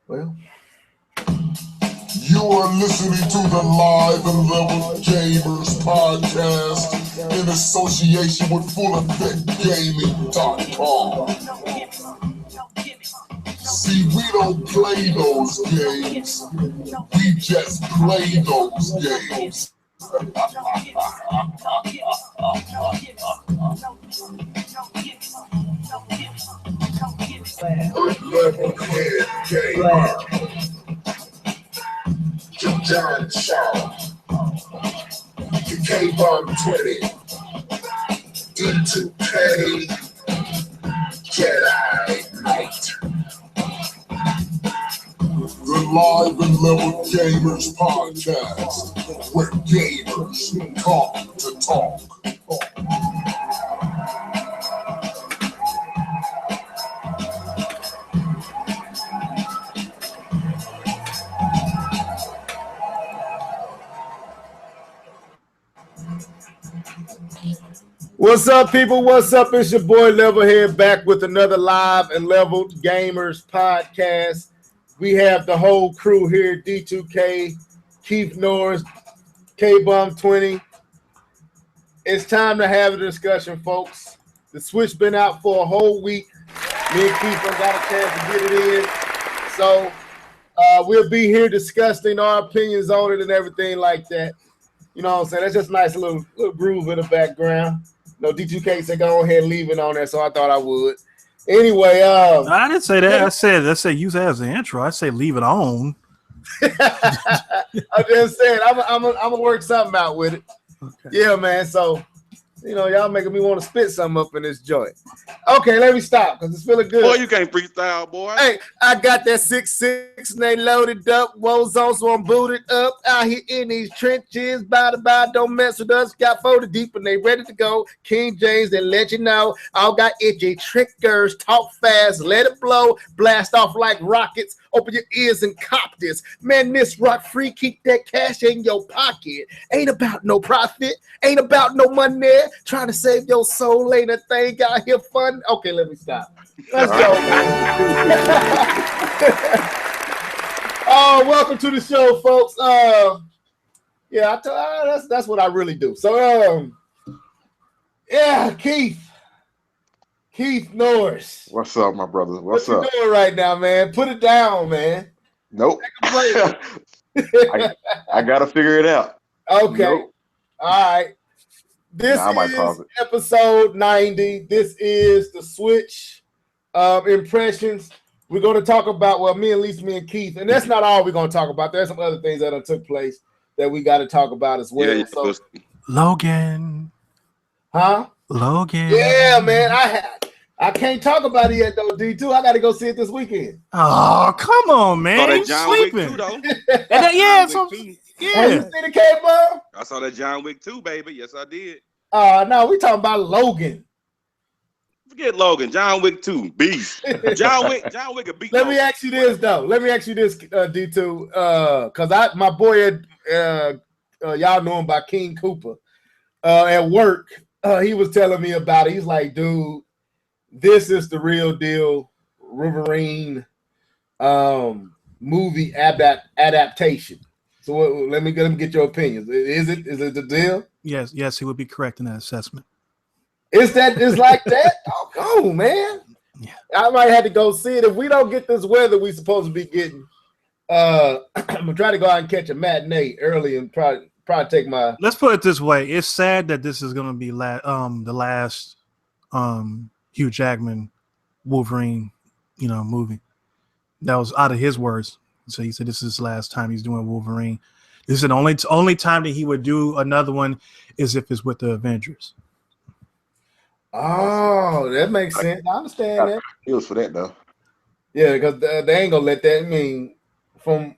Well, you are listening to the Live and Level Gamers podcast in association with FullEffectGaming.com. See, we don't play those games, we just play those games. Level Head Game. John Shaw, the K-Bomb 20, D2K, Jedi Knight. The Live and Level Gamers podcast, where gamers talk to talk. What's up, people? What's up? It's your boy Levelhead back with another Live and Level Gamers podcast. We have the whole crew here: D2K, Keith Norris, K-Bomb 20. It's time to have a discussion, folks. The Switch been out for a whole week. Me and Keith don't got a chance to get it in, so we'll be here discussing our opinions on it and everything like that. You know what I'm saying? That's just a nice little groove in the background. No, D2K said go ahead and leave it on there, so I thought I would. Anyway, I didn't say that. I said use it as the intro. I say leave it on. I just said I'm gonna work something out with it. Okay. Yeah, man. So y'all making me want to spit something up in this joint. Okay, let me stop because it's feeling good. Boy, you can't freestyle, boy. Hey, I got that 6.6 and they loaded up. Woezone, so I'm booted up out here in these trenches. By the by, don't mess with us. Got 40 deep and they ready to go. King James, they let you know. All got itchy trickers. Talk fast, let it blow. Blast off like rockets. Open your ears and cop this. Man, this rock free. Keep that cash in your pocket. Ain't about no profit. Ain't about no money. Trying to save your soul. Ain't a thing out here fun. Okay, let me stop. Let's go, man. Oh, welcome to the show, folks. Yeah, that's what I really do. So, yeah, Keith Norris. What's up, my brother? What's up? What you doing right now, man? Put it down, man. Nope. I gotta figure it out. Okay. Nope. All right. This is episode 90. This is the Switch impressions. We're going to talk about, me and Keith, and that's not all we're going to talk about. There's some other things that took place that we got to talk about as well. Yeah, so, Logan. Huh? Logan. Yeah, man. I can't talk about it yet, though, D2. I got to go see it this weekend. Oh, come on, man. Oh, that John sleeping. Wick 2, though. Yeah, Yeah. You see the K-Bomb? I saw that John Wick 2, baby. Yes, I did. No, we talking about Logan. Forget Logan. John Wick 2, beast. John Wick a beast. Let me ask you this, though. D2, because my boy, y'all know him by King Cooper. At work, he was telling me about it. He's like, dude, this is the real deal Wolverine movie adaptation. So let me get your opinions. Is it the deal? Yes, he would be correct in that assessment. It's like that? Oh, man. Yeah. I might have to go see it. If we don't get this weather we supposed to be getting, I'm gonna try to go out and catch a matinee early and probably take my. Let's put it this way: it's sad that this is gonna be the last Hugh Jackman Wolverine, movie. That was out of his words. So he said this is his last time he's doing Wolverine. This is the only time that he would do another one is if it's with the Avengers. Oh, that makes sense. I understand that. Feels for that though. Yeah, because they ain't gonna let that. I mean, from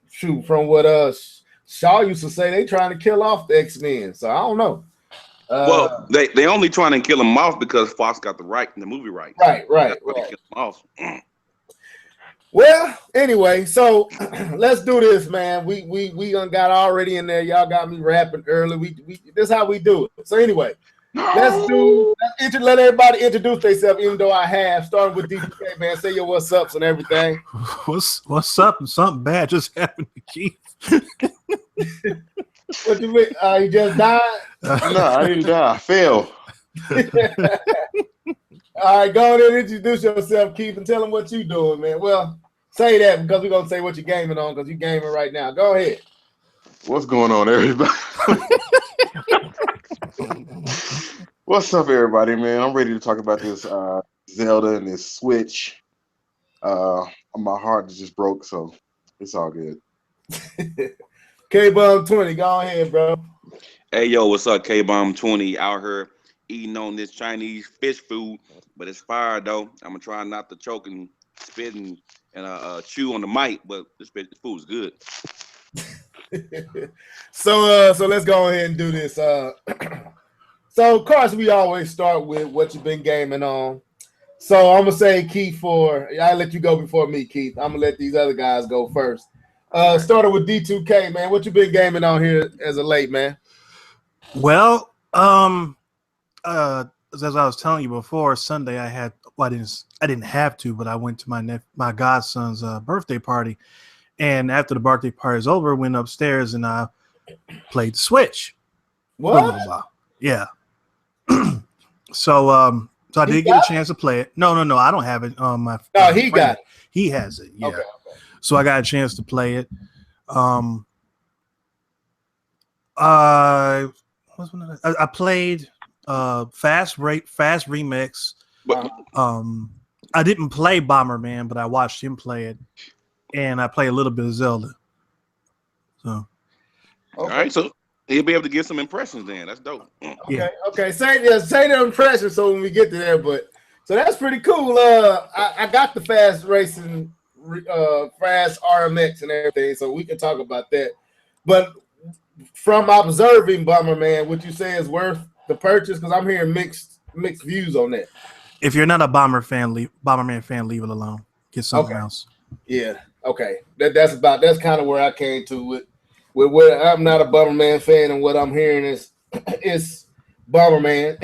what Shaw used to say, they trying to kill off the X-Men. So I don't know. Well, they only trying to kill him off because Fox got the movie right. Right. That's why they kill him off. Well, anyway, so let's do this, man. We got already in there. Y'all got me rapping early. We this is how we do it. So anyway, Let everybody introduce themselves, even though I have. Starting with DK, man. Say your what's ups and everything. What's up? And something bad just happened to Keith. What you mean? He just died? No, I didn't die. I fell. All right, go ahead and introduce yourself, Keith, and tell them what you doing, man. Well, say that because we're gonna say what you're gaming on because you're gaming right now. Go ahead. What's going on, everybody? What's up, everybody, man? I'm ready to talk about this Zelda and this Switch. My heart just broke, so it's all good. K-Bomb 20, go ahead, bro. Hey, yo, what's up? K-Bomb 20 out here eating on this Chinese fish food, but it's fire, though. I'm going to try not to choke and spit and chew on the mic, but this food's good. So let's go ahead and do this. So, of course, we always start with what you've been gaming on. So I'm going to say, Keith, I'll let you go before me, Keith. I'm going to let these other guys go first. Started with D2K, man. What you been gaming on here as of late, man? Well, as I was telling you before, Sunday I didn't have to, but I went to my godson's birthday party, and after the birthday party is over, went upstairs and I played the Switch. What? Yeah. So I did get a chance to play it. No, I don't have it on my. No, he got it. He has it. Yeah. Okay. So I got a chance to play it. I played Fast Remix. I didn't play Bomberman, but I watched him play it, and I play a little bit of Zelda. So, all right, so he'll be able to get some impressions then. That's dope. Okay. Say the impressions so when we get to there, but so that's pretty cool. I got the fast racing, fast RMX and everything, so we can talk about that. But from observing Bomberman, would you say is worth the purchase? Because I'm hearing mixed views on that. If you're not a Bomberman fan, leave it alone. Get something else. Yeah. Okay. That's kind of where I came to with where I'm not a Bomberman fan, and what I'm hearing is Bomberman.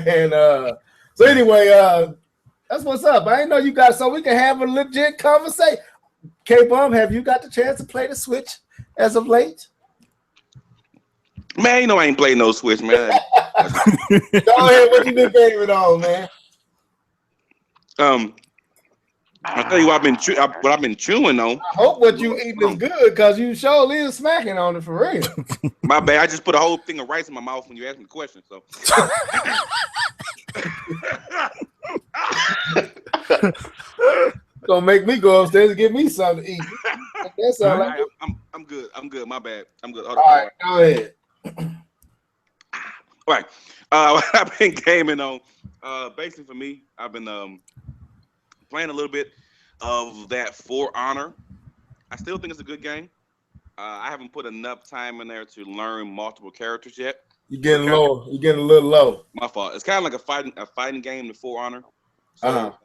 And so anyway, that's what's up. I didn't know you got, so we can have a legit conversation. K-Bomb, have you got the chance to play the Switch as of late? Man, you know I ain't playing no Switch, man. Go ahead, what you been gaming on, man? I'll tell you what I've been chewing on. I hope what you eating is good, because you sure is smacking on it for real. My bad. I just put a whole thing of rice in my mouth when you asked me the question. So Gonna make me go upstairs and get me something to eat. That's all right. I'm good. I'm good. My bad. I'm good. All right, go ahead. All right. I've been gaming on. Basically, for me, I've been playing a little bit of that For Honor. I still think it's a good game. I haven't put enough time in there to learn multiple characters yet. You're getting low. You're getting a little low. My fault. It's kind of like a fighting game to For Honor. So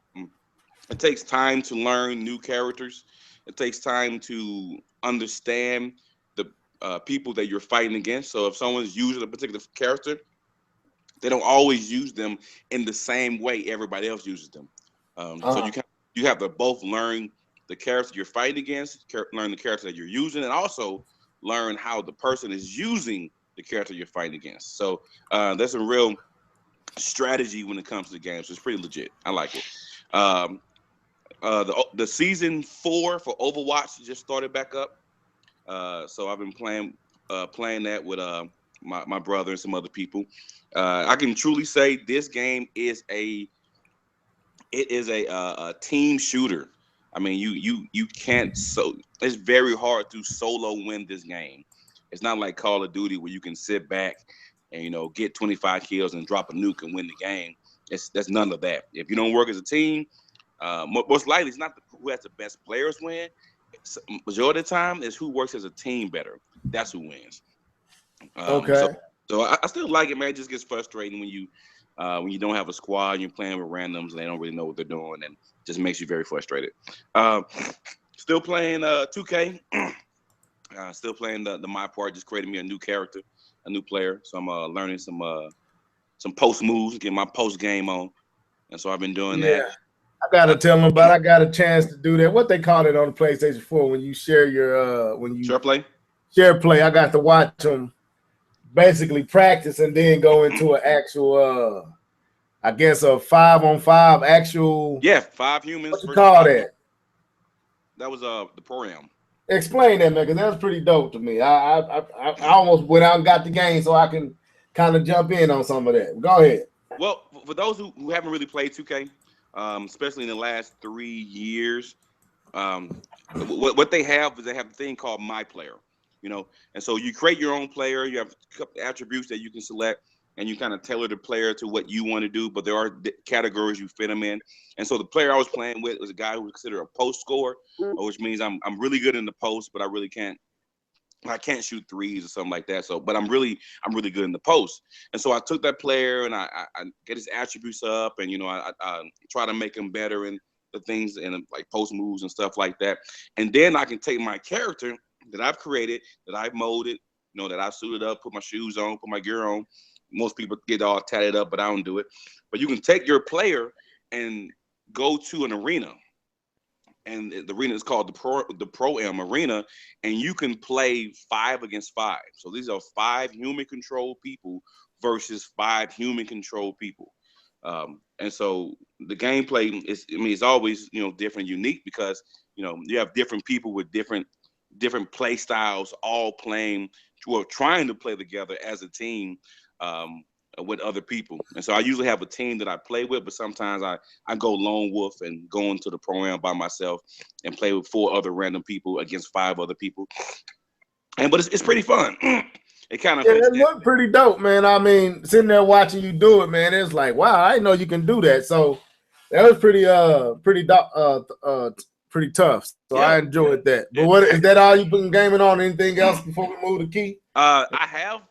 it takes time to learn new characters. It takes time to understand the people that you're fighting against. So if someone's using a particular character, they don't always use them in the same way everybody else uses them. So you have to both learn the character you're fighting against, learn the character that you're using, and also learn how the person is using the character you're fighting against. So there's a real strategy when it comes to the game. So it's pretty legit. I like it. The season 4 for Overwatch just started back up. So I've been playing that with my brother and some other people. I can truly say this game is a team shooter. I mean, you can't, so it's very hard to solo win this game. It's not like Call of Duty where you can sit back and get 25 kills and drop a nuke and win the game. That's none of that. If you don't work as a team, most likely it's not who has the best players win. Majority of the time is who works as a team better. That's who wins. Okay. So I still like it, man. It just gets frustrating when you don't have a squad and you're playing with randoms and they don't really know what they're doing, and just makes you very frustrated. Still playing 2K. Still playing the my part. Just created me a new character, a new player. So I'm learning some post moves, get my post game on, and so I've been doing that. I gotta tell them about. I got a chance to do that. What they call it on the PlayStation 4 when you share your share play. Share play. I got to watch them basically practice and then go into an actual, I guess a 5-on-5 actual. Yeah, 5 humans. What you call that? That was the program. Explain that, man, because that was pretty dope to me. I almost went out and got the game so I can kind of jump in on some of that. Go ahead. Well, for those who haven't really played 2K, especially in the last 3 years, what they have is they have a thing called My Player, and so you create your own player. You have a couple attributes that you can select, and you kind of tailor the player to what you want to do. But there are categories you fit them in. And so the player I was playing with was a guy who was considered a post scorer, which means I'm really good in the post, but I can't shoot threes or something like that. So, but I'm really good in the post. And so I took that player and I get his attributes up, and I try to make him better in the things and like post moves and stuff like that. And then I can take my character that I've created, that I've molded, that I've suited up, put my shoes on, put my gear on. Most people get all tatted up, but I don't do it. But you can take your player and go to an arena. And the arena is called the Pro-Am Arena, and you can play 5 against 5. So these are 5 human-controlled people versus 5 human-controlled people. And so the gameplay it's always different, unique, because you have different people with different play styles, all playing or trying to play together as a team. With other people. And so I usually have a team that I play with, but sometimes I go lone wolf and go into the program by myself and play with 4 other random people against 5 other people. But it's pretty fun. It kind of it looked pretty dope, man. I mean, sitting there watching you do it, man, it's like, wow, I didn't know you can do that. So that was pretty tough. So I enjoyed that. But what is that all you been gaming on? Anything else before we move to Key? I have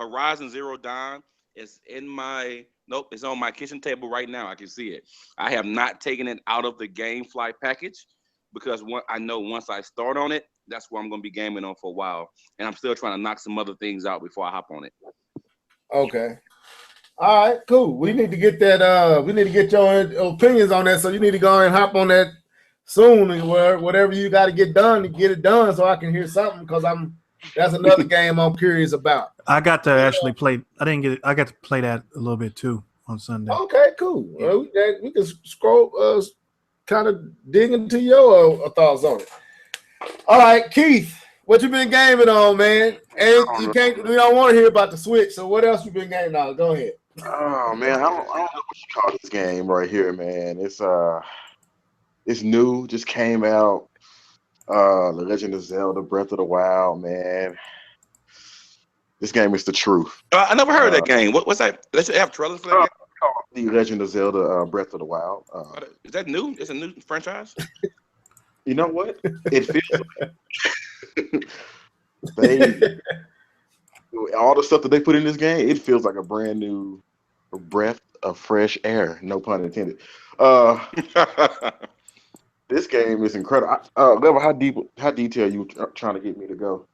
Horizon Zero Dawn is it's on my kitchen table right now. I can see it. I have not taken it out of the GameFly package because I know once I start on it, that's what I'm going to be gaming on for a while. And I'm still trying to knock some other things out before I hop on it. Okay. All right, cool. We need to get that. We need to get your opinions on that. So you need to go ahead and hop on that soon, and whatever you got to get done to get it done, so I can hear something, because that's another game I'm curious about. I got to actually play. I didn't get it. I got to play that a little bit too on Sunday. Okay, cool. Yeah. We can scroll, kind of dig into your thoughts on it. All right, Keith, what you been gaming on, man? And we don't want to hear about the Switch. So what else you been gaming on? Go ahead. Oh man, I don't know what you call this game right here, man. It's new, just came out. The Legend of Zelda Breath of the Wild, man. This game is the truth. I never heard of that game. What's that? Does it have trailers for that game? The Legend of Zelda Breath of the Wild. Is that new? It's a new franchise? You know what? It feels like all the stuff that they put in this game, it feels like a brand new breath of fresh air. No pun intended. This game is incredible. Level, how detailed you trying to get me to go?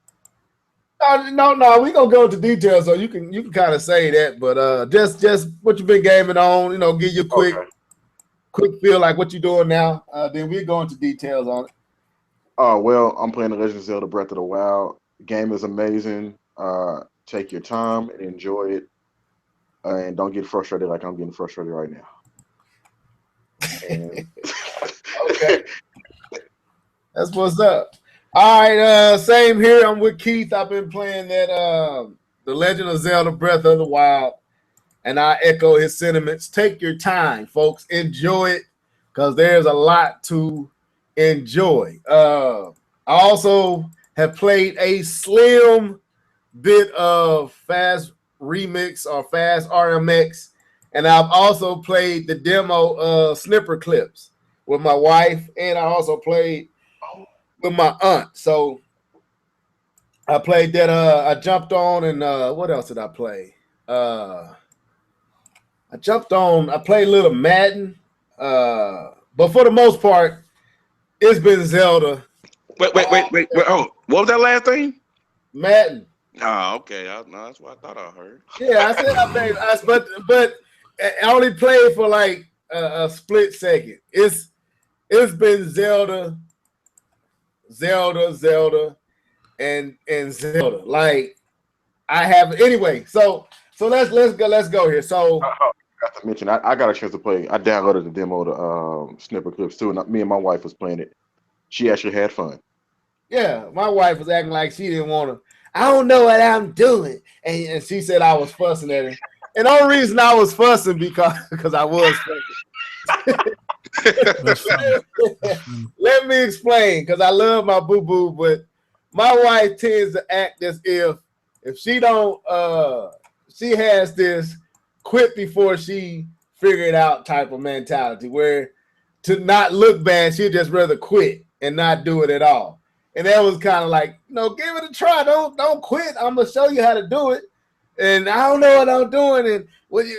No, we gonna go into details, so you can kind of say that, but just what you've been gaming on, give you a quick feel like what you're doing now. Then we go into details on it. Well, I'm playing The Legend of Zelda Breath of the Wild. The game is amazing. Take your time and enjoy it, and don't get frustrated like I'm getting frustrated right now. And okay, that's what's up. All right, same here. I'm with Keith. I've been playing that The Legend of Zelda Breath of the Wild, and I echo his sentiments. Take your time, folks. Enjoy it, because there's a lot to enjoy. I also have played a slim bit of Fast Remix or Fast RMX, and I've also played the demo Snipper Clips with my wife, and I also played with my aunt. So I played that. I jumped on, and what else did I play? I played a little Madden, but for the most part, it's been Zelda. Wait. Oh, what was that last thing? Madden. Oh, okay. No, that's what I thought I heard. Yeah, I said I played, but I only played for like a split second. It's been Zelda, and Zelda. Like I have anyway. So let's go here. So I forgot to mention, I got a chance to play. I downloaded the demo of Snipper Clips too, and me and my wife was playing it. She actually had fun. yeah, my wife was acting like she didn't want to. I don't know what I'm doing, and she said I was fussing at her. And the only reason I was fussing because I was fussing. Let me explain, because I love my boo boo, but my wife tends to act as if she don't she has this quit before she figure it out type of mentality, where to not look bad, she'd just rather quit and not do it at all. And that was kind of like, give it a try. Don't quit. I'm gonna show you how to do it. And I don't know what I'm doing. And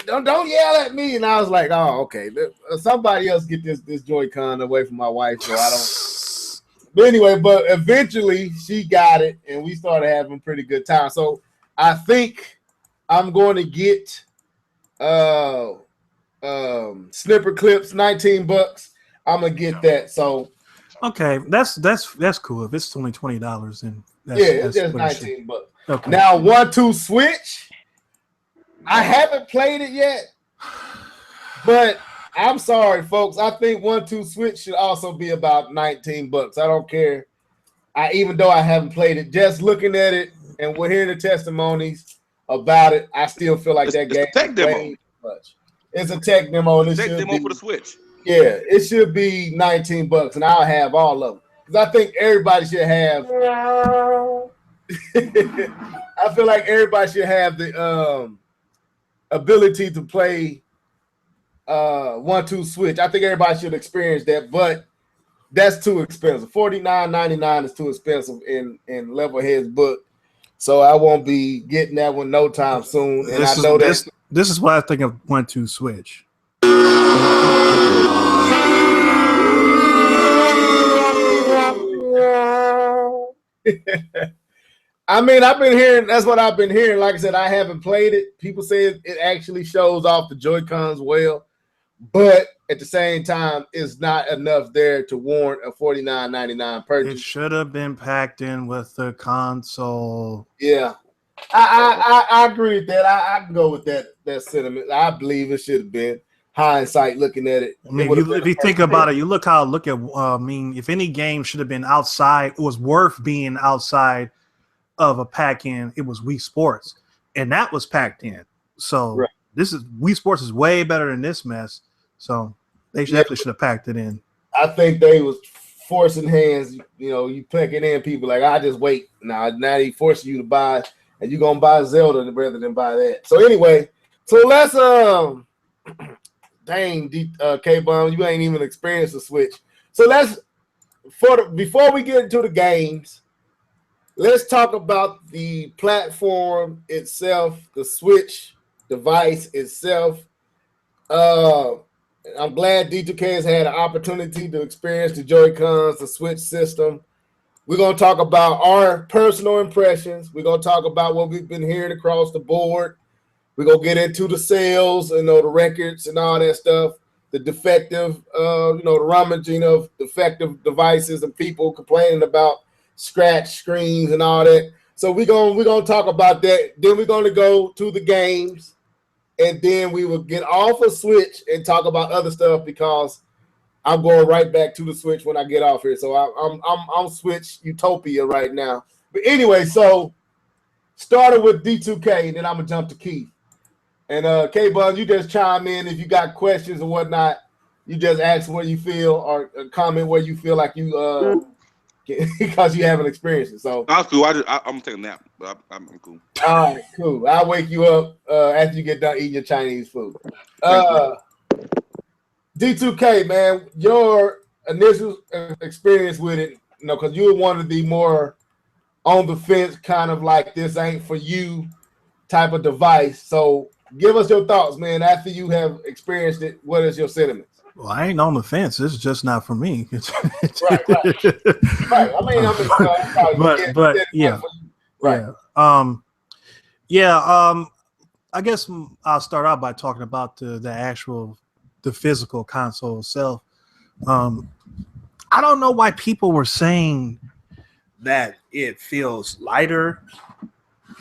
don't yell at me. And I was like, oh, okay. Somebody else get this Joy-Con away from my wife, so I don't. But anyway, but eventually she got it, and we started having pretty good time. So I think I'm going to get Snipper Clips, $19. I'm gonna get that. So okay, that's cool. If it's only $20, then it's just $19. Okay. Now 1-2 Switch, I haven't played it yet, but I'm sorry, folks. I think 1-2 Switch should also be about $19. I don't care. Even though I haven't played it, just looking at it and we're hearing the testimonies about it, I still feel like that game is tech demo. Much. It's a tech demo. And tech demo for the Switch. Yeah, it should be $19, and I'll have all of them because I think everybody should have. I feel like everybody should have the ability to play 1-2 Switch. I think everybody should experience that, but that's too expensive. $49.99 is too expensive in Levelhead's book, so I won't be getting that one no time soon. And this is what I think of 1-2 Switch. I mean, I've been hearing, that's what I've been hearing. Like I said, I haven't played it. People say it actually shows off the Joy-Cons well, but at the same time, it's not enough there to warrant a $49.99 purchase. It should have been packed in with the console. Yeah. I agree with that. I can go with that sentiment. I believe it should have been. Hindsight, looking at it. I mean, if you think about it, look at. I mean, if any game should have been outside, it was worth being outside of a pack-in. It was Wii Sports, and that was packed in. So right. Wii Sports is way better than this mess. So they definitely should have packed it in. I think they was forcing hands. You pack it in. People like, I just wait. Now they forcing you to buy, and you're gonna buy Zelda rather than buy that. So anyway, let's dang, K-Bomb, you ain't even experienced the Switch. So before we get into the games, let's talk about the platform itself, the Switch device itself. I'm glad D2K has had an opportunity to experience the Joy-Cons, the Switch system. We're going to talk about our personal impressions. We're going to talk about what we've been hearing across the board. We're going to get into the sales, the records and all that stuff, the defective, the rummaging of defective devices and people complaining about scratch screens and all that. So we're going to talk about that. Then we're going to go to the games, and then we will get off of Switch and talk about other stuff because I'm going right back to the Switch when I get off here. So I'm Switch Utopia right now. But anyway, so started with D2K, and then I'm going to jump to Keith. And K-Bun, you just chime in if you got questions or whatnot. You just ask where you feel or comment where you feel like you because you haven't experienced it. So that's cool. I'm gonna take a nap, but I'm cool. All right, cool. I'll wake you up after you get done eating your Chinese food. D2K, man, your initial experience with it, because you were one of the more on the fence, kind of like this ain't for you type of device. So give us your thoughts, man. After you have experienced it, what is your sentiments? Well, I ain't on the fence. This is just not for me. Right. I mean, but yeah, right. Yeah. Yeah, I guess I'll start out by talking about the physical console itself. Um, I don't know why people were saying that it feels lighter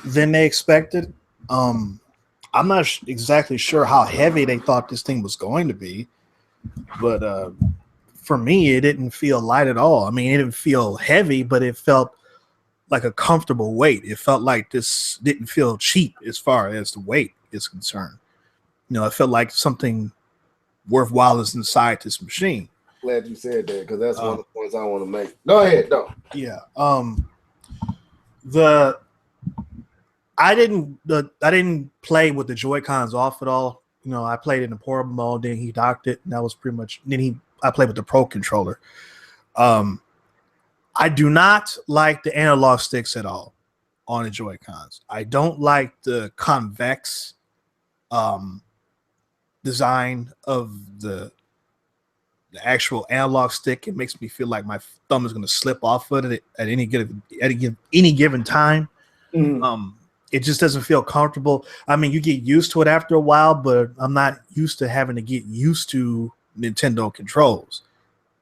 than they expected. Um, I'm not exactly sure how heavy they thought this thing was going to be, but for me, it didn't feel light at all. I mean, it didn't feel heavy, but it felt like a comfortable weight. It felt like this didn't feel cheap as far as the weight is concerned. You know, it felt like something worthwhile is inside this machine. Glad you said that because that's one of the points I want to make. Go ahead, though. Yeah. The I didn't play with the Joy-Cons off at all. You know, I played in the portable mode, then he docked it, and that was pretty much. I played with the Pro controller. I do not like the analog sticks at all on the Joy-Cons. I don't like the convex design of the actual analog stick. It makes me feel like my thumb is going to slip off of it at any given time. It just doesn't feel comfortable. I mean, you get used to it after a while, but I'm not used to having to get used to Nintendo controls.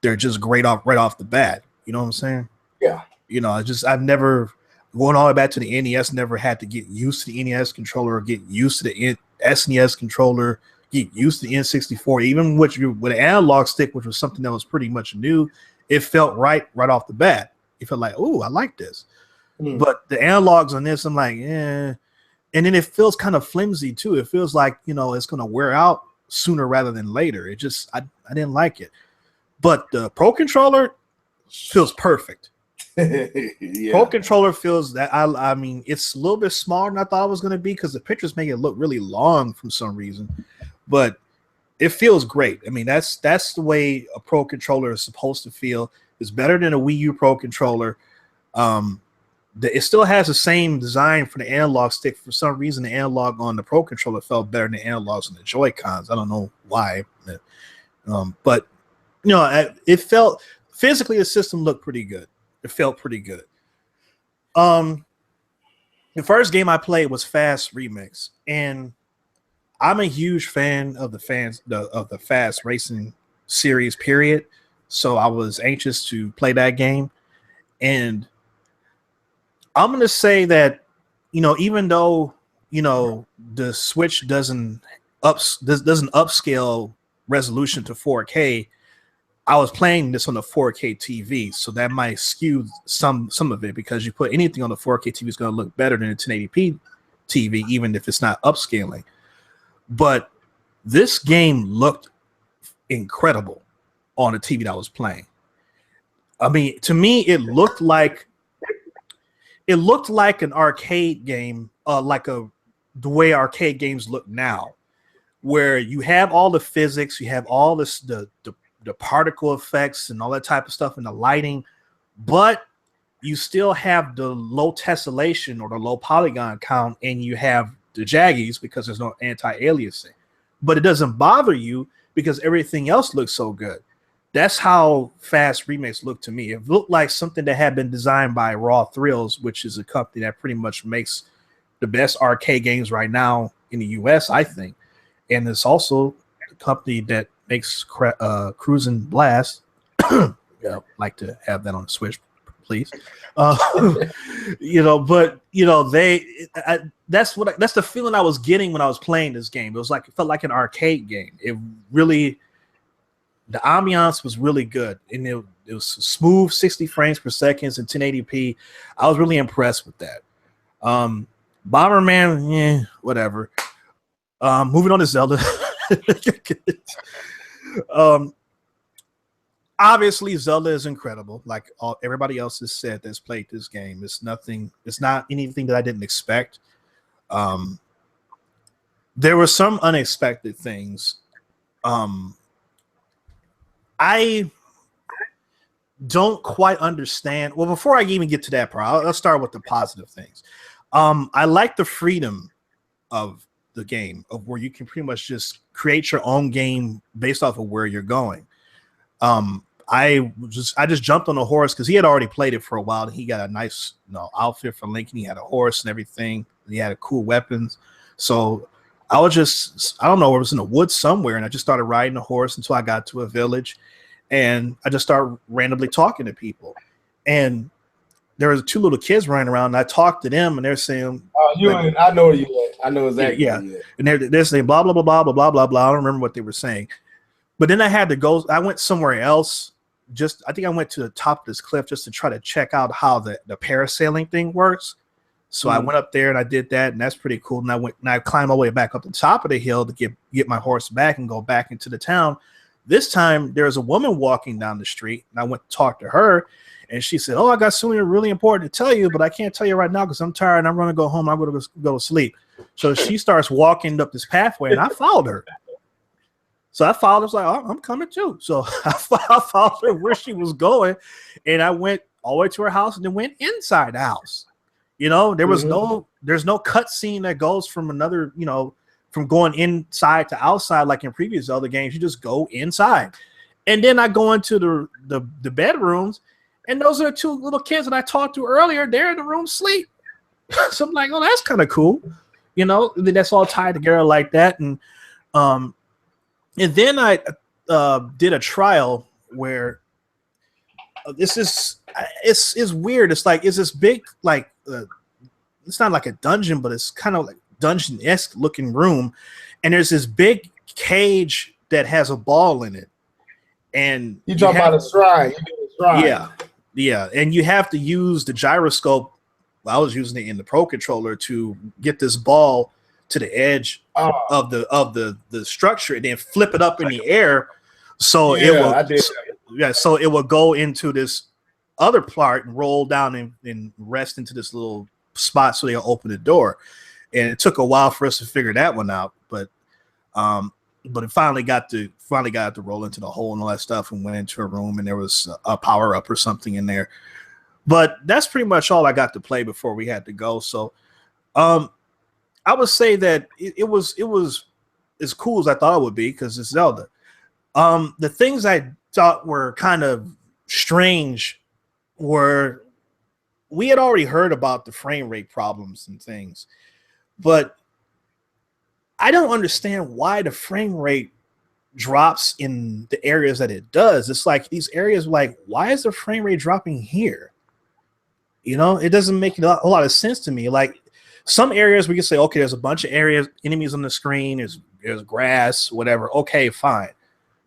They're just great right off the bat. You know what I'm saying? Yeah. You know, I've never going all the way back to the NES. Never had to get used to the NES controller or get used to the SNES controller. Get used to the N64. Even with an analog stick, which was something that was pretty much new, it felt right off the bat. It felt like, oh, I like this. But the analogs on this, I'm like, eh. And then it feels kind of flimsy too. It feels like, you know, it's going to wear out sooner rather than later. It just, I didn't like it. But the Pro controller feels perfect. Yeah. Pro controller feels that, I mean, it's a little bit smaller than I thought it was going to be because the pictures make it look really long for some reason. But it feels great. I mean, that's the way a Pro controller is supposed to feel. It's better than a Wii U Pro controller. It still has the same design for the analog stick. For some reason, the analog on the Pro controller felt better than the analogs on the Joy-Cons. I don't know why. But, you know, it felt physically the system looked pretty good. It felt pretty good. The first game I played was Fast Remix, and I'm a huge fan of the Fast Racing series, period. So I was anxious to play that game. And I'm going to say that, you know, even though, you know, the Switch doesn't upscale resolution to 4K, I was playing this on the 4K TV, so that might skew some of it because you put anything on the 4K TV is going to look better than a 1080p TV, even if it's not upscaling. But this game looked incredible on the TV that I was playing. I mean, to me, it looked like an arcade game, the way arcade games look now, where you have all the physics, you have all this the particle effects and all that type of stuff and the lighting, but you still have the low tessellation or the low polygon count, and you have the jaggies because there's no anti-aliasing. But it doesn't bother you because everything else looks so good. That's how Fast Remix looked to me. It looked like something that had been designed by Raw Thrills, which is a company that pretty much makes the best arcade games right now in the US, I think. And it's also a company that makes Cruisin' Blast. Yeah, like to have that on the Switch, please. You know, but you know, that's the feeling I was getting when I was playing this game. It felt like an arcade game. It really, the ambiance was really good, and it was smooth 60 frames per second and 1080p. I was really impressed with that. Bomberman, whatever. Moving on to Zelda. Obviously, Zelda is incredible. Like everybody else has said that's played this game. It's not anything that I didn't expect. There were some unexpected things. I don't quite understand. Well, before I even get to that part, I'll start with the positive things. I like the freedom of the game, of where you can pretty much just create your own game based off of where you're going. I just jumped on a horse because he had already played it for a while. And he got a nice outfit for Lincoln. He had a horse and everything. He had cool weapons. So I don't know, it was in the woods somewhere, and I just started riding a horse until I got to a village, and I just started randomly talking to people. And there was 2 little kids running around, and I talked to them, and they're saying, I know where you at. I know exactly. Yeah. And they're saying blah, blah, blah, blah, blah, blah, blah, blah. I don't remember what they were saying. But then I had to go. I went somewhere else. I think I went to the top of this cliff just to try to check out how the parasailing thing works. So I went up there and I did that, and that's pretty cool. And I climbed my way back up the top of the hill to get my horse back and go back into the town. This time there was a woman walking down the street, and I went to talk to her, and she said, "Oh, I got something really important to tell you, but I can't tell you right now because I'm tired and I'm going to go home. I'm going to go to sleep." So she starts walking up this pathway, and I followed her. So I followed her. I was like, "Oh, I'm coming too." So I followed her where she was going, and I went all the way to her house and then went inside the house. There was there's no cut scene that goes from another, from going inside to outside like in previous Zelda games. You just go inside. And then I go into the bedrooms, and those are 2 little kids that I talked to earlier. They're in the room sleep. So I'm like, oh, that's kind of cool. That's all tied together like that. And then I did a trial where it's weird. It's like, it's this big, like, it's not like a dungeon, but it's kind of like dungeon-esque looking room. And there's this big cage that has a ball in it. And you talking about a shrine. Yeah. And you have to use the gyroscope. Well, I was using it in the Pro Controller to get this ball to the edge of the structure and then flip it up in the air. So so it will go into this other part and roll down and rest into this little spot so they'll open the door. And it took a while for us to figure that one out, but it finally got to roll into the hole and all that stuff, and went into a room, and there was a power up or something in there. But that's pretty much all I got to play before we had to go. So I would say that it was as cool as I thought it would be because it's Zelda. The things I thought were kind of strange were, we had already heard about the frame rate problems and things, but I don't understand why the frame rate drops in the areas that it does. It's like these areas, like, why is the frame rate dropping here? It doesn't make a lot of sense to me. Like, some areas we can say, okay, there's a bunch of enemies on the screen, there's grass, whatever. Okay, fine.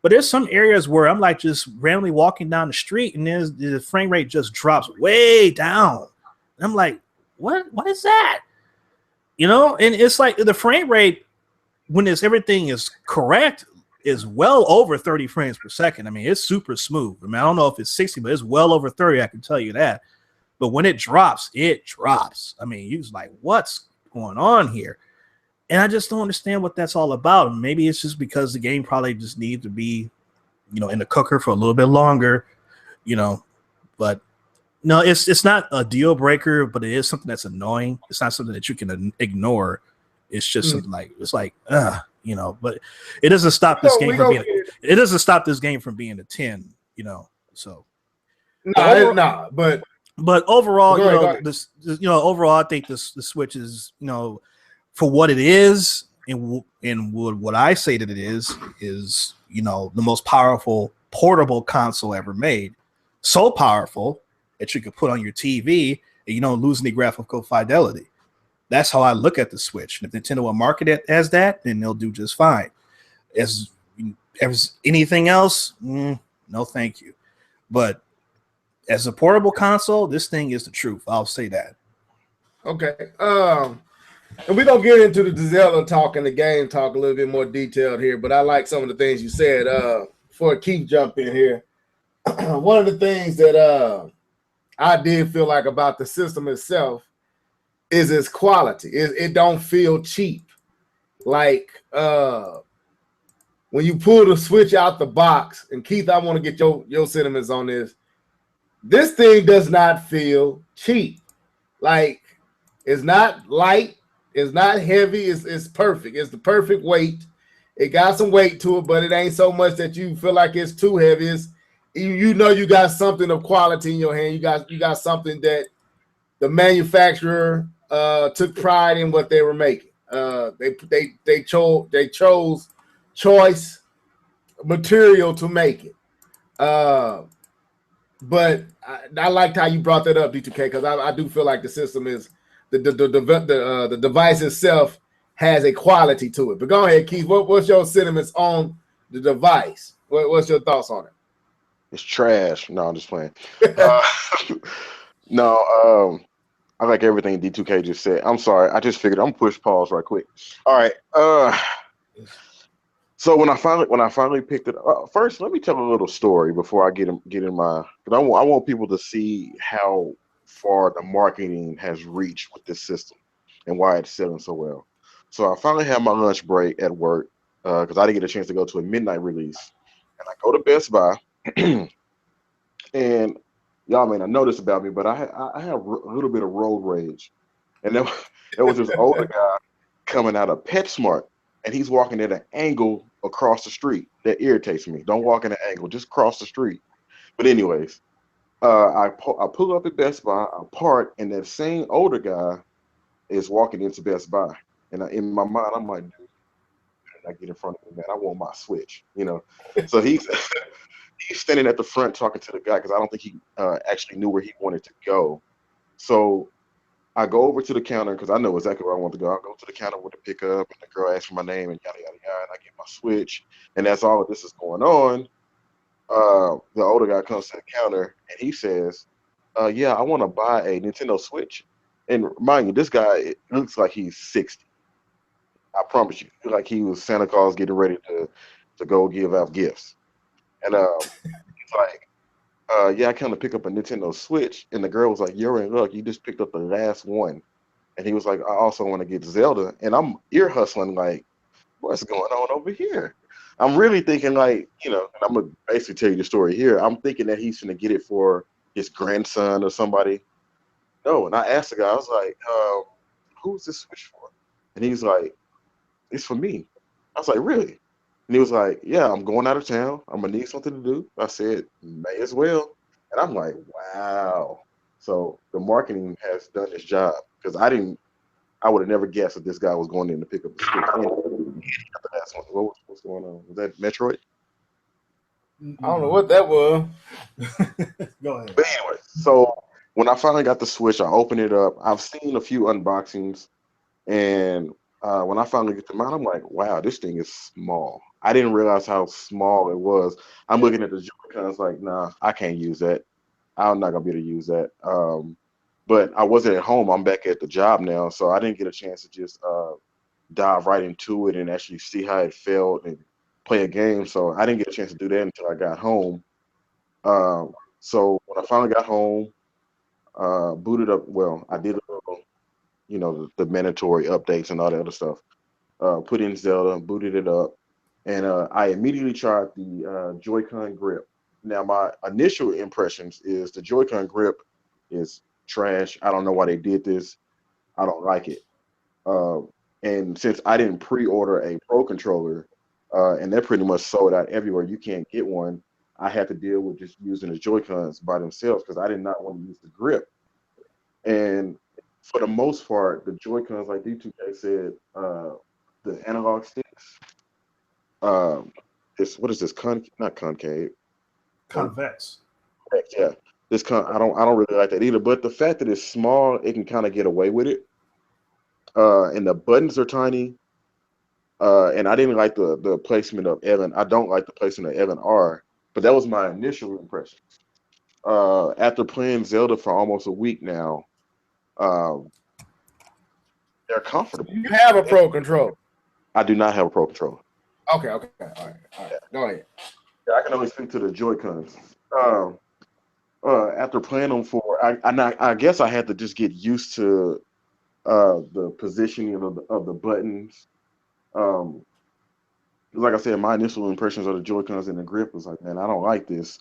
But there's some areas where I'm like just randomly walking down the street and the frame rate just drops way down. And I'm like, what is that? And it's like the frame rate, when everything is correct, is well over 30 frames per second. I mean, it's super smooth. I mean, I don't know if it's 60, but it's well over 30. I can tell you that. But when it drops, it drops. I mean, you're like, what's going on here? And I just don't understand what that's all about. Maybe it's just because the game probably just needs to be, in the cooker for a little bit longer, But no, it's not a deal breaker, but it is something that's annoying. It's not something that you can ignore. It's just something like, it's like, but it doesn't stop this game from being. It doesn't stop this game from being a 10. So. No, But overall, overall, I think the Switch is, for what it is, and what I say that it is the most powerful portable console ever made. So powerful that you could put on your TV and you don't lose any graphical fidelity. That's how I look at the Switch. And if Nintendo will market it as that, then they'll do just fine. As anything else, no thank you. But as a portable console, this thing is the truth. I'll say that. Okay. And we're going to get into the Zelda talk and the game talk a little bit more detailed here, but I like some of the things you said. Before Keith jump in here, one of the things that I did feel like about the system itself is its quality. It don't feel cheap. Like when you pull the Switch out the box, and Keith, I want to get your sentiments on this. This thing does not feel cheap. Like, it's not light, it's not heavy, it's perfect. It's the perfect weight. It got some weight to it, but it ain't so much that you feel like it's too heavy. you know you got something of quality in your hand. You got something that the manufacturer took pride in what they were making. They chose choice material to make it. But I liked how you brought that up, D2K, because I do feel like the system is the device itself has a quality to it. But go ahead, Keith. What's your sentiments on the device? What's your thoughts on it? It's trash. No, I'm just playing. No, I like everything D2K just said. I'm sorry. I just figured I'm push pause right quick. All right. So when I finally picked it up, first let me tell a little story before I get in my, because I want people to see how far the marketing has reached with this system and why it's selling so well. So I finally had my lunch break at work because I didn't get a chance to go to a midnight release, and I go to Best Buy, and y'all may not know this about me, but I have a little bit of road rage, and there was this older guy coming out of PetSmart, and he's walking at an angle across the street. That irritates me. Don't walk in an angle, just cross the street. But anyways, I pull up at Best Buy, I park, and that same older guy is walking into Best Buy. And in my mind, I'm like, dude, I get in front of me, man. I want my Switch, you know. So he's standing at the front talking to the guy because I don't think he actually knew where he wanted to go. So I go over to the counter because I know exactly where I want to go. I go to the counter with the pickup, and the girl asks for my name and yada yada yada, and I get my Switch. And as all of this is going on, the older guy comes to the counter and he says, "Yeah, I want to buy a Nintendo Switch." And mind you, this guy, it looks like he's 60. I promise you, like he was Santa Claus getting ready to go give out gifts. And he's like, "Yeah, I kind of pick up a Nintendo Switch." And the girl was like, "You're in luck. You just picked up the last one." And he was like, "I also want to get Zelda." And I'm ear hustling like, what's going on over here? I'm really thinking like, you know, and I'm going to basically tell you the story here. I'm thinking that he's going to get it for his grandson or somebody. No, and I asked the guy, I was like, who's this Switch for? And he's like, it's for me. I was like, really? And he was like, yeah, I'm going out of town. I'm going to need something to do. I said, may as well. And I'm like, wow. So the marketing has done its job because I would have never guessed that this guy was going in to pick up the Switch. The last one. What's going on? Was that Metroid? I don't know what that was. Go ahead. But anyway, so when I finally got the Switch, I opened it up. I've seen a few unboxings, and when I finally get them out, I'm like, wow, this thing is small. I didn't realize how small it was. I'm looking at the Joy-Cons like, nah, I can't use that. I'm not gonna be able to use that. But I wasn't at home. I'm back at the job now, so I didn't get a chance to just dive right into it and actually see how it felt and play a game. So I didn't get a chance to do that until I got home. So when I finally got home, booted up. Well, I did, you know, the mandatory updates and all that other stuff. Put in Zelda, booted it up, and I immediately tried the Joy-Con grip. Now, my initial impressions is the Joy-Con grip is trash. I don't know why they did this. I don't like it. And since I didn't pre-order a Pro controller, and they're pretty much sold out everywhere, you can't get one. I had to deal with just using the Joy-Cons by themselves because I did not want to use the grip. And for the most part, the Joy-Cons, like D2K said, the analog sticks, this what is this? Not concave. Convex. Yeah, I don't really like that either. But the fact that it's small, it can kind of get away with it. And the buttons are tiny. And I didn't like the placement of Evan. I don't like the placement of Evan R. But that was my initial impression. After playing Zelda for almost a week now, um, they're comfortable. You have a Pro controller. I do not have a Pro controller. Okay. All right. Go ahead. Yeah, I can only speak to the Joy-Cons. After playing them I guess I had to just get used to the positioning of the buttons. Like I said, my initial impressions of the Joy-Cons and the grip was like, man, I don't like this.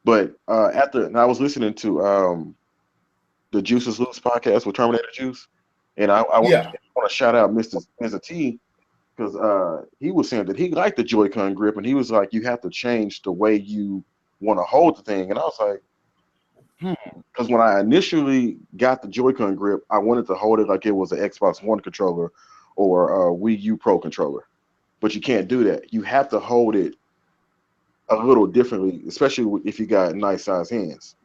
But and I was listening to the Juices Loose podcast with Terminator Juice, and I want to shout out Mr. T because he was saying that he liked the Joy-Con grip, and he was like, you have to change the way you want to hold the thing, and I was like, because when I initially got the Joy-Con grip, I wanted to hold it like it was an Xbox One controller or a Wii U Pro controller, but you can't do that. You have to hold it a little differently, especially if you got nice size hands.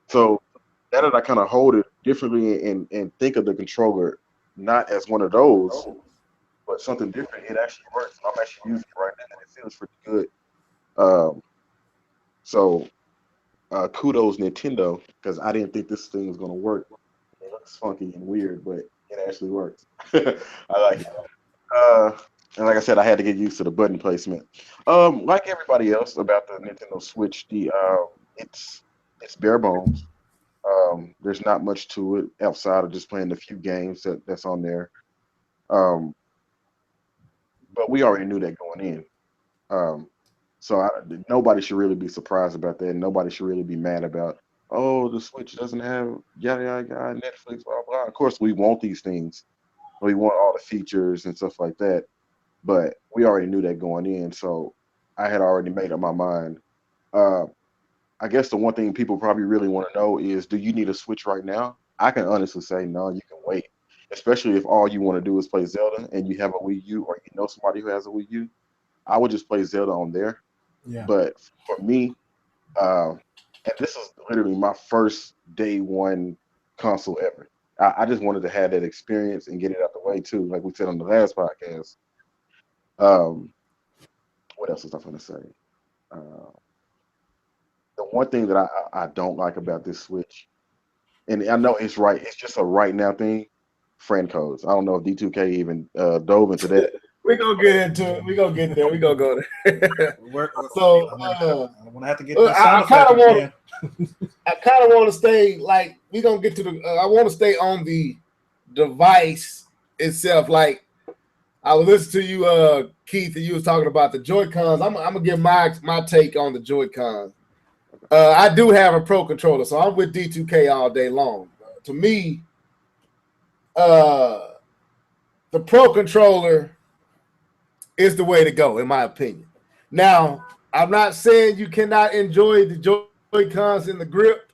So now that I kind of hold it differently and think of the controller not as one of those, but something different, it actually works. I'm actually using it right now, and it feels pretty good. So kudos Nintendo, because I didn't think this thing was gonna work. It looks funky and weird, but it actually works. I like it. And like I said, I had to get used to the button placement. Like everybody else about the Nintendo Switch, it's bare bones. There's not much to it outside of just playing the few games that's on there. Um, but we already knew that going in. So nobody should really be surprised about that. Nobody should really be mad about, oh, the Switch doesn't have yada yada yada, Netflix, blah blah. Of course, we want these things. We want all the features and stuff like that. But we already knew that going in, so I had already made up my mind. I guess the one thing people probably really want to know is, do you need a Switch right now? I can honestly say no, you can wait. Especially if all you want to do is play Zelda and you have a Wii U or you know somebody who has a Wii U. I would just play Zelda on there. Yeah. But for me, and this is literally my first day one console ever. I just wanted to have that experience and get it out the way too, like we said on the last podcast. What else was I going to say? The one thing that I don't like about this Switch, and I know it's right, it's just a right now thing, friend codes. I don't know if D2K even dove into that. We're going to get into it. We're going to get there. We're going to go there. So, I'm gonna have to get this sound I kind of want again. I kind of want to stay like we're gonna get to the. I want to stay on the device itself. Like I was listening to you, Keith, and you was talking about the Joy-Cons. I'm gonna give my take on the Joy-Cons. I do have a Pro controller, so I'm with D2K all day long. To me, the Pro controller is the way to go, in my opinion. Now, I'm not saying you cannot enjoy the Joy-Cons in the grip.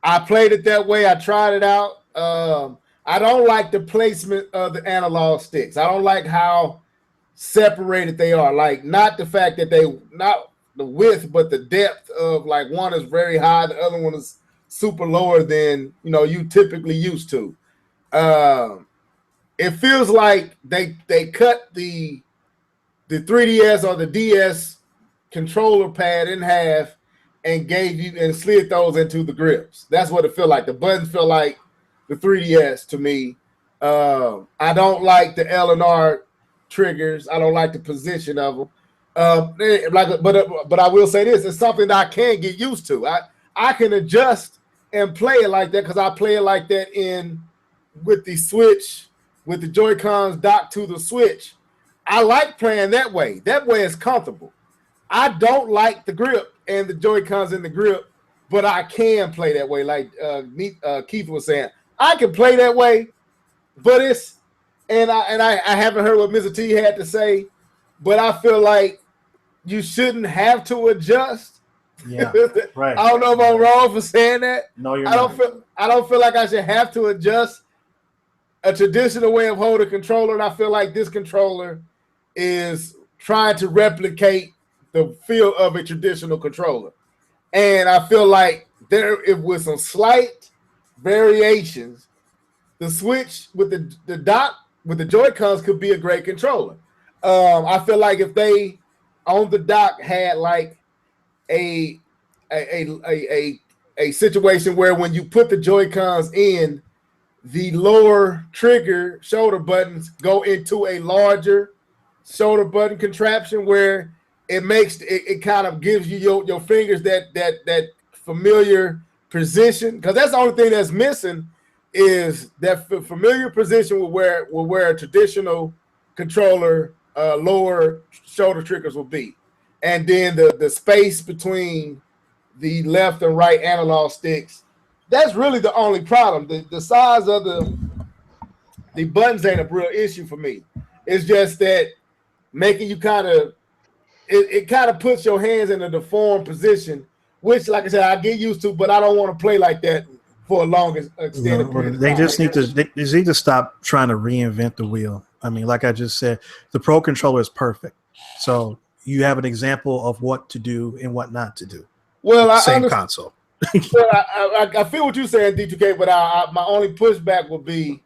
I played it that way. I tried it out. I don't like the placement of the analog sticks. I don't like how separated they are. Like, not the fact that not the width, but the depth of, like, one is very high, the other one is super lower than, you typically used to. It feels like they cut the 3DS or the DS controller pad in half and slid those into the grips. That's what it feel like. The buttons feel like the 3DS to me. I don't like the L and R triggers. I don't like the position of them. But I will say this: it's something that I can get used to. I can adjust and play it like that because I play it like that with the Switch, with the Joy-Cons docked to the Switch. I like playing that way. That way is comfortable. I don't like the grip and the Joy-Cons in the grip, but I can play that way. Like Keith was saying, I can play that way, but I haven't heard what Mr. T had to say, but I feel like you shouldn't have to adjust. Yeah, right. I don't know if I'm wrong for saying that. No, you're not. I don't feel like I should have to adjust a traditional way of holding a controller, and I feel like this controller is trying to replicate the feel of a traditional controller. And I feel like with some slight variations, the Switch with the dock with the Joy-Cons could be a great controller. I feel like if they on the dock had like a situation where when you put the Joy-Cons in, the lower trigger shoulder buttons go into a larger shoulder button contraption where it kind of gives you your fingers that familiar position, because that's the only thing that's missing is that familiar position where a traditional controller lower shoulder triggers will be, and then the space between the left and right analog sticks. That's really the only problem. The size of the buttons ain't a real issue for me. It's just that making you kind of it kind of puts your hands in a deformed position, which, like I said, I get used to, but I don't want to play like that for a long extended period of time. They just need to stop trying to reinvent the wheel. I mean, like I just said, the Pro Controller is perfect. So you have an example of what to do and what not to do. Well, Same console. Well, I feel what you're saying, D2K, but my only pushback would be,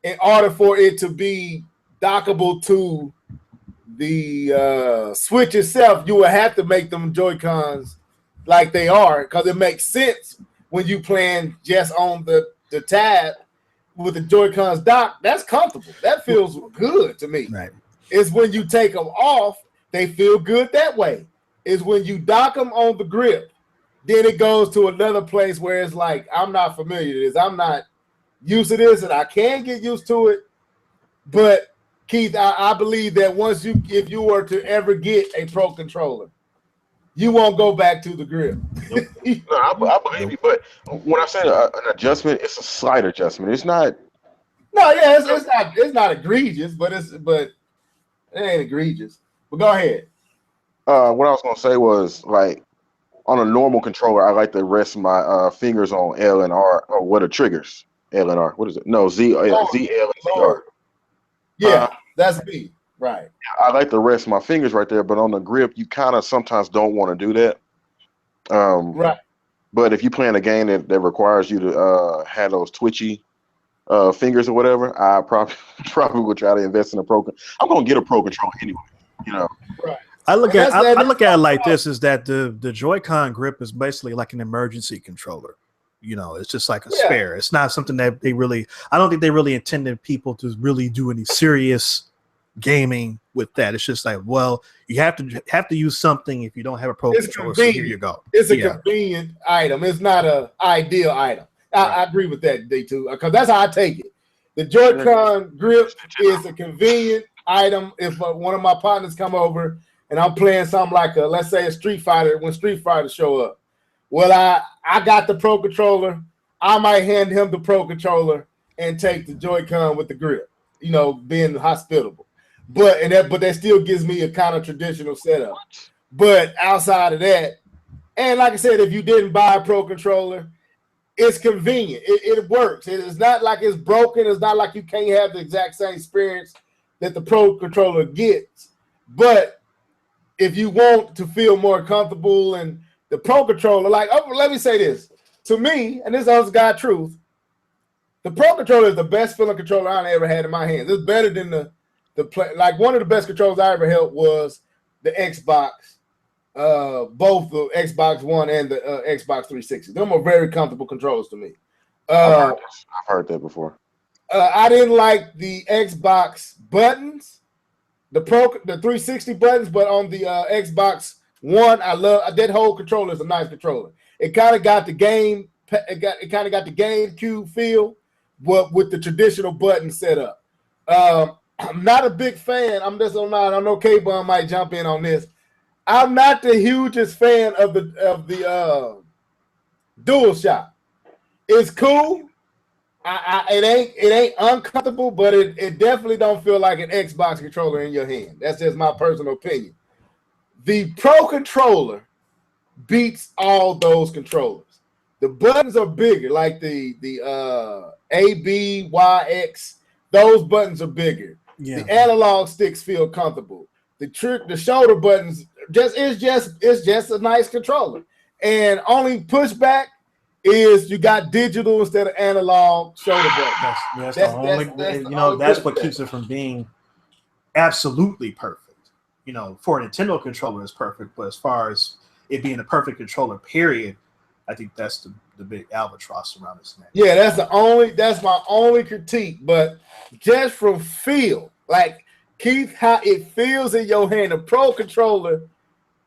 in order for it to be dockable to the Switch itself, you would have to make them Joy-Cons like they are, because it makes sense when you playing just on the tab with the Joy-Cons dock. That's comfortable. That feels good to me. Right. It's when you take them off, they feel good that way. It's when you dock them on the grip, then it goes to another place where it's like, I'm not familiar with this. I'm not used to this, and I can get used to it. But Keith, I believe that if you were to ever get a Pro Controller, you won't go back to the grip. No, I believe you, but when I say an adjustment, it's a slight adjustment. It's not. No, yeah, it's not egregious, but it ain't egregious. But go ahead. What I was gonna say was, like, on a normal controller, I like to rest my fingers on L and R, or what are triggers? L and R. What is it? No, Z, L, and ZR. Yeah, that's me. Right. I like to rest my fingers right there, but on the grip, you kind of sometimes don't want to do that. Right. But if you're playing a game that requires you to have those twitchy fingers or whatever, I probably would try to invest in a Pro. I'm gonna get a Pro Controller anyway. You know. Right. I look at it like this: is that the Joy-Con grip is basically like an emergency controller. You know, it's just like a spare. It's not something that I don't think they really intended people to really do any serious gaming with that. It's just like, well, you have to use something if you don't have a Pro Controller. So here you go. It's a convenient item. It's not an ideal item. I agree with that, D2, because that's how I take it. The Joy-Con grip is a convenient item. If one of my partners come over and I'm playing something like let's say a Street Fighter, when Street Fighter show up, well, I got the Pro Controller. I might hand him the Pro Controller and take the Joy-Con with the grip, you know, being hospitable. But that still gives me a kind of traditional setup. But outside of that, and like I said, if you didn't buy a Pro Controller, it's convenient. It works. It is not like it's broken. It's not like you can't have the exact same experience that the Pro Controller gets. But if you want to feel more comfortable, and the Pro Controller, let me say this. To me, and this is God truth, the Pro Controller is the best feeling controller I ever had in my hands. It's better than the play. Like, one of the best controllers I ever held was the Xbox, both the Xbox One and the Xbox 360. Them are very comfortable controllers to me. I've heard that before. I didn't like the Xbox buttons, the 360 buttons, but on the Xbox One, I love that whole controller. Is a nice controller. It kind of got the game. It kind of got the GameCube feel, but with the traditional button setup. I'm not a big fan. I know K-Bun might jump in on this. I'm not the hugest fan of the DualShock. It's cool. It ain't uncomfortable, but it definitely don't feel like an Xbox controller in your hand. That's just my personal opinion. The Pro Controller beats all those controllers. The buttons are bigger, like the A, B, Y, X. Those buttons are bigger. Yeah. The analog sticks feel comfortable. The shoulder buttons it's just a nice controller. And only pushback is you got digital instead of analog shoulder buttons. That's what keeps it from being absolutely perfect. You know, for a Nintendo controller, it's perfect, but as far as it being a perfect controller, period, I think that's the big albatross around this neck. Yeah, that's my only critique. But just from feel, like Keith, how it feels in your hand, the Pro Controller,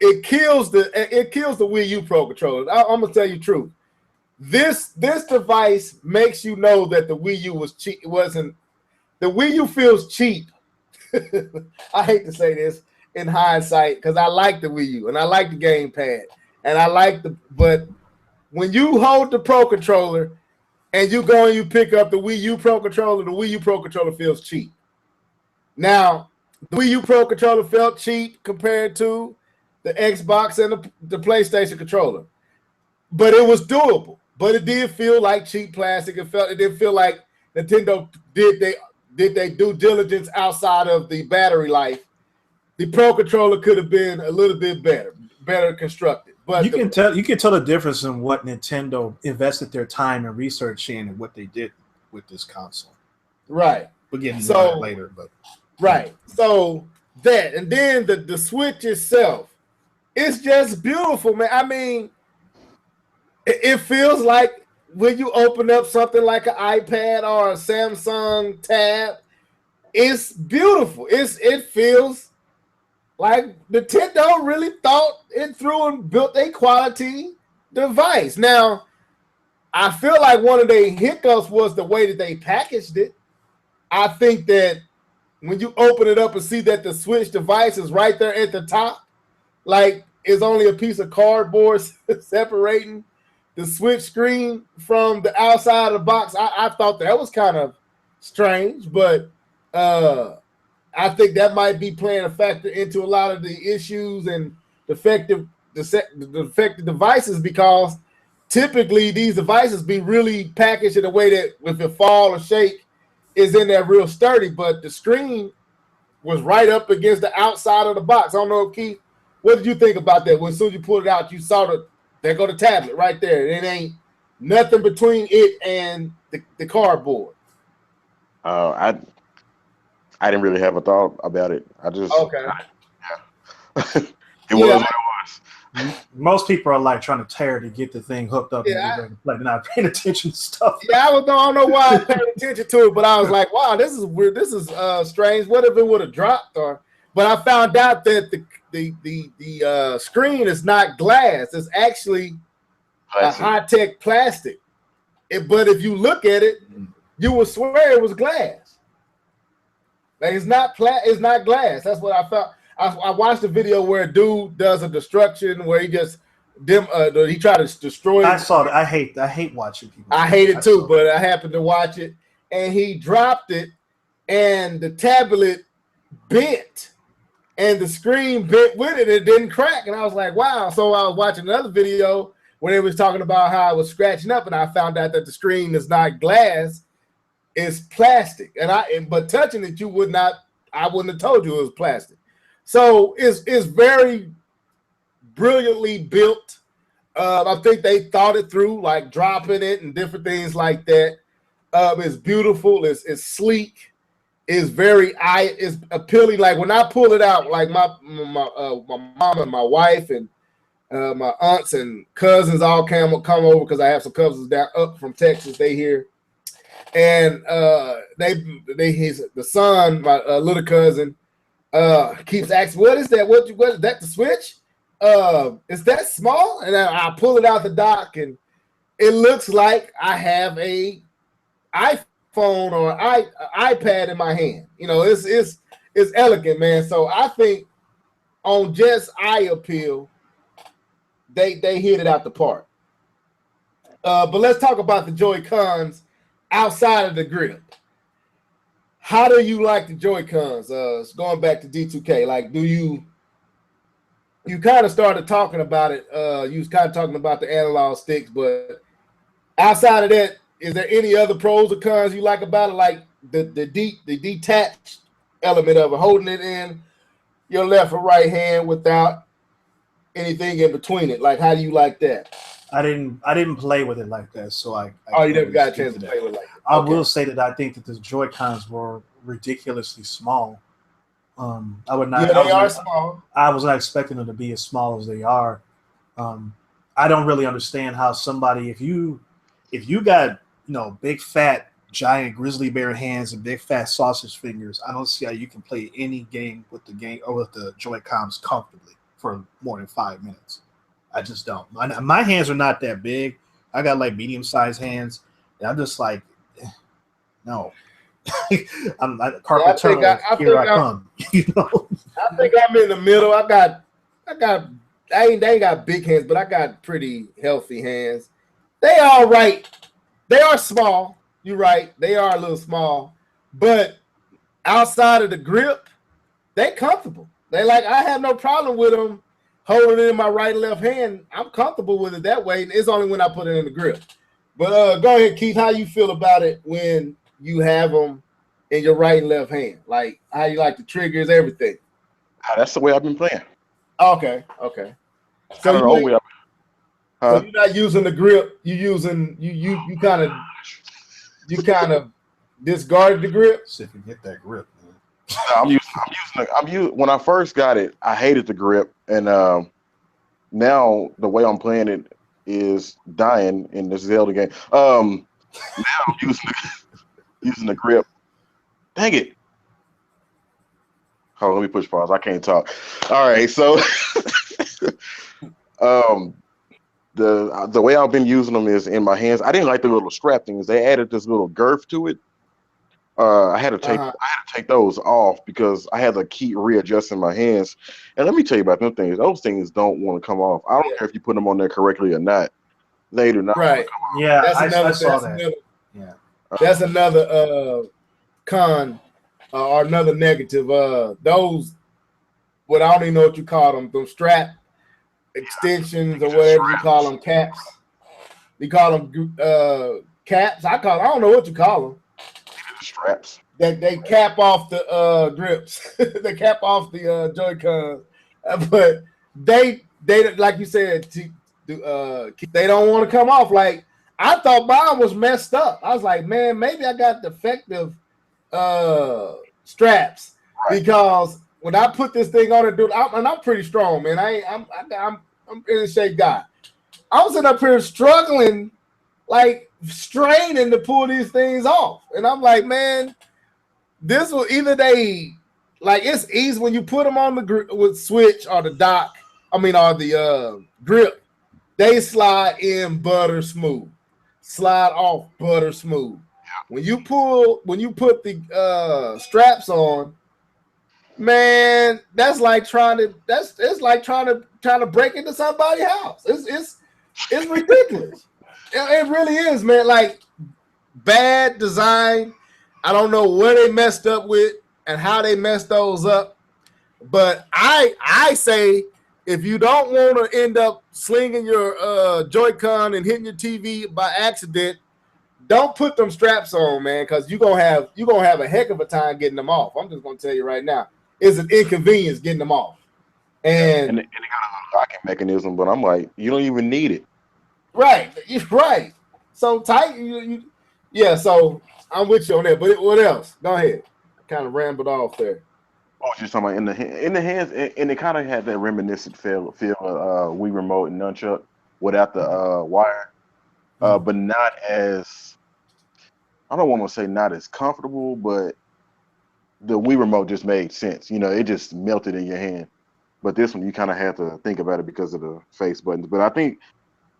it kills the Wii U Pro Controller. I'm gonna tell you the truth. This device makes you know that the Wii U was cheap. It wasn't. The Wii U feels cheap. I hate to say this in hindsight, because I like the Wii U and I like the gamepad and but when you hold the Pro Controller and you go and you pick up the Wii U Pro Controller, the Wii U Pro Controller feels cheap. Now, the Wii U Pro Controller felt cheap compared to the Xbox and the PlayStation controller. But it was doable. But it did feel like cheap plastic. It didn't feel like Nintendo did they due diligence outside of the battery life. The Pro controller could have been a little bit better constructed. But you can tell the difference in what Nintendo invested their time and research in and what they did with this console. Right. We'll get into that later, but right. So that, and then the Switch itself, it's just beautiful, man. I mean, it feels like when you open up something like an iPad or a Samsung Tab, it's beautiful. It feels like Nintendo really thought it through and built a quality device. Now, I feel like one of the hiccups was the way that they packaged it. I think that when you open it up and see that the Switch device is right there at the top, like it's only a piece of cardboard separating the Switch screen from the outside of the box, I thought that was kind of strange, but I think that might be playing a factor into a lot of the issues and defective devices, because typically these devices be really packaged in a way that if it fall or shake is in there real sturdy, but the screen was right up against the outside of the box. I don't know, Keith, what did you think about that? When as soon as you pulled it out, you saw there go the tablet right there. It ain't nothing between it and the cardboard. I didn't really have a thought about it. I just okay. It was what it was. Most people are like trying to tear to get the thing hooked up and get ready to play. They're not paying attention to stuff. Yeah, I don't know why I paid attention to it, but I was like, wow, this is weird. This is strange. What if it would have dropped? But I found out that the screen is not glass. It's actually a high-tech plastic. But if you look at it, you would swear it was glass. Like it's not glass. That's what I felt. I watched a video where a dude does a destruction where he just he tried to destroy it. I saw it. I hate watching people. I hate it too, but I happened to watch it, and he dropped it, and the tablet bent, and the screen bent with it. It didn't crack, and I was like, wow. So I was watching another video where they was talking about how it was scratching up, and I found out that the screen is not glass, it's plastic. But touching it, I wouldn't have told you it was plastic. So it's very brilliantly built. I think they thought it through, like dropping it and different things like that. It's beautiful. It's sleek. It's it's appealing. Like when I pull it out, like my mom and my wife and my aunts and cousins all come over because I have some cousins down up from Texas. They here, and the son, my little cousin, keeps asking, "What is that? What is that? The Switch? Is that small?" And I pull it out the dock, and it looks like I have a iPhone or iPad in my hand. You know, it's elegant, man. So I think on just eye appeal, they hit it out the park. But let's talk about the Joy-Cons outside of the grip. How do you like the Joy-Cons? Going back to D2K, like, do you kind of started talking about it? You was kind of talking about the analog sticks, but outside of that, is there any other pros or cons you like about it? Like the detached element of it, holding it in your left or right hand without anything in between it. Like, how do you like that? I didn't play with it like that, so I you never got a chance to play with it like that. I will say that I think that the Joy-Cons were ridiculously small. I would not. Yeah, they are small. I was not expecting them to be as small as they are. I don't really understand how somebody, if you got big fat giant grizzly bear hands and big fat sausage fingers, I don't see how you can play any game with the Joy-Cons comfortably for more than 5 minutes. I just don't. My hands are not that big. I got like medium-sized hands, and I'm just like, no. I'm carpet turtle. Here I come. I think I'm in the middle. I ain't got big hands, but I got pretty healthy hands. They all right. They are small. You're right. They are a little small, but outside of the grip, they comfortable. I have no problem with them holding it in my right and left hand, I'm comfortable with it that way. It's only when I put it in the grip. But go ahead, Keith. How you feel about it when you have them in your right and left hand? Like how you like the triggers, everything. That's the way I've been playing. Okay. So so you're not using the grip. You kind of discarded the grip. See if you get that grip. I'm using. When I first got it, I hated the grip, and now the way I'm playing it is dying in this Zelda game. Now I'm using the grip. Dang it! Hold on, let me push pause. I can't talk. All right, so the way I've been using them is in my hands. I didn't like the little strap things. They added this little girth to it. I had to take those off because I had to keep readjusting my hands. And let me tell you about them things. Those things don't want to come off. I don't care if you put them on there correctly or not. They do not want to come off. Yeah, I saw that. That's another con or another negative. Those, what I don't even know what you call them. Those strap extensions or whatever you call them, caps. You call them caps. I don't know what you call them. Straps. They cap off the grips. They cap off the Joy-Cons. But they like you said, they don't want to come off. Like I thought mine was messed up. I was like, man, maybe I got defective straps because when I put this thing on it, dude, I'm pretty strong, man. I'm in shape guy. I was up here struggling, like straining to pull these things off, and I'm like, man, this will either it's easy when you put them on the switch or the dock. I mean, or the grip. They slide in butter smooth, slide off butter smooth. When you put the straps on, man, that's like trying to break into somebody's house. It's ridiculous. It really is, man. Like bad design. I don't know where they messed up with and how they messed those up. But I say if you don't want to end up slinging your Joy-Con and hitting your TV by accident, don't put them straps on, man, because you're gonna have a heck of a time getting them off. I'm just gonna tell you right now, it's an inconvenience getting them off. And they got a locking mechanism, but I'm like, you don't even need it. Right. So tight. So I'm with you on that. But what else? Go ahead. I kind of rambled off there. Oh, you're talking about in the hands, and it kind of had that reminiscent feel of Wii Remote and Nunchuck without the wire, but not as. I don't want to say not as comfortable, but the Wii Remote just made sense. You know, it just melted in your hand. But this one, you kind of have to think about it because of the face buttons. But I think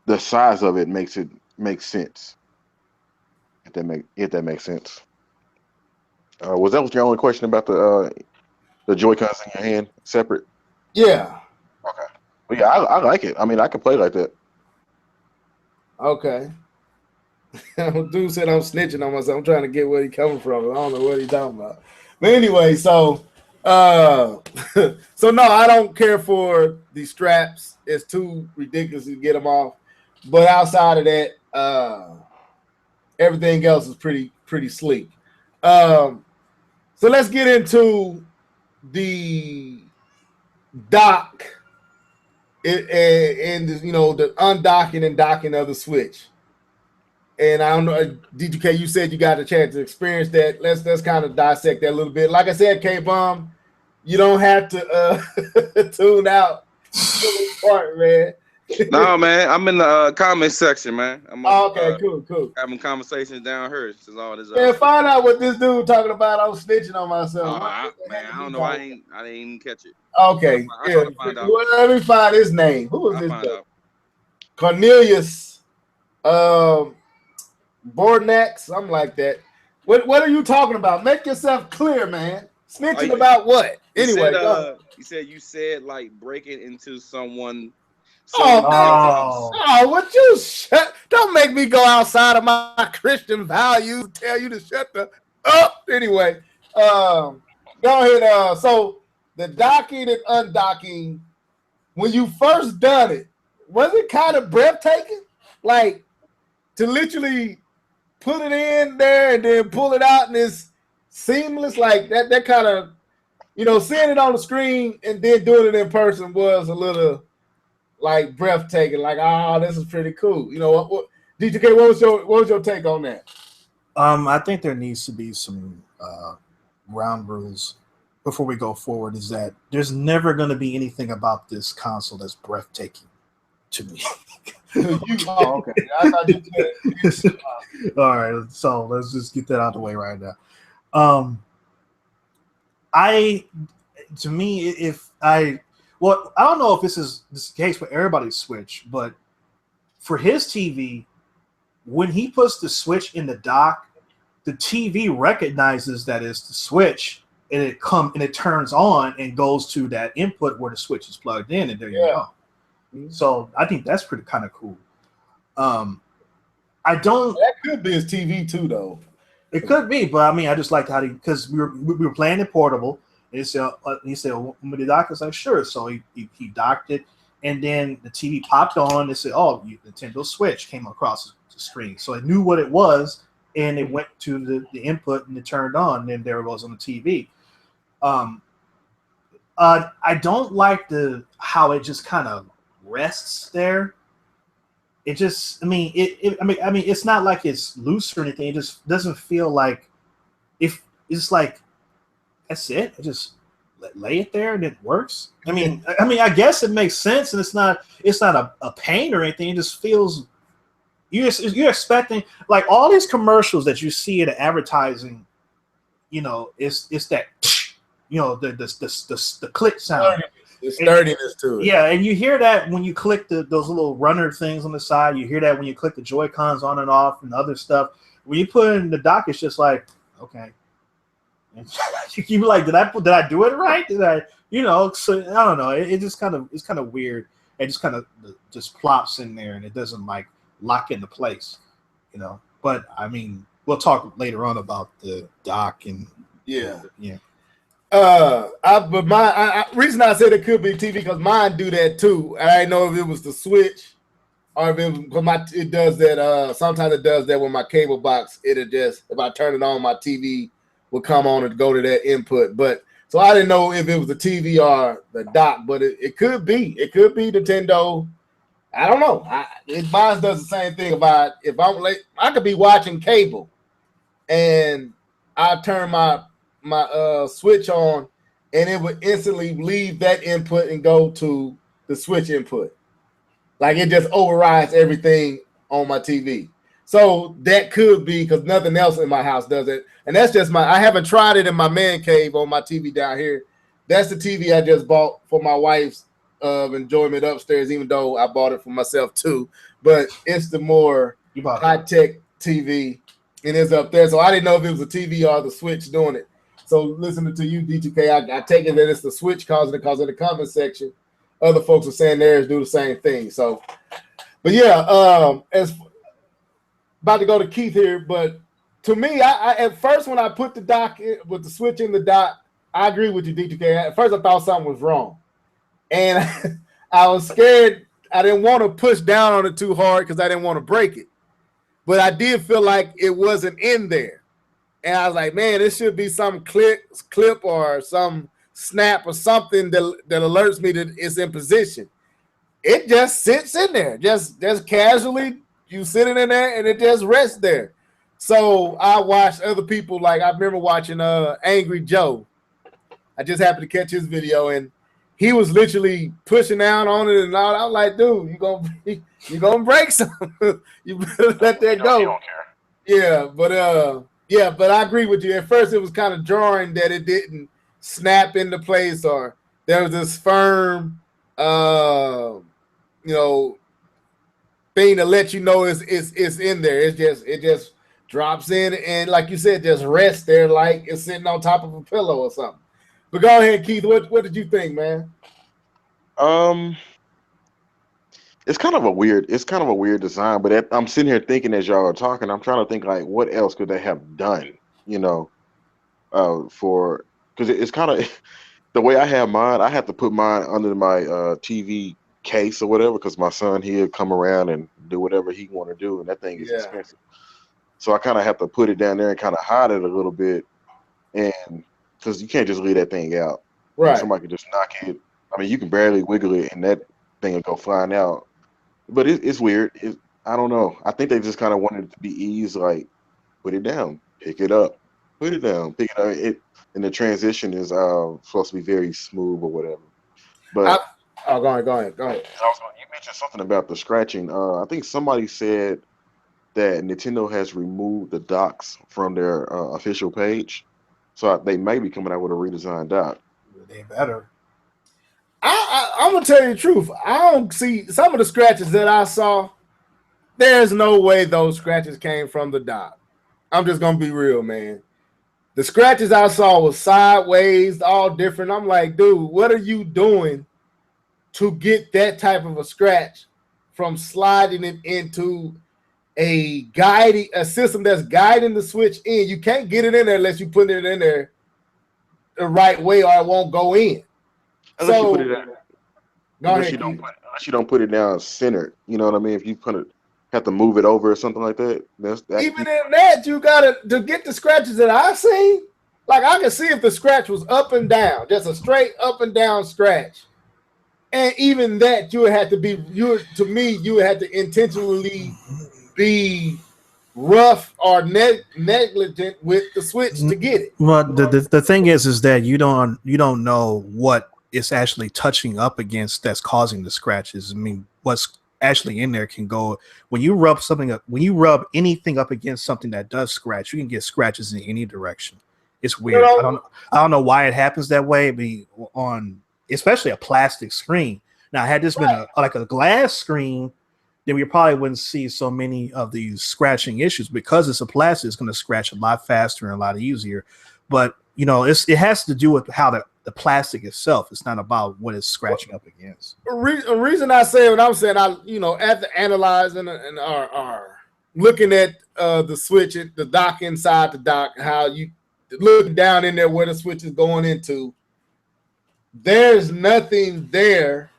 the size of it makes sense. If that makes sense. Was that your only question about the Joy-Cons in your hand separate? Yeah. Okay. Well, yeah, I like it. I mean, I can play like that. Okay. Dude said I'm snitching on myself. I'm trying to get where he coming from. I don't know what he's talking about. But anyway, so no, I don't care for the straps. It's too ridiculous to get them off. But outside of that, everything else is pretty sleek. So let's get into the dock and the undocking and docking of the Switch. And I don't know, DGK, you said you got a chance to experience that. Let's kind of dissect that a little bit. Like I said, K-Bomb, you don't have to tune out the part, man. No, man, I'm in the comment section, man. Okay, cool. Having conversations down here. This is all this. Man, find out what this dude talking about. I'm snitching on myself. I don't know. I didn't even catch it. Okay, I'll find out. Well, let me find his name. Who is this dude? Cornelius Bornack, something like that. What are you talking about? Make yourself clear, man. Snitching about what? Anyway, you said like breaking into someone. Would you shut? Don't make me go outside of my Christian values and tell you to shut the up. Anyway, go ahead. So the docking and undocking when you first done it, was it kind of breathtaking? Like to literally put it in there and then pull it out and it's seamless like that. That kind of, seeing it on the screen and then doing it in person was a little like breathtaking. Like, oh, this is pretty cool. What DTK? What was your take on that? I think there needs to be some ground rules before we go forward. Is that there's never going to be anything about this console that's breathtaking to me. Okay. I thought you said. All right, so let's just get that out of the way right now. I don't know if this is the case for everybody's Switch, but for his TV, when he puts the Switch in the dock, the TV recognizes that it's the Switch, and it turns on and goes to that input where the Switch is plugged in, and there you go. So I think that's pretty kind of cool. That could be his TV too, though. It could be, but I mean, I just like how because we were playing it portable. And he said, "Well, when the dock," I was like, "Sure." So he docked it, and then the TV popped on. They said, "Oh, Nintendo Switch" came across the screen, so I knew what it was, and it went to the input, and it turned on, and then there it was on the TV. I don't like how it just kind of rests there. It just, it's not like it's loose or anything. It just doesn't feel like it's like that's it. I just lay it there and it works. I guess it makes sense, and it's not a pain or anything. It just feels you're expecting like all these commercials that you see in advertising. It's that the click sound. The sturdiness to it. Yeah, and you hear that when you click those little runner things on the side. You hear that when you click the Joy-Cons on and off and other stuff. When you put it in the dock, it's just like, okay. You be like, did I do it right? Did I, so I don't know. It's kind of weird. It just kind of just plops in there and it doesn't like lock into place, But I mean, we'll talk later on about the dock and yeah. But reason I said it could be TV because mine do that too. I didn't know if it was the Switch or if it does that. Sometimes it does that with my cable box. It'll just, if I turn it on, my TV will come on and go to that input. But so I didn't know if it was the TV or the dock, but it could be. It could be Nintendo. I don't know. Mine does the same thing. If I'm late, I could be watching cable, and I turn my Switch on, and it would instantly leave that input and go to the Switch input. Like it just overrides everything on my TV. So that could be because nothing else in my house does it. And that's just I haven't tried it in my man cave on my TV down here. That's the TV I just bought for my wife's enjoyment upstairs, even though I bought it for myself too. But it's the more high-tech TV, and it's up there. So I didn't know if it was a TV or the Switch doing it. So listening to you, D2K, I take it that it's the Switch causing it because in the comment section, other folks are saying theirs do the same thing. So, but yeah, as about to go to Keith here, but to me, I at first when I put the dock with the Switch in the dock, I agree with you, D2K. At first I thought something was wrong, and I was scared. I didn't want to push down on it too hard because I didn't want to break it, but I did feel like it wasn't in there. And I was like, man, this should be some clip or some snap or something that alerts me that it's in position. It just sits in there, just casually. You sitting in there and it just rests there. So I watched other people. Like I remember watching Angry Joe. I just happened to catch his video and he was literally pushing down on it and all. I was like, dude, you gonna break something. You better let that go. You don't care. Yeah, but I agree with you. At first, it was kind of jarring that it didn't snap into place, or there was this firm, thing to let you know it's in there. It just drops in, and like you said, just rests there like it's sitting on top of a pillow or something. But go ahead, Keith. What did you think, man? It's kind of a weird design, but I'm sitting here thinking as y'all are talking, I'm trying to think like what else could they have done, because it's kind of the way I have mine, I have to put mine under my TV case or whatever, because my son, he'll come around and do whatever he want to do, and that thing is expensive. So I kind of have to put it down there and kind of hide it a little bit, and because you can't just leave that thing out. Right. Somebody can just knock it. I mean, you can barely wiggle it, and that thing will go flying out. But it's weird. I don't know. I think they just kind of wanted it to be easy, like put it down, pick it up, put it down, pick it up. And the transition is supposed to be very smooth or whatever. But go ahead. You mentioned something about the scratching. I think somebody said that Nintendo has removed the docks from their official page, so they may be coming out with a redesigned dock. They better. I'm gonna tell you the truth. I don't see some of the scratches that I saw. There's no way those scratches came from the dock. I'm just gonna be real, man. The scratches I saw was sideways, all different. I'm like, dude, what are you doing to get that type of a scratch from sliding it into a system that's guiding the Switch in? You can't get it in there unless you put it in there the right way, or it won't go in. Unless you don't put it down centered. You know what I mean? If you have to move it over or something like that. Even in that, you gotta to get the scratches that I've seen. Like I can see if the scratch was up and down, just a straight up and down scratch. And even that, you would have to intentionally be rough or negligent with the Switch to get it. Well, the thing is that you don't know what it's actually touching up against that's causing the scratches. I mean, what's actually in there can go when you rub anything up against something that does scratch, you can get scratches in any direction. It's weird. I don't know why it happens that way. On especially a plastic screen. Now, had this been a glass screen, then we probably wouldn't see so many of these scratching issues. Because it's a plastic, it's going to scratch a lot faster and a lot easier. But it has to do with how the plastic itself. It's not about what it's scratching up against. A reason I say what I'm saying, after analyzing and are looking at the Switch, the dock inside the dock, how you look down in there where the Switch is going into, there's nothing there.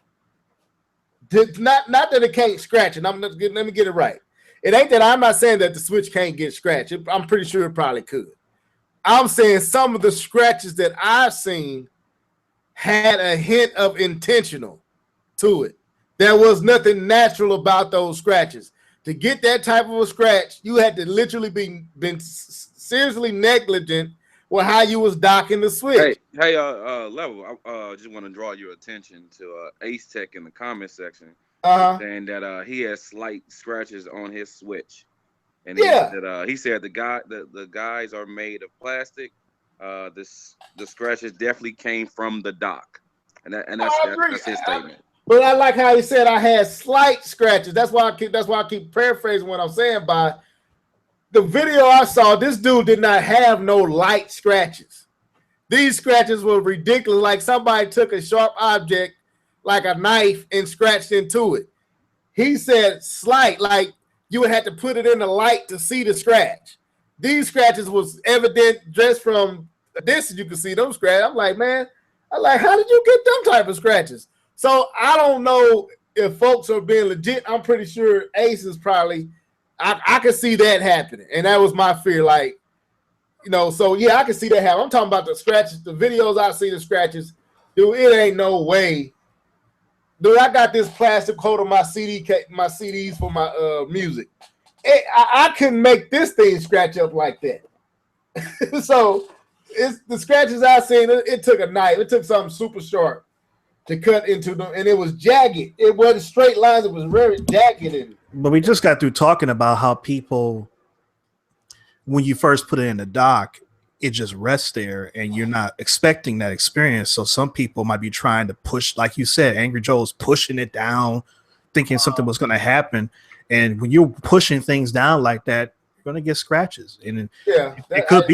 Not that it can't scratch, and let me get it right. It ain't that I'm not saying that the Switch can't get scratched. I'm pretty sure it probably could. I'm saying some of the scratches that I've seen had a hint of intentional to it. There was nothing natural about those scratches. To get that type of a scratch, you had to literally been seriously negligent with how you was docking the Switch. Hey, Level, I just want to draw your attention to Ace Tech in the comment section, saying that he has slight scratches on his Switch. And he said the guys are made of plastic. The scratches definitely came from the dock, and that's his statement. But I like how he said I had slight scratches. That's why I keep paraphrasing what I'm saying. By the video I saw, this dude did not have no light scratches. These scratches were ridiculous. Like somebody took a sharp object, like a knife, and scratched into it. He said slight, like you would have to put it in the light to see the scratch. These scratches was evident just from a distance. You could see them scratches. I'm like, man, how did you get them type of scratches? So I don't know if folks are being legit. I'm pretty sure Ace is probably, I could see that happening. And that was my fear. Like, so yeah, I can see that happen. I'm talking about the scratches, the videos I see the scratches. Dude, it ain't no way. Dude, I got this plastic coat on my CDs for my music. I couldn't make this thing scratch up like that. So it's the scratches I seen. It took a knife. It took something super sharp to cut into them, and it was jagged. It wasn't straight lines. It was very jagged. But we just got through talking about how people, when you first put it in the dock, it just rests there, and you're not expecting that experience. So some people might be trying to push, like you said, Angry Joe's pushing it down, thinking something was going to happen. And when you're pushing things down like that, you're going to get scratches. And it could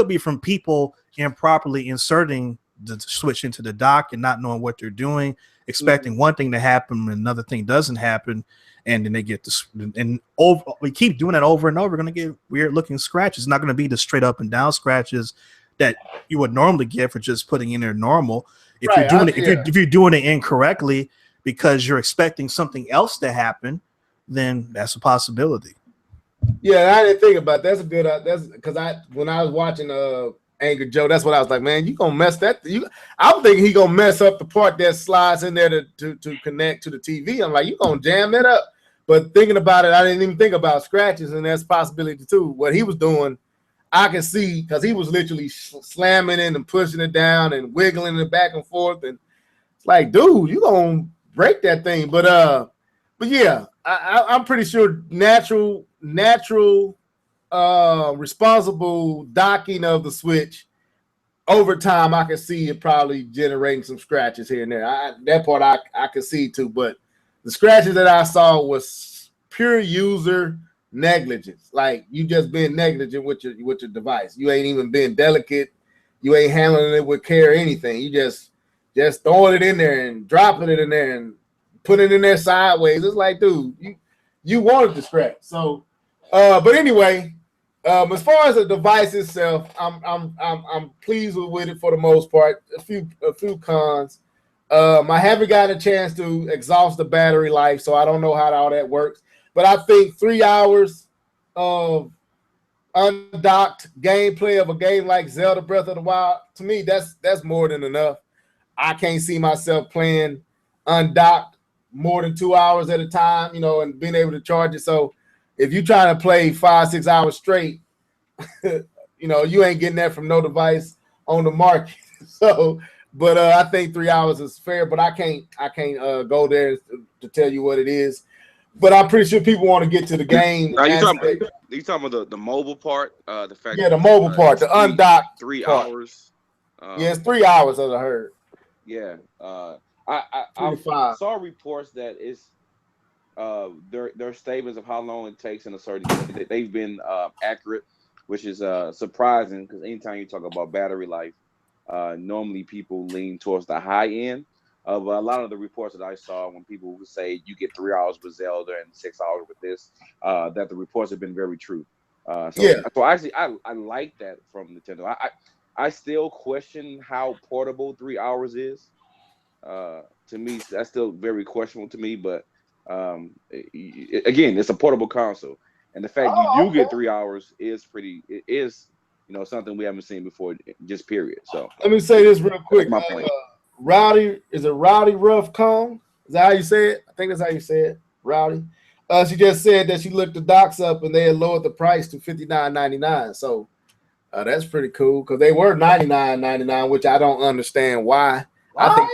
be from people improperly inserting the Switch into the dock and not knowing what they're doing, expecting one thing to happen when another thing doesn't happen, and then they get this. And we keep doing that over and over. We're going to get weird looking scratches. It's not going to be the straight up and down scratches that you would normally get for just putting in there normal. If Right, if you're doing it incorrectly because you're expecting something else to happen, then that's a possibility. Yeah, I didn't think about that. That's a good. That's because when I was watching Angry Joe, that's what I was like, man, you gonna mess that. I'm thinking he gonna mess up the part that slides in there to connect to the TV. I'm like, you gonna jam that up. But thinking about it, I didn't even think about scratches, and that's a possibility too. What he was doing, I can see because he was literally slamming it and pushing it down and wiggling it back and forth, and it's like, dude, you gonna break that thing. But yeah, I'm pretty sure natural responsible docking of the Switch over time, I can see it probably generating some scratches here and there. That part I could see too, but the scratches that I saw was pure user negligence. Like you just being negligent with your device. You ain't even being delicate. You ain't handling it with care or anything. You just throwing it in there and dropping it in there and putting it in there sideways. It's like, dude, you wanted to scratch. So, but anyway, as far as the device itself, I'm pleased with it for the most part. A few cons. I haven't gotten a chance to exhaust the battery life, so I don't know how all that works. But I think 3 hours of undocked gameplay of a game like Zelda Breath of the Wild, to me, that's more than enough. I can't see myself playing undocked more than 2 hours at a time, and being able to charge it. So if you're trying to play 5-6 hours straight, you ain't getting that from no device on the market. So, but I think 3 hours is fair, but I can't go there to tell you what it is. But I'm pretty sure people want to get to the game. Are you talking about the mobile part? The fact the mobile part, the undocked 3 part. hours. Yeah, it's 3 hours, as I heard. Yeah, I saw reports that it's their statements of how long it takes in a certain game, they've been accurate, which is surprising because anytime you talk about battery life, normally people lean towards the high end of a lot of the reports that I saw when people would say you get 3 hours with Zelda and 6 hours with this, that the reports have been very true. So actually I like that from Nintendo. I still question how portable 3 hours is. To me, that's still very questionable to me, but again, it's a portable console, and the fact you do get 3 hours is something we haven't seen before, just period. So let me say this real quick. Rowdy Rough Kong? Is that how you say it? I think that's how you say it. Rowdy. She just said that she looked the docs up and they had lowered the price to $59.99. So that's pretty cool because they were $99.99, which I don't understand why. I think,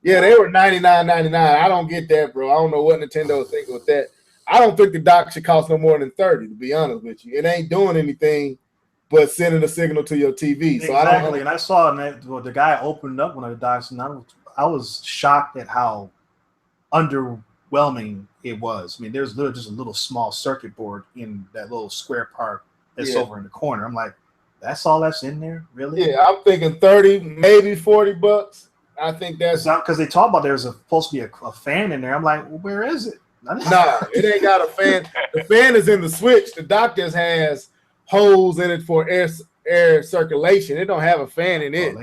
they were $99.99. I don't get that, bro. I don't know what Nintendo is thinking with that. I don't think the dock should cost no more than $30, to be honest with you. It ain't doing anything but sending a signal to your TV. Exactly. So I don't. And I saw the guy opened up one of the docks, and I was shocked at how underwhelming it was. I mean, there's literally just a little small circuit board in that little square part that's over in the corner. I'm like, that's all that's in there, really? Yeah, I'm thinking 30, maybe $40. I think that's because they talk about there's supposed to be a fan in there. I'm like, well, where is it? Nah, it ain't got a fan. The fan is in the Switch. The dock just has holes in it for air circulation. It don't have a fan in it.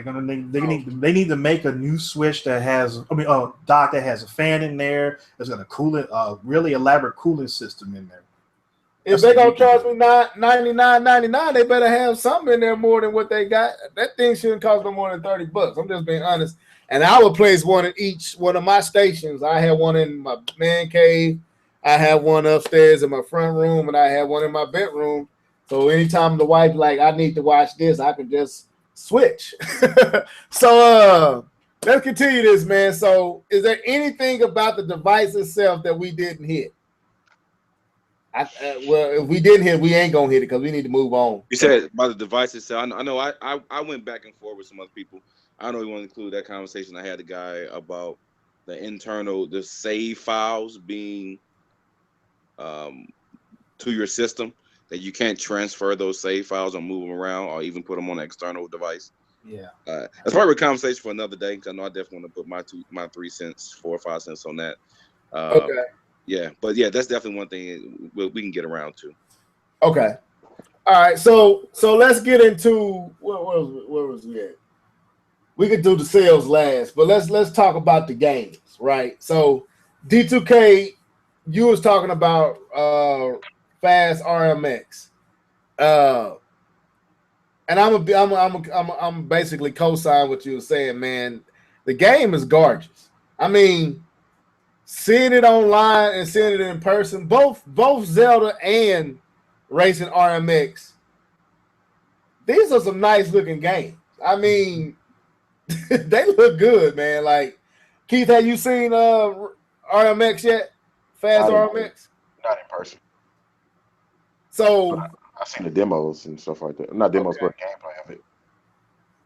They need to make a new Switch that has dock that has a fan in there. There's got a cooling, really elaborate cooling system in there. If they're gonna charge me $99.99, they better have something in there more than what they got. That thing shouldn't cost no more than $30. I'm just being honest. And I would place one in each one of my stations. I have one in my man cave, I have one upstairs in my front room, and I have one in my bedroom. So anytime the wife like, I need to watch this, I can just switch. So let's continue this, man. So is there anything about the device itself that we didn't hit? Well, if we didn't hit, we ain't gonna hit it because we need to move on. You said about the device itself. I know I went back and forth with some other people. I don't know if you want to include that conversation. I had a guy about the save files being to your system, that you can't transfer those save files or move them around or even put them on an external device. Yeah. That's probably a conversation for another day, because I know I definitely want to put my 3 cents, 4 or 5 cents on that. Okay. Yeah, but yeah, that's definitely one thing we can get around to. Okay. All right, so let's get into where was we at? We could do the sales last, but let's talk about the games, right? So D2K, you was talking about Fast RMX, and I'm basically co-sign what you were saying, man. The game is gorgeous. I mean, seeing it online and seeing it in person, both Zelda and Racing RMX, these are some nice looking games. I mean, they look good, man. Like, Keith, have you seen RMX yet? Fast RMX? Not in person. So I've seen the demos and stuff like that. Not demos, but gameplay of it.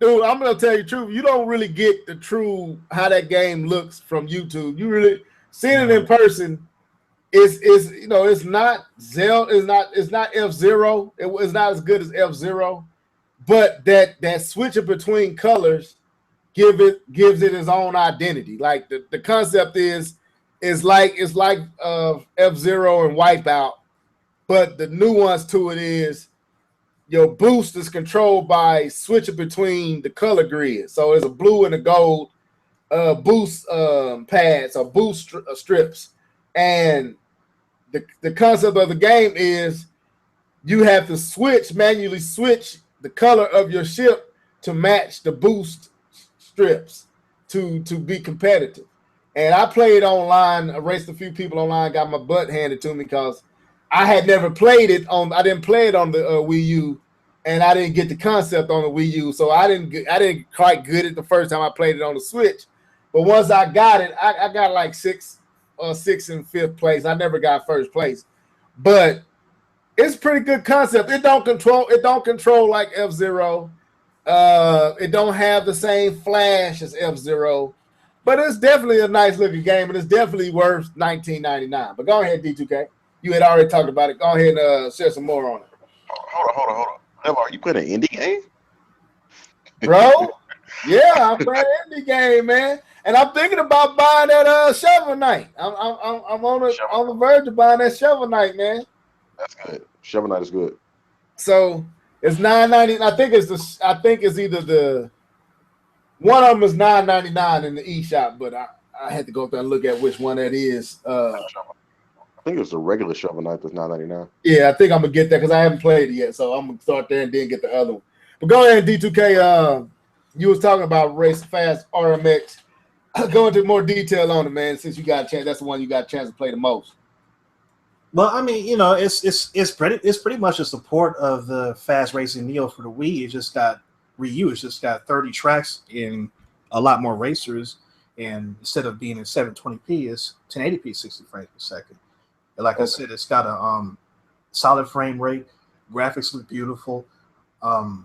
Dude, I'm gonna tell you the truth. You don't really get the true how that game looks from YouTube. You really seeing it in person is it's not Zelda, it's not F-Zero. It's not as good as F-Zero, but that switching between colors gives it its own identity. Like the concept is like F-Zero and Wipeout, but the nuance to it is your boost is controlled by switching between the color grid. So it's a blue and a gold boost pads or boost strips. And the concept of the game is you have to manually switch the color of your ship to match the boost strips to be competitive. And I played online, I raced a few people online, got my butt handed to me because I had never played it I didn't play it on the Wii U, and I didn't get the concept on the Wii U, so I didn't quite get it the first time I played it on the Switch. But once I got it, I got like sixth and fifth place. I never got first place, but it's pretty good concept. It don't control like F-Zero. It don't have the same flash as F-Zero, but it's definitely a nice looking game, and it's definitely worth $19.99. But go ahead, D2K. You had already talked about it. Go ahead and share some more on it. Hold on. Never, are you playing an indie game? Bro, yeah, I'm playing an indie game, man. And I'm thinking about buying that Shovel Knight. I'm on the verge of buying that Shovel Knight, man. That's good. Shovel Knight is good. So it's $9.90. I think it's either the one of them is $9.99 in the eShop, but I had to go there and look at which one that is. I think it was the regular Shovel Knight that's $9.99. Yeah, I think I'm gonna get that because I haven't played it yet, so I'm gonna start there and then get the other one. But go ahead, D2K. You was talking about Race Fast RMX. Go into more detail on it, man. Since you got a chance, that's the one you got a chance to play the most. Well, I mean, it's pretty much a support of the Fast Racing Neo for the Wii. It just got reused. It's just got 30 tracks and a lot more racers. And instead of being in 720p, it's 1080p, 60 frames per second. And like I said, it's got a solid frame rate. Graphics look beautiful. I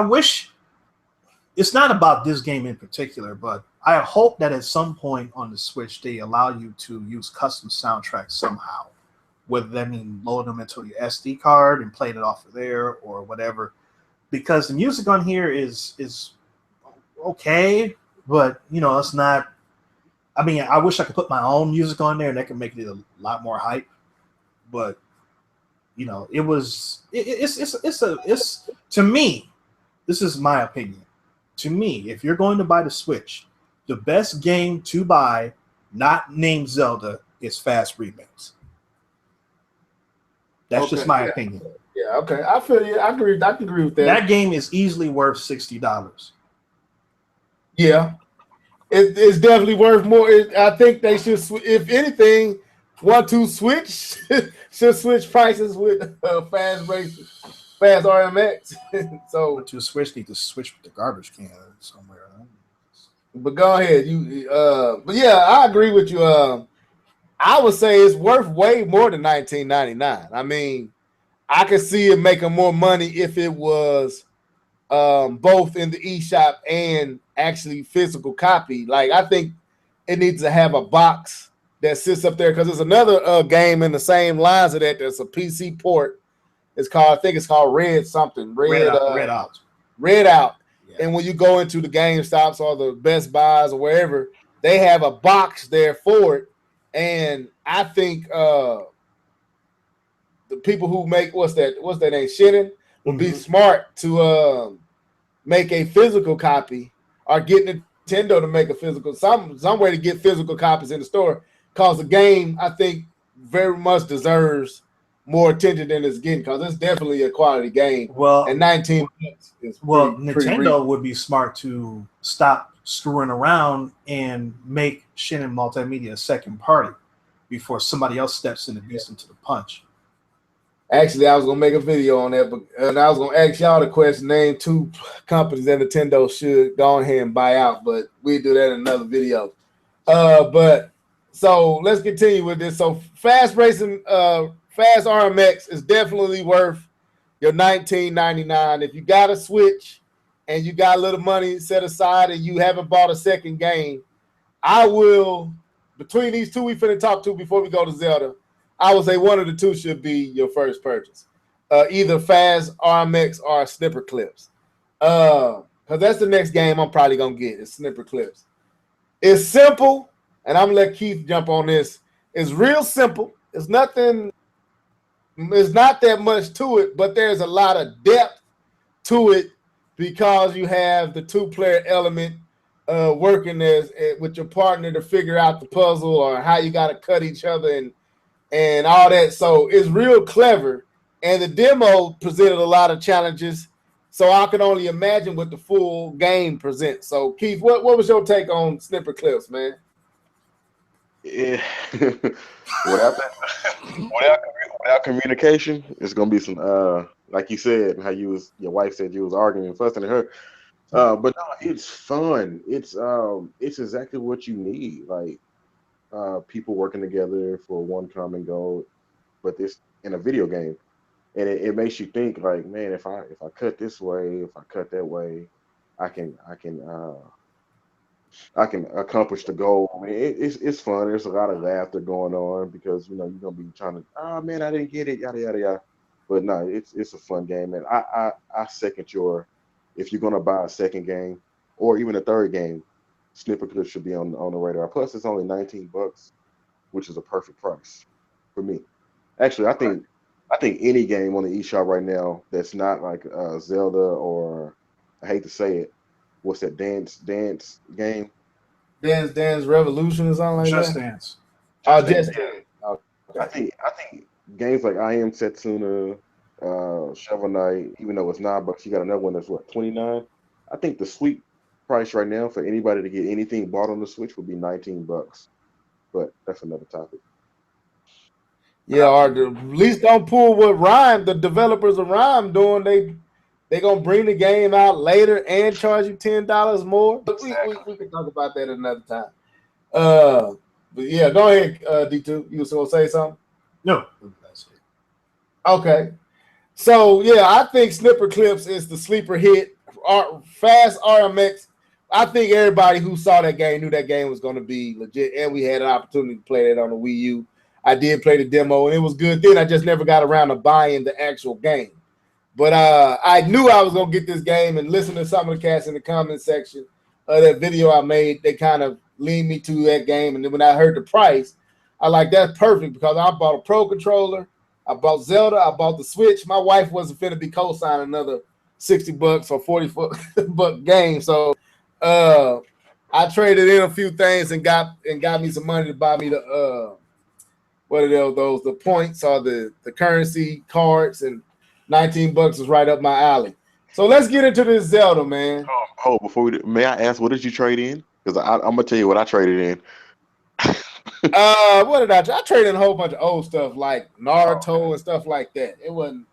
wish it's not about this game in particular, but I hope that at some point on the Switch they allow you to use custom soundtracks somehow. Whether that means load them into your SD card and playing it off of there or whatever, because the music on here is okay, but it's not. I mean, I wish I could put my own music on there and that could make it a lot more hype. But it's to me, this is my opinion. To me, if you're going to buy the Switch, the best game to buy, not named Zelda, is Fast Remix. That's just my opinion. Yeah, okay. I feel you. I agree. I can agree with that. That game is easily worth $60. Yeah. It's definitely worth more. I think they should, if anything, want to switch, should switch prices with Fast RMX. So to switch, need to switch with the garbage can somewhere. But go ahead, but yeah, I agree with you. I would say it's worth way more than $19.99. I mean, I could see it making more money if it was both in the eShop and actually physical copy. Like, I think it needs to have a box that sits up there because there's another game in the same lines of that. That's a PC port. I think it's called Red something. Red Out. Yeah. And when you go into the GameStops or the Best Buys or wherever, they have a box there for it. And I think people who make what's that name, Shannon, would be smart to make a physical copy or get Nintendo to make a physical some way to get physical copies in the store. Cause the game, I think, very much deserves more attention than it's getting. Cause it's definitely a quality game. Well, and 19 is Nintendo would be smart to stop screwing around and make Shannon Multimedia a second party before somebody else steps in and beats them to the punch. Actually, I was gonna make a video on that, and I was gonna ask y'all the question: name 2 companies that Nintendo should go ahead and buy out, but we'll do that in another video. But so let's continue with this. So Fast RMX is definitely worth your $19.99. If you got a Switch and you got a little money set aside and you haven't bought a second game, I will, between these 2 we finna talk to before we go to Zelda, I would say one of the 2 should be your first purchase. Either Fast RMX or Snipper Clips. Because that's the next game I'm probably going to get is Snipper Clips. It's simple, and I'm going to let Keith jump on this. It's real simple. It's not that much to it, but there's a lot of depth to it because you have the 2-player element working with your partner to figure out the puzzle or how you got to cut each other and all that. So it's real clever. And the demo presented a lot of challenges. So I can only imagine what the full game presents. So Keith, what was your take on Snipper Clips, man? Yeah. without communication, it's gonna be some like you said, your wife said you was arguing and fussing at her. But no, it's fun. It's exactly what you need. Like people working together for one common goal, but this in a video game, and it makes you think like, man, if I cut this way, if I cut that way, I can accomplish the goal. I mean, it's fun. There's a lot of laughter going on because you're gonna be trying to, oh man, I didn't get it, yada yada yada. But no, it's a fun game, and I second your. If you're gonna buy a second game or even a third game, Snipper Clips should be on the radar. Plus, it's only $19, which is a perfect price for me. Actually, I think any game on the eShop right now that's not like Zelda or, I hate to say it, what's that dance game? Dance Revolution or something like Just that. Dance. Just Dance. Okay. I think games like I Am Setsuna, Shovel Knight, even though it's $9, you got another one that's what, $29. I think the sweet price right now for anybody to get anything bought on the Switch would be $19. But that's another topic. Yeah, or at least don't pull what Rhyme, the developers of Rhyme doing. They gonna bring the game out later and charge you $10 more. But we can talk about that another time. But yeah, go ahead, D2. You was gonna say something? No. Okay. So yeah, I think Snipper Clips is the sleeper hit. Fast RMX. I think everybody who saw that game knew that game was going to be legit, and we had an opportunity to play it on the Wii U. I did play the demo, and it was good then. I just never got around to buying the actual game. But I knew I was going to get this game, and listen to some of the cats in the comment section of that video I made. They kind of leaned me to that game, and then when I heard the price, I like, that's perfect because I bought a Pro Controller, I bought Zelda, I bought the Switch. My wife wasn't finna be co-signing another $60 or $40 game, so I traded in a few things and got me some money to buy me the what are those the points or the currency cards, and $19 is right up my alley. So let's get into this Zelda, man. Oh, may I ask, what did you trade in? Because I'm gonna tell you what I traded in. What did I traded in a whole bunch of old stuff like Naruto and stuff like that. It wasn't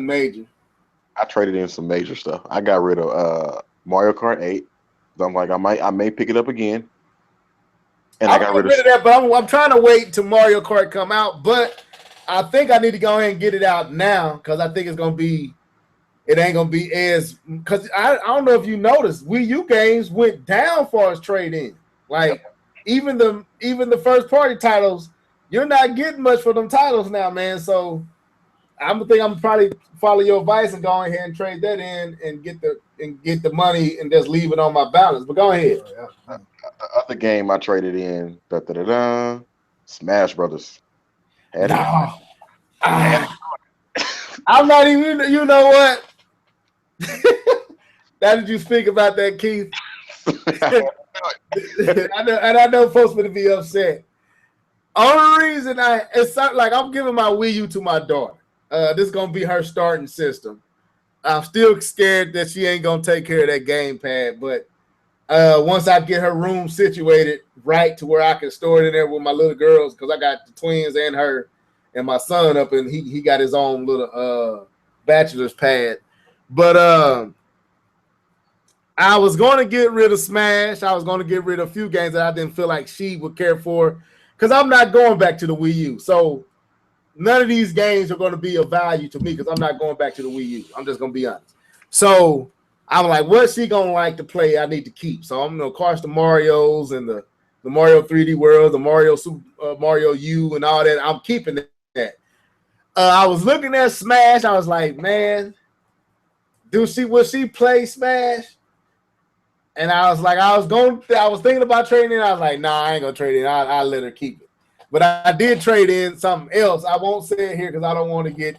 major. I traded in some major stuff. I got rid of Mario Kart 8. I'm like, I may pick it up again. And I got rid of that, but I'm trying to wait till Mario Kart come out. But I think I need to go ahead and get it out now because I think it ain't gonna be as, because I don't know if you noticed, Wii U games went down for as trade in. Like even the first party titles, you're not getting much for them titles now, man. So I'm probably follow your advice and go ahead and trade that in and get the money and just leave it on my balance. But go ahead. The other game I traded in, Smash Brothers. I I'm not even. You know what? Now that you speak about that, Keith, I know folks going to be upset. Only reason it's not like I'm giving my Wii U to my daughter. This is gonna be her starting system. I'm still scared that she ain't gonna take care of that gamepad, but once I get her room situated right to where I can store it in there with my little girls, because I got the twins and her and my son up, and he got his own little bachelor's pad. But I was going to get rid of Smash. I was going to get rid of a few games that I didn't feel like she would care for, because I'm not going back to the Wii U. So none of these games are going to be of value to me because I'm not going back to the Wii U. I'm just going to be honest. So I'm like, what's she going to like to play? I need to keep. So I'm going to course the Marios and the Mario 3D World, the Mario U and all that. I'm keeping that. I was looking at Smash. I was like, man, will she play Smash? And I was like, I was thinking about trading in. I was like, nah, I ain't gonna trade in. I'll let her keep it. But I did trade in something else. I won't say it here because I don't want to get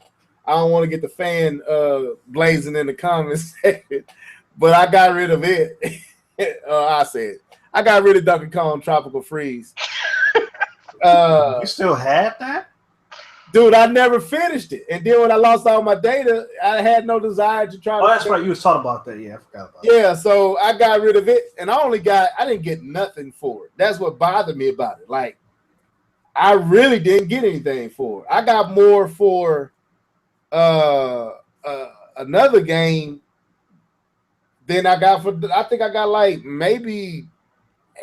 the fan blazing in the comments. But I got rid of it. I got rid of Donkey Kong Tropical Freeze. You still have that? Dude, I never finished it. And then when I lost all my data, I had no desire to try to. Oh, that's right. You was talking about that. Yeah, I forgot about that. Yeah, so I got rid of it. And I didn't get nothing for it. That's what bothered me about it. Like, I really didn't get anything for it. I got more for another game than I got for. I think I got like maybe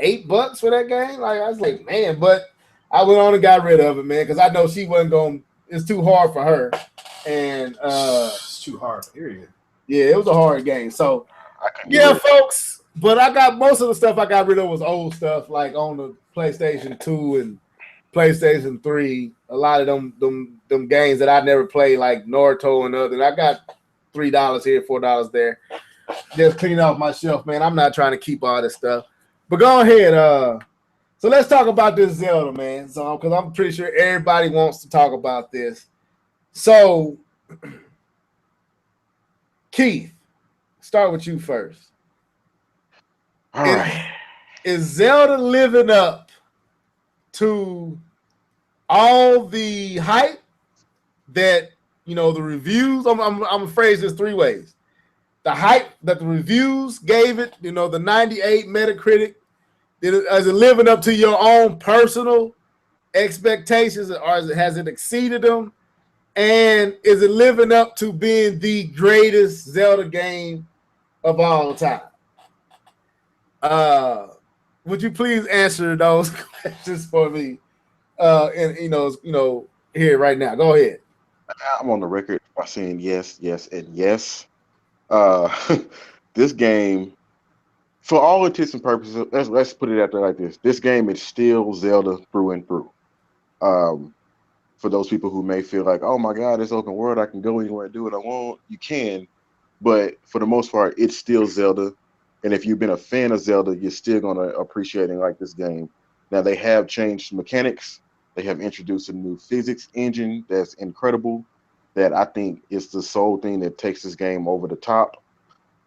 $8 for that game. Like, I was like, man, but I went on and got rid of it, man, because I know she wasn't going. It's too hard for her, and it's too hard. Period. Yeah, it was a hard game. So, yeah, folks. But I got most of the stuff I got rid of was old stuff, like on the PlayStation 2 and PlayStation 3. A lot of them games that I never played, like Naruto and others. I got $3 here, $4 there. Just clean off my shelf, man. I'm not trying to keep all this stuff. But go ahead. So let's talk about this Zelda, man. So, because I'm pretty sure everybody wants to talk about this. So, Keith, start with you first. All right. Is Zelda living up to all the hype that, the reviews? I'm gonna phrase this three ways. The hype that the reviews gave it, the 98 Metacritic. Is it living up to your own personal expectations, or has it exceeded them? And is it living up to being the greatest Zelda game of all time? Would you please answer those questions for me? And here right now. Go ahead. I'm on the record by saying yes, yes, and yes. This game, for all intents and purposes, let's put it out there like this. This game is still Zelda through and through. For those people who may feel like, oh my God, it's open world, I can go anywhere and do what I want, you can. But for the most part, it's still Zelda. And if you've been a fan of Zelda, you're still going to appreciate and like this game. Now, they have changed mechanics. They have introduced a new physics engine that's incredible, that I think is the sole thing that takes this game over the top.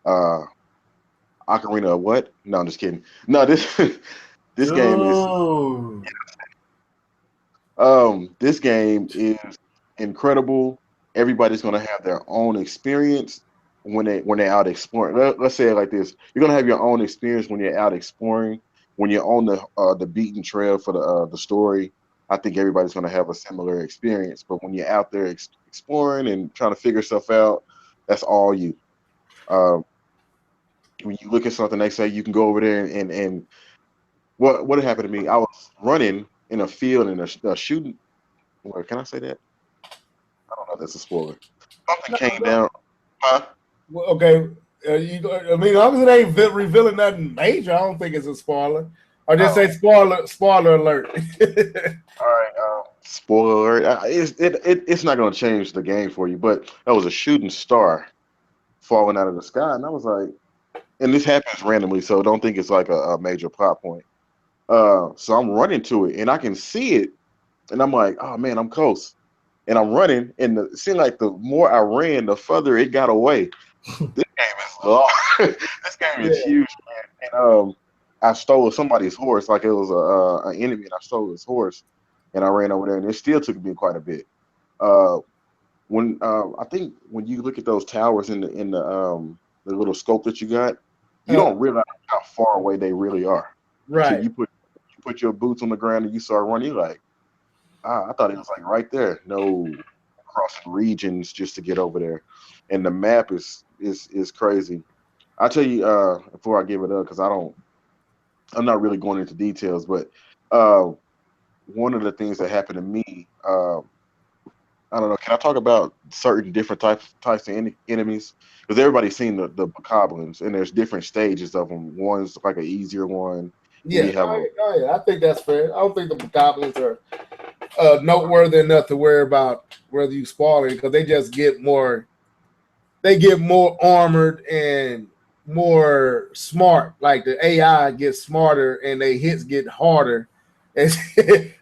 Ocarina of what? No, I'm just kidding. No, this game is incredible. Everybody's gonna have their own experience when they're out exploring. Let's say it like this: you're gonna have your own experience when you're out exploring. When you're on the beaten trail for the story, I think everybody's gonna have a similar experience. But when you're out there exploring and trying to figure stuff out, that's all you. When you look at something, they say you can go over there and what happened to me? I was running in a field and a shooting. Or can I say that? I don't know if that's a spoiler. Something came down. Huh? Well, okay. As long as it ain't revealing nothing major, I don't think it's a spoiler. Or just say spoiler alert. All right. Spoiler alert. It's not going to change the game for you, but that was a shooting star falling out of the sky, and I was like, and this happens randomly, so don't think it's like a major plot point. So I'm running to it, and I can see it, and I'm like, oh man, I'm close. and I'm running, and it seemed like the more I ran, the further it got away. This game is long. This game is huge, man. And I stole somebody's horse, like it was an enemy, and I stole his horse, and I ran over there, and it still took me quite a bit. When I think when you look at those towers in the little scope that you got, you don't realize how far away they really are. Right. So you put your boots on the ground and you start running. You're like, I thought it was like right there. No, crossing regions just to get over there, and the map is crazy. I'll tell you before I give it up, because I'm not really going into details, but one of the things that happened to me, I don't know. Can I talk about certain different types of enemies? Because everybody's seen the bokoblins, and there's different stages of them. One's like an easier one. Yeah, I think that's fair. I don't think the bokoblins are noteworthy enough to worry about whether you spoil it, because they just get more. They get more armored and more smart. Like the AI gets smarter and they hits get harder. And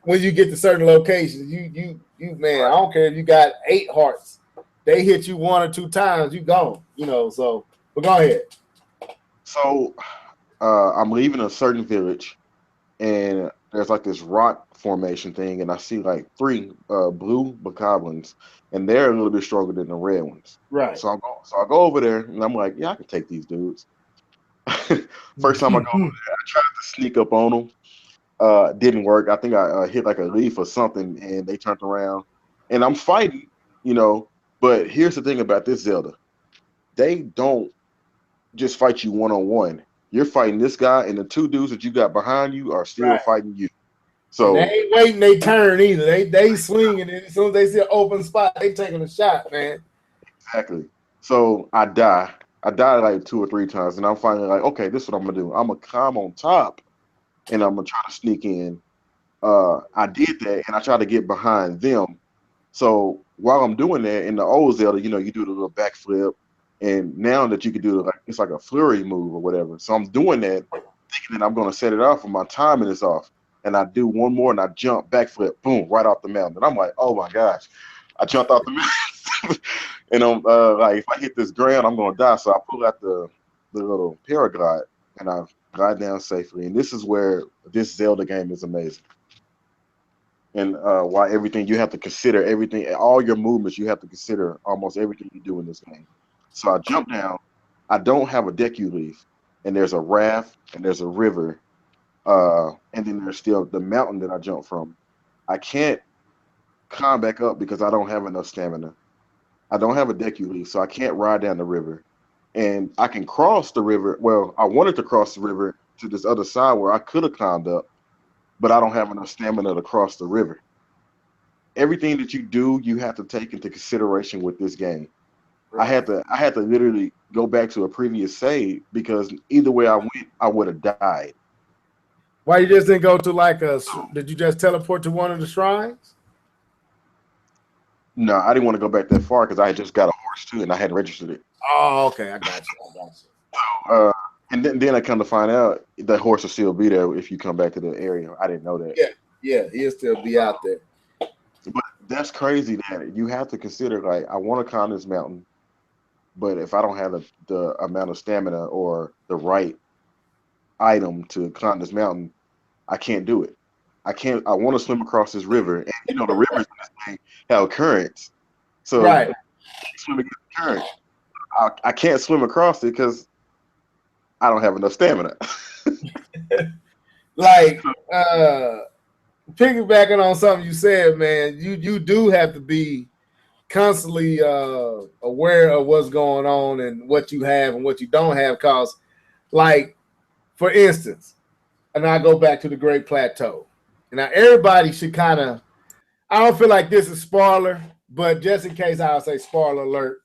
when you get to certain locations, you man, I don't care if you got 8 hearts. They hit you 1 or 2 times, you gone. So but go ahead. So I'm leaving a certain village, and there's like this rock formation thing, and I see like 3 blue bokoblins, and they're a little bit stronger than the red ones. Right. So I go over there, and I'm like, yeah, I can take these dudes. First time I go over there, I tried to sneak up on them. Didn't work. I think I hit like a leaf or something, and they turned around, and I'm fighting, But here's the thing about this Zelda: they don't just fight you one-on-one. You're fighting this guy, and the 2 dudes that you got behind you are still fighting you. So and they ain't waiting their turn either. They swinging, and as soon as they see an open spot, they taking a shot, man. Exactly. So I die. I died like 2 or 3 times, and I'm finally like, okay, this is what I'm gonna do. I'm gonna climb on top, and I'm gonna try to sneak in. I did that, and I tried to get behind them. So while I'm doing that in the old Zelda, you do the little backflip, and now that you can do it's like a flurry move or whatever. So I'm doing that, thinking that I'm gonna set it off, and my timing is off. And I do one more, and I jump, backflip, boom, right off the mountain. And I'm like, oh my gosh, I jumped off the mountain, and I'm like, if I hit this ground, I'm gonna die. So I pull out the little paraglide, and I glide down safely. And this is where this Zelda game is amazing. And why everything you have to consider, everything, all your movements, you have to consider almost everything you do in this game. So I jump down. I don't have a deck you leave, and there's a raft, and there's a river, and then there's still the mountain that I jumped from. I can't climb back up because I don't have enough stamina. I don't have a deck you leave, so I can't ride down the river. And I can cross the river. Well, I wanted to cross the river to this other side where I could have climbed up, but I don't have enough stamina to cross the river. Everything that you do, you have to take into consideration with this game. Right. I had to literally go back to a previous save, because either way I went, I would have died. Why you just didn't go to did you just teleport to one of the shrines? No, I didn't want to go back that far because I had just got a horse too, and I hadn't registered it. Oh, okay, I got you. And then I come to find out the horse will still be there if you come back to the area. I didn't know that. Yeah, he'll still be out there. But that's crazy that you have to consider, like, I want to climb this mountain, but if I don't have the amount of stamina or the right item to climb this mountain, I can't do it. I want to swim across this river, and the rivers in this thing have currents. So right. Swimming against the current, I can't swim across it because I don't have enough stamina. Piggybacking on something you said, man, you do have to be constantly aware of what's going on and what you have and what you don't have. Cause, for instance, and I go back to the Great Plateau. Now everybody should kind of, I don't feel like this is spoiler, but just in case, I'll say spoiler alert.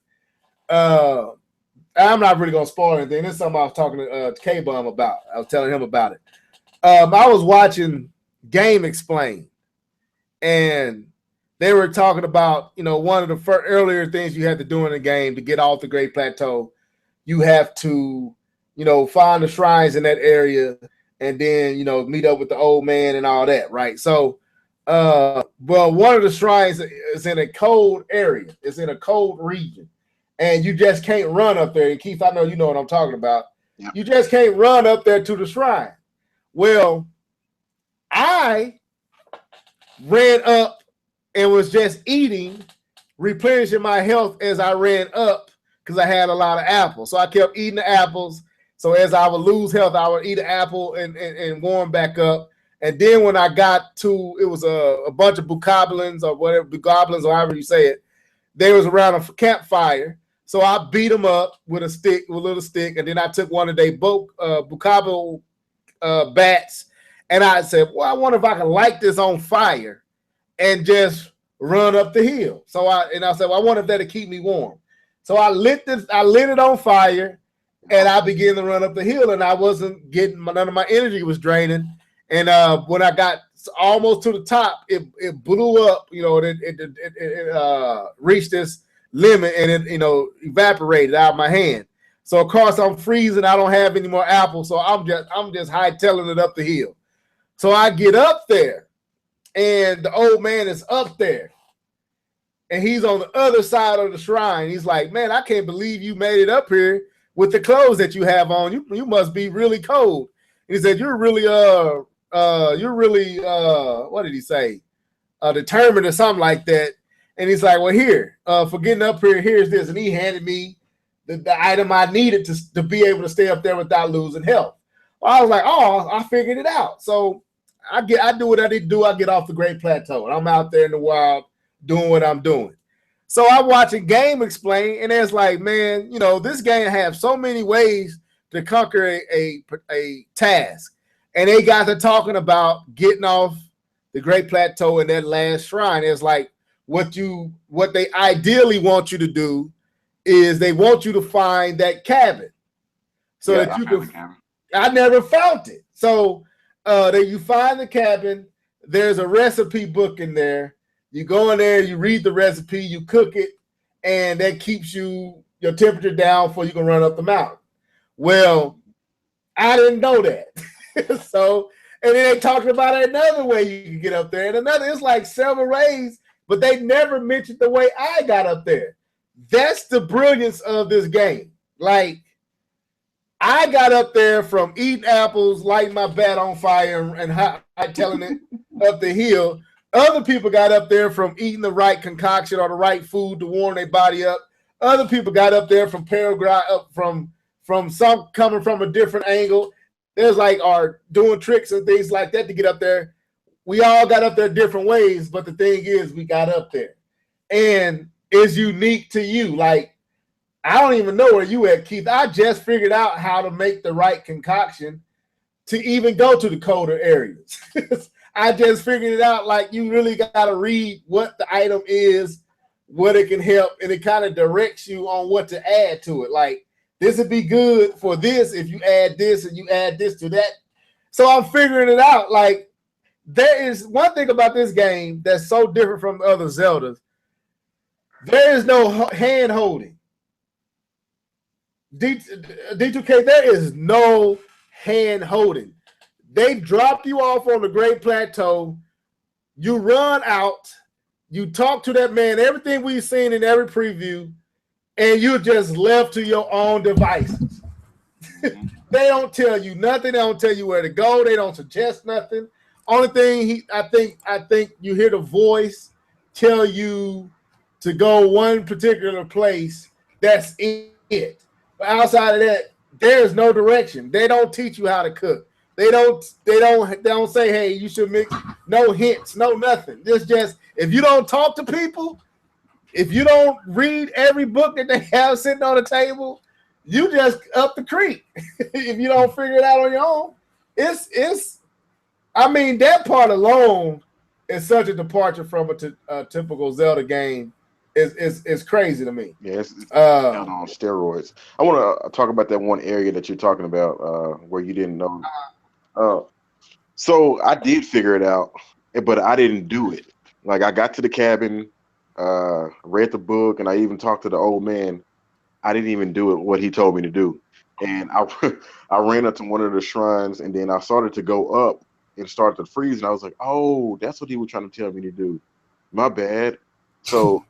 I'm not really gonna spoil anything. This is something I was talking to K-Bum about. I was telling him about it. I was watching Game Explained, and they were talking about, one of the earlier things you had to do in the game to get off the Great Plateau. You have to, find the shrines in that area, and then, meet up with the old man and all that, right? So Well, one of the shrines is in a cold area. It's in a cold region, and you just can't run up there. And Keith, I know you know what I'm talking about. Yeah. You just can't run up there to the shrine. Well, I ran up and was just eating, replenishing my health as I ran up because I had a lot of apples. So I kept eating the apples. So as I would lose health, I would eat an apple and warm back up. And then when I got to, it was a bunch of bokoblins or whatever, goblins or however you say it. They was around a campfire. So I beat them up with a little stick. And then I took one of their bokoblin bats. And I said, well, I wonder if I can light this on fire and just run up the hill. So I said, well, I wonder if that'll keep me warm. So I lit it on fire, and I began to run up the hill, and I wasn't getting none of my energy was draining. And when I got almost to the top, it blew up. You know, it reached this limit, and it evaporated out of my hand. So of course I'm freezing. I don't have any more apples, so I'm just hightailing it up the hill. So I get up there, and the old man is up there, and he's on the other side of the shrine. He's like, man, I can't believe you made it up here with the clothes that you have on. You must be really cold. And he said, you're really what did he say? Determined or something like that. And he's like, well, here, for getting up here, here's this. And he handed me the item I needed to be able to stay up there without losing health. Well, I was like, oh, I figured it out. So I do what I need to do. I get off the Great Plateau, and I'm out there in the wild doing what I'm doing. So I'm watching Game Explain, and it's like, man, this game has so many ways to conquer a task. And they got to talking about getting off the Great Plateau in that last shrine. It's like what they ideally want you to do is they want you to find that cabin so that you can. I never found it. So that you find the cabin, there's a recipe book in there. You go in there, you read the recipe, you cook it, and that keeps your temperature down before you can run up the mountain. Well, I didn't know that. So, and then they talked about another way you can get up there, and it's like several ways, but they never mentioned the way I got up there. That's the brilliance of this game. Like, I got up there from eating apples, lighting my bat on fire, and hightailing it up the hill. Other people got up there from eating the right concoction or the right food to warm their body up. Other people got up there from from some coming from a different angle. There's are doing tricks and things like that to get up there. We all got up there different ways, but the thing is, we got up there, and it's unique to you. Like, I don't even know where you at, Keith. I just figured out how to make the right concoction to even go to the colder areas. I just figured it out. Like, you really got to read what the item is, what it can help, and it kind of directs you on what to add to it. Like, this would be good for this if you add this and you add this to that. So I'm figuring it out. Like, there is one thing about this game that's so different from other Zeldas. There is no hand holding. D2K, there is no hand holding. They drop you off on the Great Plateau. You run out. You talk to that man, everything we've seen in every preview, and you're just left to your own devices. They don't tell you nothing. They don't tell you where to go. They don't suggest nothing. Only thing I think you hear the voice tell you to go one particular place. That's it. But outside of that, there's no direction. They don't teach you how to cook. They don't say, hey, you should mix. No hints, no nothing. It's just, if you don't talk to people, if you don't read every book that they have sitting on the table, you just up the creek. If you don't figure it out on your own, I mean, that part alone is such a departure from a typical Zelda game. It's crazy to me. Yeah, it's on steroids. I want to talk about that one area that you're talking about where you didn't know. So I did figure it out, but I didn't do it. Like, I got to the cabin, read the book, and I even talked to the old man. I didn't even do it what he told me to do. And I ran up to one of the shrines, and then I started to go up, and started to freeze. And I was like, oh, that's what he was trying to tell me to do. My bad. So,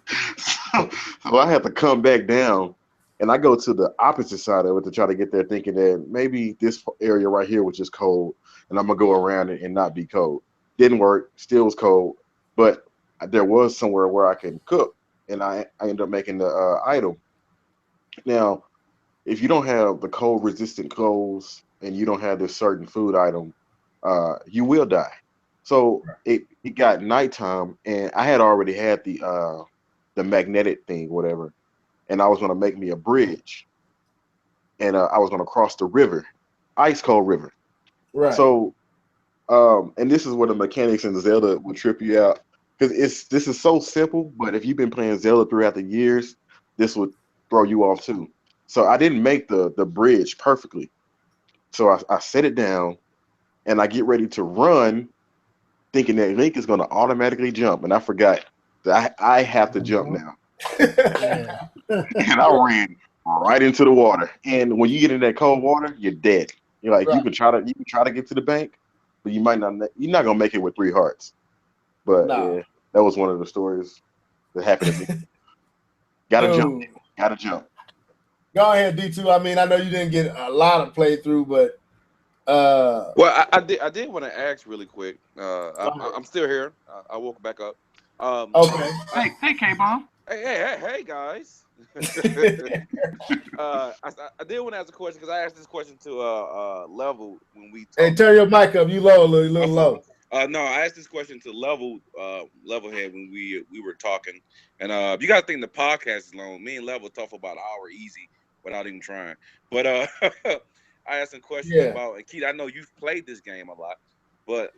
so I had to come back down, and I go to the opposite side of it to try to get there, thinking that maybe this area right here was just cold, and I'm gonna go around it and not be cold. Didn't work. Still was cold, but there was somewhere where I can cook, and I ended up making the item. Now, if you don't have the cold resistant clothes and you don't have this certain food item, you will die. So it got nighttime, and I had already had the magnetic thing, whatever, and I was gonna make me a bridge, and I was gonna cross the river, ice cold river. Right. So and this is where the mechanics in Zelda will trip you out, because this is so simple, but if you've been playing Zelda throughout the years, this would throw you off too. So I didn't make the bridge perfectly. So I set it down, and I get ready to run, thinking that Link is going to automatically jump, and I forgot that I have to jump now, Yeah. and I ran right into the water. And when you get in that cold water, you're dead. You're like Right. you can try to get to the bank, but you're not gonna make it with 3 hearts. But No. yeah, that was one of the stories that happened to me. Gotta jump, Dude, gotta jump. go ahead, D2. I mean, I know you didn't get a lot of playthrough, but Well, I did want to ask really quick. I'm still here. I woke back up. okay. Hey, K-Bomb. Hey, guys. I did want to ask a question because I asked this question to Level when we Hey, talked. turn your mic up. You low, a little My low. fault. No, I asked this question to Levelhead when we were talking, and you got to think the podcast is long. Me and Level talk for about an hour easy without even trying. But I asked some questions Yeah. about, and Keith, I know you've played this game a lot, but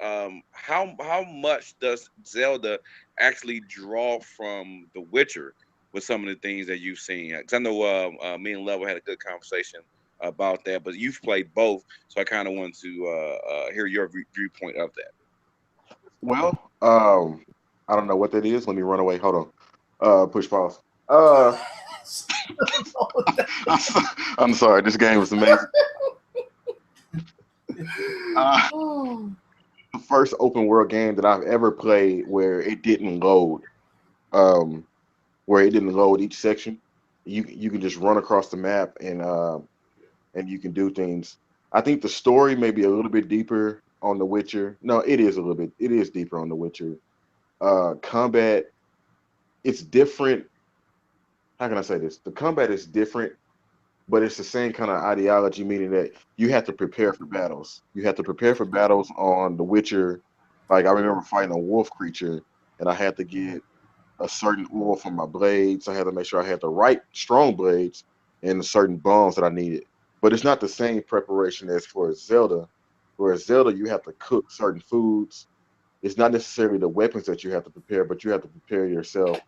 how much does Zelda actually draw from The Witcher with some of the things that you've seen? Because I know me and Level had a good conversation about that, but you've played both, so I kind of want to hear your viewpoint of that. Well, I don't know what that is. Let me run away. Hold on. Push pause. Uh, I'm sorry. This game was amazing. Uh, the first open world game that I've ever played where it didn't load. Um, where it didn't load each section. You can just run across the map, and you can do things. I think the story may be a little bit deeper on The Witcher. No, it is a little bit. It is deeper on The Witcher. Combat, it's different. How can I say this? The combat is different, but it's the same kind of ideology, meaning that you have to prepare for battles. You have to prepare for battles on The Witcher. Like I remember fighting a wolf creature, and I had to get a certain oil for my blades. I had to make sure I had the right strong blades and certain bombs that I needed. But it's not the same preparation as for Zelda. Whereas Zelda, you have to cook certain foods. It's not necessarily the weapons that you have to prepare, but you have to prepare yourself.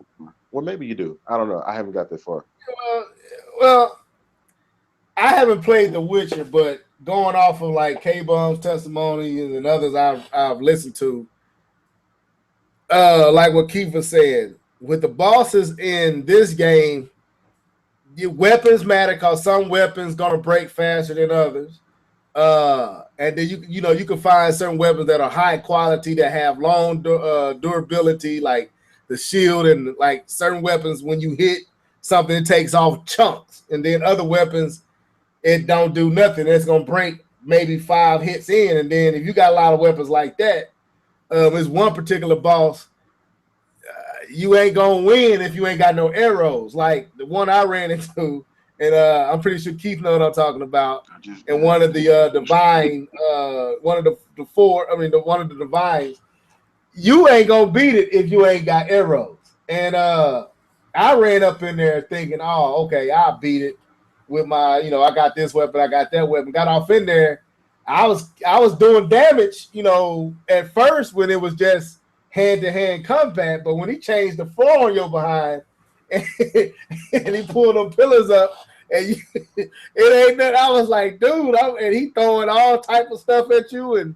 Well, maybe you do. I don't know. I haven't got that far. Well, I haven't played The Witcher, but going off of like K-Bum's testimony and others I've listened to, like what Kiefer said, with the bosses in this game, your weapons matter because some weapons gonna break faster than others. And then you can find certain weapons that are high quality that have long durability, like the shield, and like certain weapons when you hit something it takes off chunks, and then other weapons it don't do nothing. It's gonna break maybe 5 hits in, and then if you got a lot of weapons like that, there's one particular boss you ain't gonna win if you ain't got no arrows. Like the one I ran into, and I'm pretty sure Keith knows what I'm talking about. And one of the divine, one of the four, I mean, one of the divines, you ain't gonna beat it if you ain't got arrows. And I ran up in there thinking, oh, okay, I'll beat it with my, I got this weapon, I got that weapon. Got off in there, I was doing damage, at first when it was just hand-to-hand combat, but when he changed the floor on your behind and he pulled them pillars up, and it ain't that. I was like, dude, and he throwing all type of stuff at you, and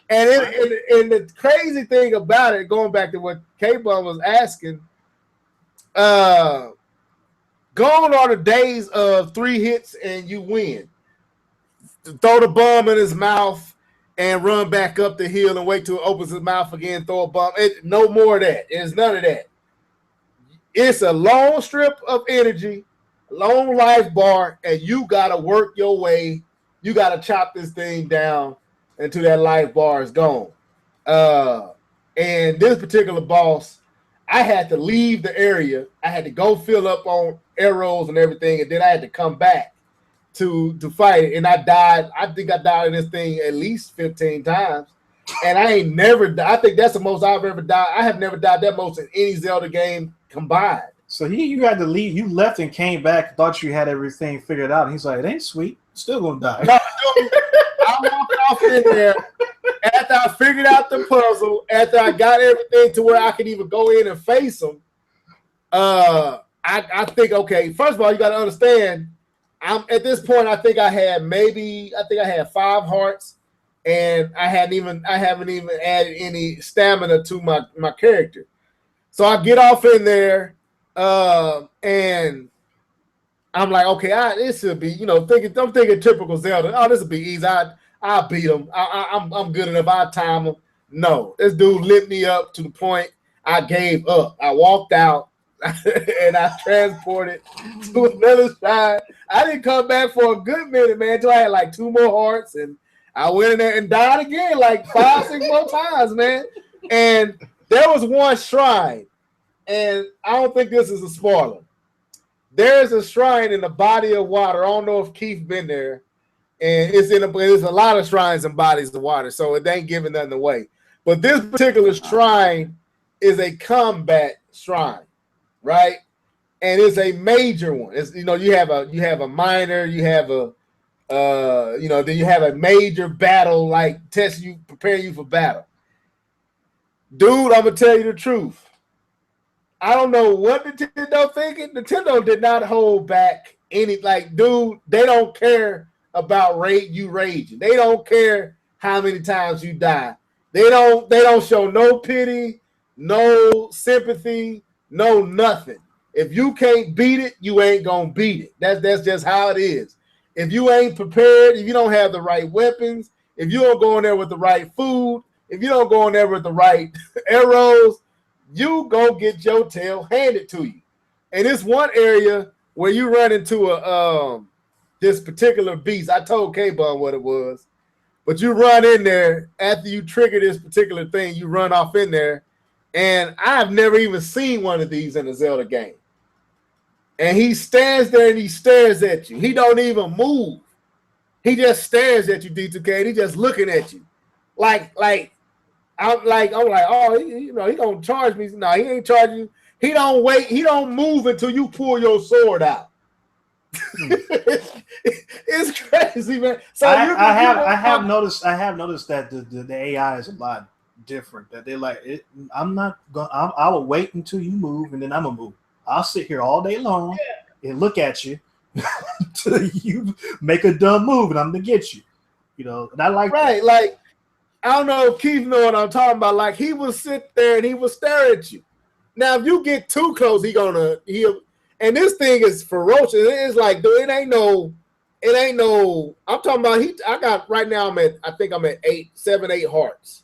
the crazy thing about it, going back to what K-Bum was asking, gone are the days of 3 hits and you win. Throw the bomb in his mouth and run back up the hill and wait till it opens his mouth again, throw a bomb. No more of that. It's none of that. It's a long strip of energy, long life bar, and you got to work your way. You got to chop this thing down until that life bar is gone. And this particular boss, I had to leave the area. I had to go fill up on arrows and everything, and then I had to come back to fight it. And I died. I think I died in this thing at least 15 times. And I ain't never died. I think that's the most I've ever died. I have never died that most in any Zelda game combined. So you had to leave. You left and came back, thought you had everything figured out. And he's like, it ain't sweet. Still gonna die. No, I walked off in there after I figured out the puzzle, after I got everything to where I could even go in and face them. I think, okay, first of all, you got to understand, I'm at this point, I think I had 5 hearts, and I haven't even added any stamina to my character. So I get off in there, and I'm like, okay, this should be, I'm thinking typical Zelda. Oh, this will be easy. I'll beat him. I'm good enough. I'll time him. No, this dude lit me up to the point I gave up. I walked out and I transported to another side. I didn't come back for a good minute, man, until I had like 2 more hearts, and I went in there and died again like 5, 6 more times, man. And there was one shrine, and I don't think this is a spoiler. There's a shrine in the body of water. I don't know if Keith been there. And there's a lot of shrines and bodies of water, so it ain't giving nothing away. But this particular shrine is a combat shrine, right? And it's a major one. It's you have a minor, you have a then you have a major battle, like test you, prepare you for battle. Dude, I'm gonna tell you the truth. I don't know what Nintendo thinking. Nintendo did not hold back any, dude, they don't care about you raging. They don't care how many times you die. They don't show no pity, no sympathy, no nothing. If you can't beat it, you ain't gonna beat it. That's just how it is. If you ain't prepared, if you don't have the right weapons, if you don't go in there with the right food, if you don't go in there with the right arrows, you go get your tail handed to you. And it's one area where you run into this particular beast. I told K-Bun what it was, but you run in there after you trigger this particular thing. You run off in there, and I've never even seen one of these in a Zelda game. And he stands there and he stares at you. He don't even move. He just stares at you, D2K. And he just looking at you, I'm like, oh, he gonna charge me. No, he ain't charging you. He don't wait. He don't move until you pull your sword out. It's crazy, man. So I have noticed that the AI is a lot different. That they're like, I will wait until you move, and then I'm gonna move. I'll sit here all day long and look at you until you make a dumb move, and I'm gonna get you. And I like that. Like, I don't know if Keith know what I'm talking about. Like, he will sit there and he will stare at you. Now, if you get too close, he'll. And this thing is ferocious. It's like, dude, it ain't no. I'm talking about I got right now. I think I'm at 7, 8 hearts.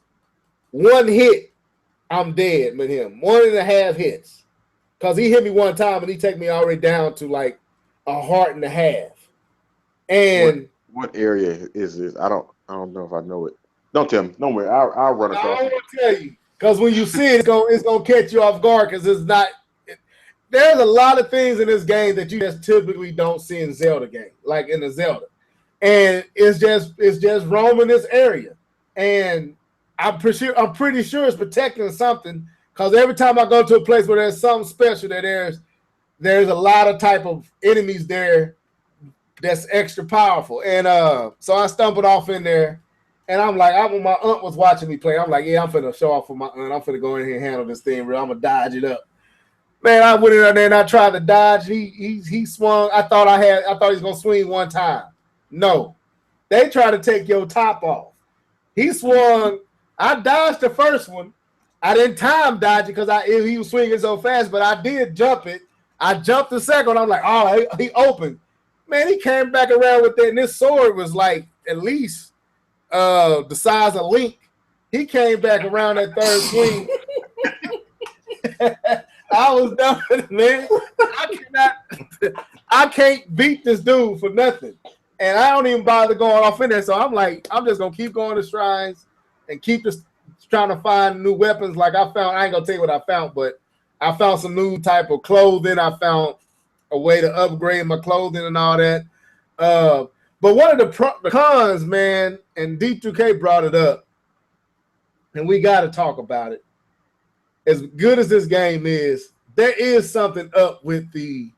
One hit, I'm dead with him. 1.5 hits, because he hit me one time and he take me already down to like 1.5 hearts. And what area is this? I don't know if I know it. Don't tell me. Don't worry. I'll run across. I don't want to tell you, because when you see it, it's gonna catch you off guard, because it's not. There's a lot of things in this game that you just typically don't see in Zelda game, like in the Zelda, and it's just roaming this area, and I'm pretty sure it's protecting something, because every time I go to a place where there's something special, that there's a lot of type of enemies there that's extra powerful, and so I stumbled off in there, and I'm like, my aunt was watching me play. I'm like, yeah, I'm finna show off for my aunt. I'm finna go in here and handle this thing. I'm gonna dodge it up. Man, I went in there and I tried to dodge. He swung. I thought he was gonna swing one time. No, they tried to take your top off. He swung. I dodged the first one. I didn't time dodge it because he was swinging so fast, but I did jump it. I jumped the second one. I'm like, oh, he opened. Man, he came back around with that, and this sword was like at least the size of Link. He came back around that third swing. I was done, man. I can't beat this dude for nothing. And I don't even bother going off in there. So I'm like, I'm just gonna keep going to shrines and keep just trying to find new weapons. Like I ain't gonna tell you what I found, but I found some new type of clothing. I found a way to upgrade my clothing and all that. But one of the cons, man, and D2K brought it up, and we got to talk about it. As good as this game is, there is something up with the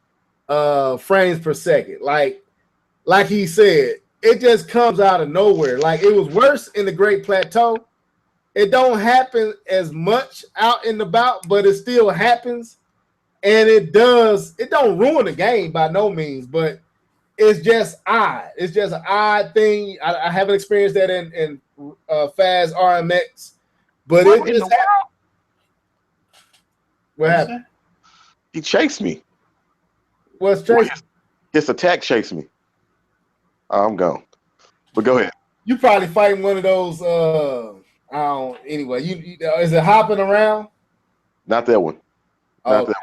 frames per second. Like he said, it just comes out of nowhere. Like it was worse in the Great Plateau. It don't happen as much out and about, but it still happens. And it don't ruin the game by no means, but it's just odd. It's just an odd thing. I haven't experienced that in Fast RMX, but it just happened. What happened? He chased me. What's chasing? His attack chased me. I'm gone. But go ahead. You probably fighting one of those. I don't. Anyway, you is it hopping around? Not that one. Not Oh. that one.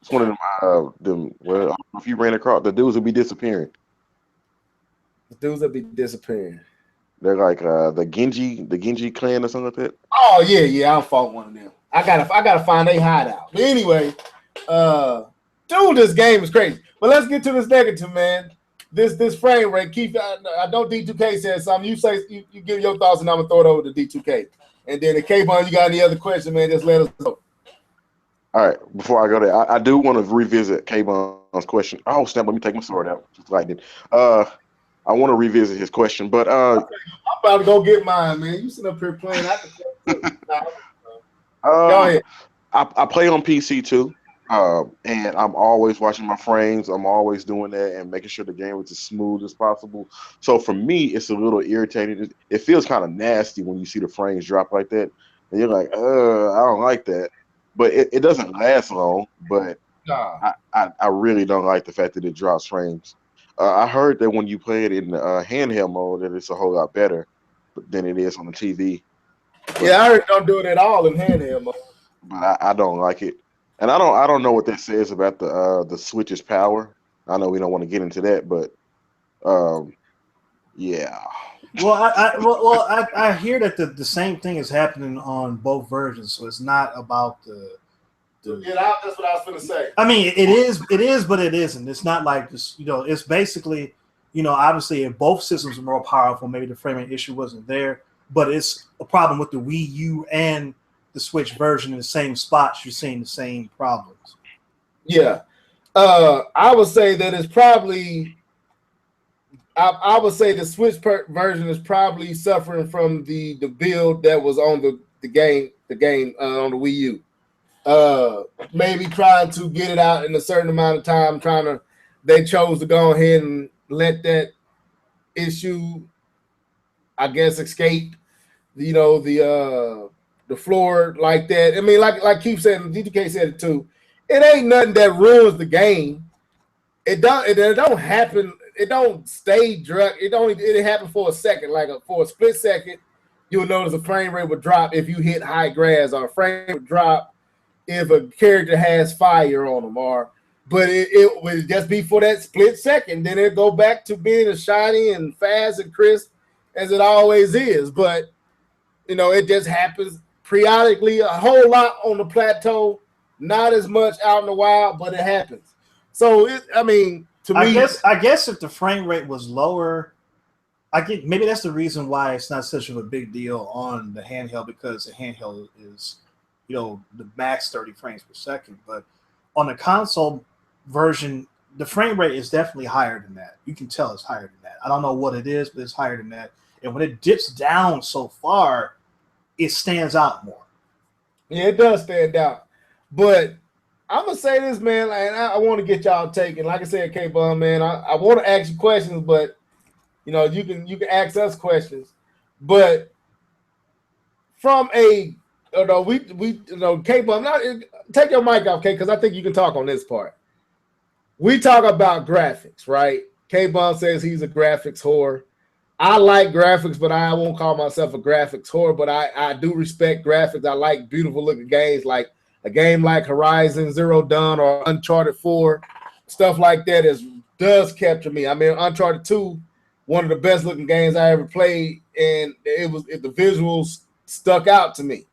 It's one of them. Well, I don't know if you ran across the dudes will be disappearing. The dudes that be disappearing. They're like the Genji clan or something like that. Oh yeah. I'll fight one of them. I gotta find a hideout. But anyway, dude, this game is crazy. But let's get to this negative, man. This frame rate, Keith. I know D2K said something. You say you give your thoughts, and I'm gonna throw it over to D2K. And then the K-Bun, you got any other question, man? Just let us know. All right, before I go there, I do want to revisit K-Bun's question. Oh, snap, let me take my sword out. Just like it. I want to revisit his question, but I'm about to go get mine, man. You sitting up here playing. Go ahead. I play on PC too, and I'm always watching my frames. I'm always doing that and making sure the game is as smooth as possible. So for me, it's a little irritating. It feels kind of nasty when you see the frames drop like that, and you're like, I don't like that. But it doesn't last long. But Nah. I really don't like the fact that it drops frames. I heard that when you play it in handheld mode, that it's a whole lot better than it is on the TV. But, Yeah, I heard don't do it at all in handheld mode. But I don't like it, and I don't know what that says about the Switch's power. I know we don't want to get into that, but yeah. Well, I hear that the same thing is happening on both versions, so it's not about the. Yeah, that's what I was gonna say. I mean, it is, but it isn't. It's not like this. It's basically, obviously, if both systems are more powerful, maybe the frame rate issue wasn't there, but it's a problem with the Wii U and the Switch version in the same spots. You're seeing the same problems. Yeah, I would say that it's probably. I would say the Switch version is probably suffering from the build that was on the game on the Wii U. Maybe trying to get it out in a certain amount of time. They chose to go ahead and let that issue, I guess, escape. The floor like that. I mean, like Keith said, and DTK said it too. It ain't nothing that ruins the game. It don't happen. It don't stay drunk. It happened for a second, for a split second. You'll notice the frame rate would drop if you hit high grass, or a frame would drop if a character has fire on them, but it would just be for that split second. Then it go back to being as shiny and fast and crisp as it always is. But it just happens periodically, a whole lot on the plateau, not as much out in the wild, but it happens. So I guess if the frame rate was lower, maybe that's the reason why it's not such of a big deal on the handheld, because the handheld is the max 30 frames per second. But on the console version, the frame rate is definitely higher than that. You can tell it's higher than that. I don't know what it is, but it's higher than that. And when it dips down so far, it stands out more. Yeah, it does stand out. But I'm gonna say this, man, and I want to get y'all taken. Like I said, K-Bun, man, I want to ask you questions, but you can ask us questions. But from a K-Bun, take your mic off, K, because I think you can talk on this part. We talk about graphics, right? K-Bun says he's a graphics whore. I like graphics, but I won't call myself a graphics whore. But I do respect graphics. I like beautiful looking games, like a game like Horizon Zero Dawn or Uncharted 4, stuff like that does capture me. I mean, Uncharted 2, one of the best looking games I ever played, and the visuals stuck out to me.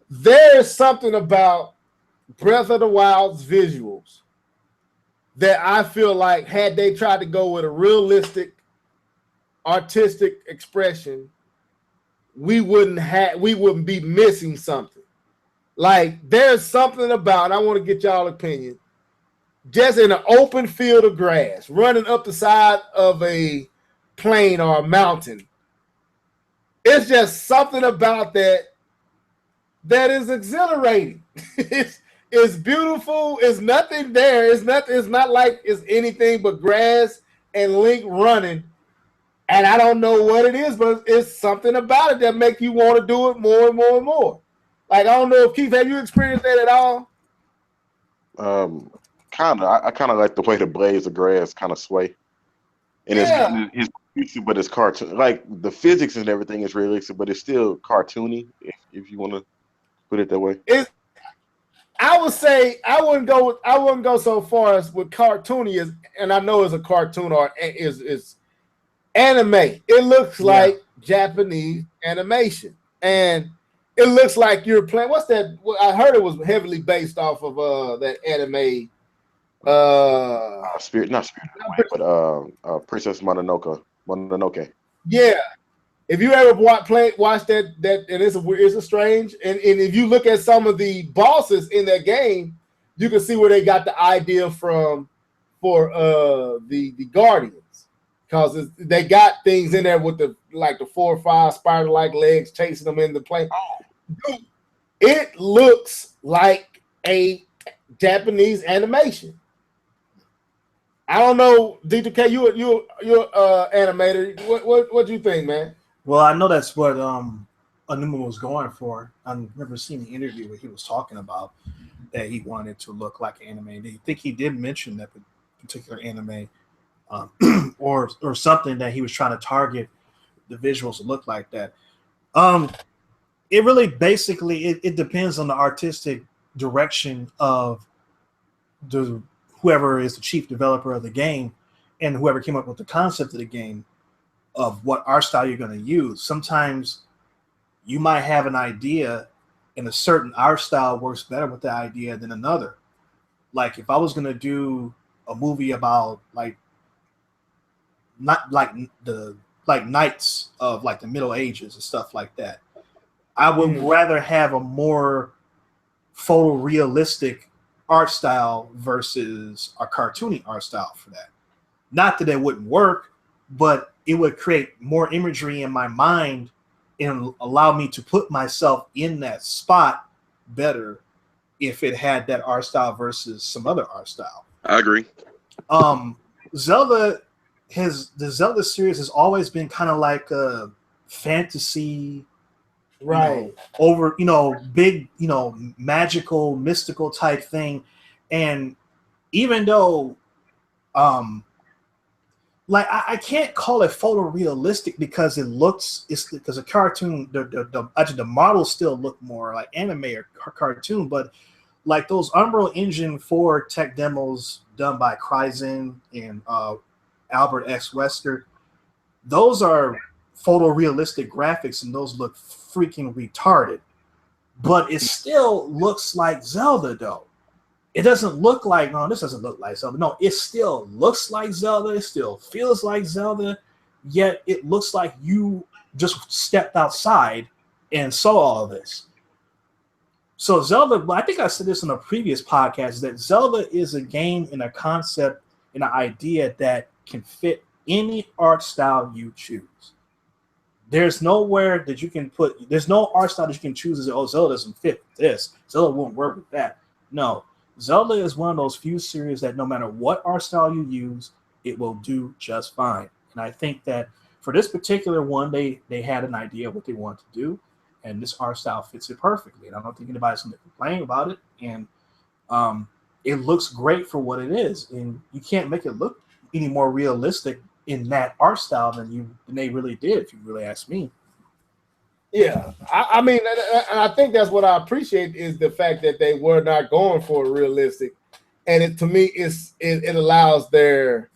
There's something about Breath of the Wild's visuals that I feel like had they tried to go with a realistic, artistic expression, we wouldn't be missing something. Like there's something about, I want to get y'all opinion, just in an open field of grass, running up the side of a plain or a mountain. It's just something about that is exhilarating. It's beautiful. It's nothing there. It's not like it's anything but grass and Link running. And I don't know what it is, but it's something about it that make you want to do it more and more and more. Like, I don't know if Keith, have you experienced that at all? Kind of. I kind of like the way the blades of grass kind of sway. And it's realistic, but it's cartoon. Like the physics and everything is realistic, but it's still cartoony. If you want to put it that way. I would say I wouldn't go so far as with cartoony and I know it's a cartoon or is anime. It looks like Japanese animation, and it looks like you're playing. What's that? I heard it was heavily based off of that anime. Not Spirit Away, but Princess Mononoke. Yeah. If you ever watch that, and it's a strange, and if you look at some of the bosses in that game, you can see where they got the idea from for the Guardians, because they got things in there with the 4 or 5 spider-like legs chasing them in the plane. Dude, it looks like a Japanese animation. I don't know, D2K, you're animator. What do you think, man? Well, I know that's what Anuma was going for. I remember seeing the interview where he was talking about that he wanted to look like anime. And I think he did mention that particular anime or something that he was trying to target the visuals to look like that. It really basically it depends on the artistic direction of whoever is the chief developer of the game and whoever came up with the concept of the game, of what art style you're going to use. Sometimes you might have an idea and a certain art style works better with the idea than another. Like if I was going to do a movie about knights of like the Middle Ages and stuff like that, I would rather have a more photorealistic art style versus a cartoony art style for that. Not that it wouldn't work, but it would create more imagery in my mind and allow me to put myself in that spot better if it had that art style versus some other art style. I agree. The Zelda series has always been kind of like a fantasy, right? Big, magical, mystical type thing. And even though I can't call it photorealistic because it's because a cartoon, the models still look more like anime or cartoon, but like those Unreal Engine 4 tech demos done by Kryzen and Albert X. Wesker, those are photorealistic graphics and those look freaking retarded, but it still looks like Zelda though. It doesn't look like, no, this doesn't look like Zelda. No, it still looks like Zelda. It still feels like Zelda, yet it looks like you just stepped outside and saw all of this. So Zelda, I think I said this in a previous podcast, that Zelda is a game and a concept and an idea that can fit any art style you choose. There's nowhere that you can there's no art style that you can choose as, oh, Zelda doesn't fit this. Zelda won't work with that. No. Zelda is one of those few series that no matter what art style you use, it will do just fine. And I think that for this particular one, they had an idea of what they wanted to do, and this art style fits it perfectly. And I don't think anybody's going to complain about it. And it looks great for what it is. And you can't make it look any more realistic in that art style than they really did, if you really ask me. Yeah, I mean, and I think that's what I appreciate is the fact that they were not going for a realistic, and it to me it allows their.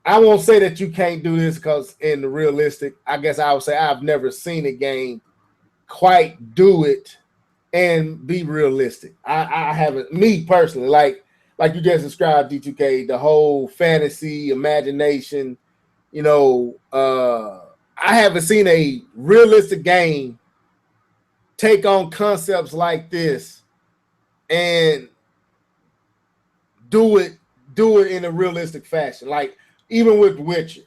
I won't say that you can't do this because in the realistic, I guess I would say I've never seen a game quite do it and be realistic. I haven't, me personally, like you just described, D2K, the whole fantasy, imagination, I haven't seen a realistic game take on concepts like this and do it in a realistic fashion. Like even with Witcher,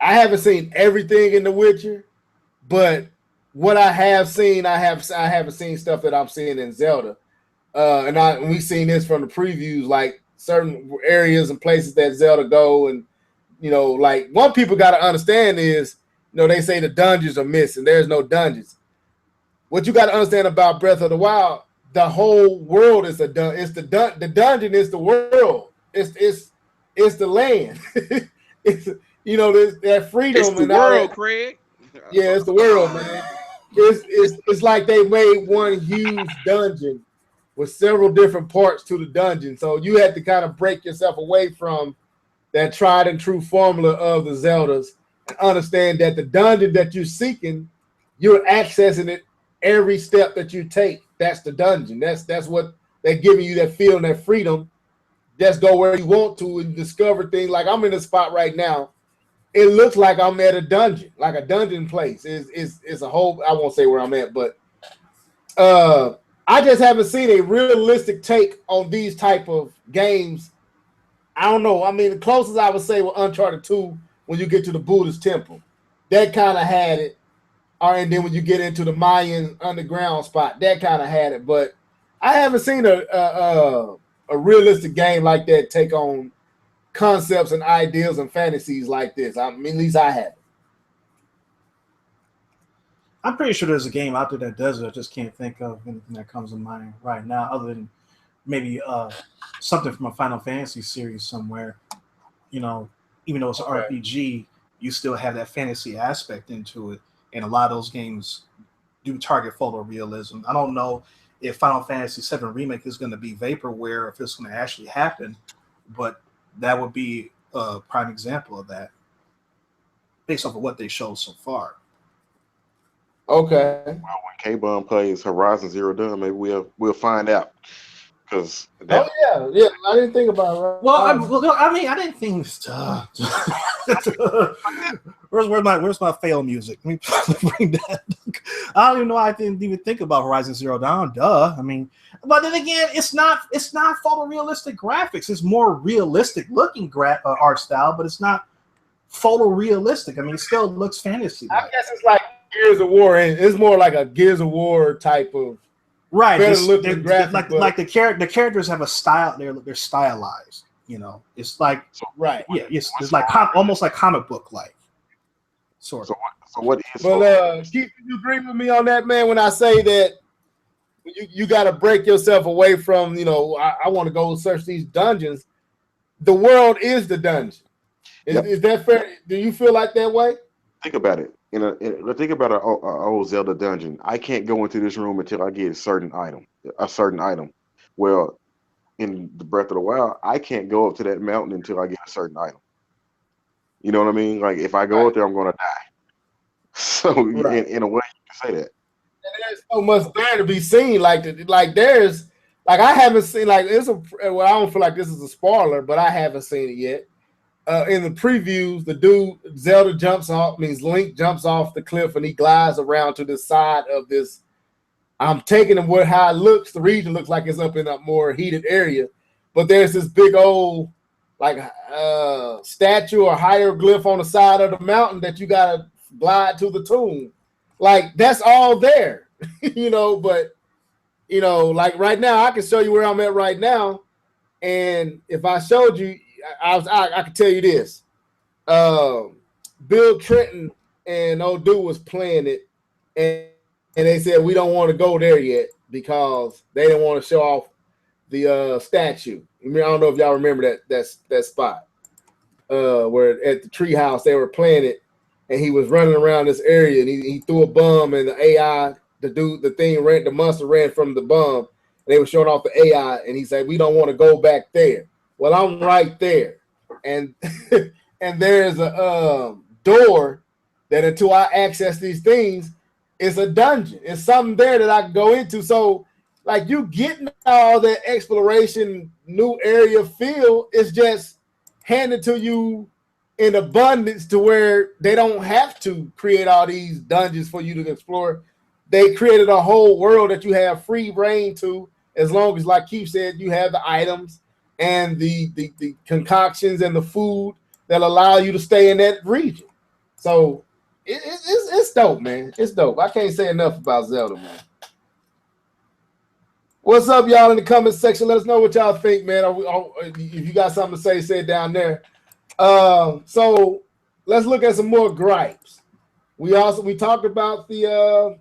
I haven't seen everything in The Witcher, but what I have seen, I haven't seen stuff that I'm seeing in Zelda. And we've seen this from the previews, like certain areas and places that Zelda go, and like what people got to understand is, they say the dungeons are missing. There's no dungeons. What you got to understand about Breath of the Wild, the whole world is the dungeon is the world. It's the land. It's there's that freedom. It's the and all world, that. Craig. Yeah, it's the world, man. It's like they made one huge dungeon with several different parts to the dungeon. So you had to kind of break yourself away from that tried and true formula of the Zeldas and understand that the dungeon that you're seeking, you're accessing it every step that you take. That's the dungeon. That's what they're giving you, that feeling, that freedom. Just go where you want to and discover things. Like I'm in a spot right now. It looks like I'm at a dungeon, like a dungeon place. It's a whole. I won't say where I'm at, but I just haven't seen a realistic take on these type of games. I don't know. I mean, the closest I would say was Uncharted 2 when you get to the Buddhist temple. That kind of had it. And then when you get into the Mayan underground spot, that kind of had it. But I haven't seen a realistic game like that take on concepts and ideas and fantasies like this. I mean, at least I haven't. I'm pretty sure there's a game out there that does it. I just can't think of anything that comes to mind right now, other than maybe something from a Final Fantasy series somewhere. Even though it's an RPG, you still have that fantasy aspect into it, and a lot of those games do target photorealism. I don't know if Final Fantasy VII Remake is going to be vaporware, if it's going to actually happen, but that would be a prime example of that, based off of what they showed so far. Okay. Well, when K-Bum plays Horizon Zero Dawn, maybe we'll find out. Because yeah, I didn't think about it. Well, I mean, I didn't think. Where's my fail music? Let me bring that. I don't even know. I didn't even think about Horizon Zero Dawn. Duh. I mean, but then again, it's not photorealistic graphics. It's more realistic looking art style, but it's not photorealistic. I mean, it still looks fantasy. I guess it's like Gears of War, and it's more like a Gears of War type of right. Like the characters have a style. They're stylized. It's like right. Yeah, it's like almost like comic book like sort of. So what is? Well, Keith, you agree with me on that, man? When I say that you got to break yourself away from, I want to go search these dungeons. The world is the dungeon. Is that fair? Do you feel like that way? Think about it. Think about an old Zelda dungeon. I can't go into this room until I get a certain item. Well, in the Breath of the Wild, I can't go up to that mountain until I get a certain item. You know what I mean? Like if I go up there, I'm going to die. So in a way, you can say that. And there's so much there to be seen. I haven't seen I don't feel like this is a spoiler, but I haven't seen it yet. In the previews, the dude Zelda Link jumps off the cliff and he glides around to the side of this. I'm taking him how it looks. The region looks like it's up in a more heated area, but there's this big old statue or hieroglyph on the side of the mountain that you gotta glide to the tomb. Like that's all there, But like right now, I can show you where I'm at right now, and if I showed you. I can tell you this. Bill Trenton and old dude was playing it, and they said we don't want to go there yet because they didn't want to show off the statue. I don't know if y'all remember that spot. where at the tree house they were playing it, and he was running around this area, and he threw a bomb, and the AI, the monster ran from the bomb. They were showing off the AI, and he said, "We don't want to go back there." Well, I'm right there, and and there's a door that until I access these things, it's a dungeon. It's something there that I can go into. So, like, you getting all that exploration, new area feel, it's just handed to you in abundance to where they don't have to create all these dungeons for you to explore. They created a whole world that you have free reign to, as long as, like Keith said, you have the items and the concoctions and the food that allow you to stay in that region. So it's dope, man. It's dope. I can't say enough about Zelda, man. What's up, y'all, in the comment section? Let us know what y'all think, man. If you got something to say, say it down there. So let's look at some more gripes. We talked about the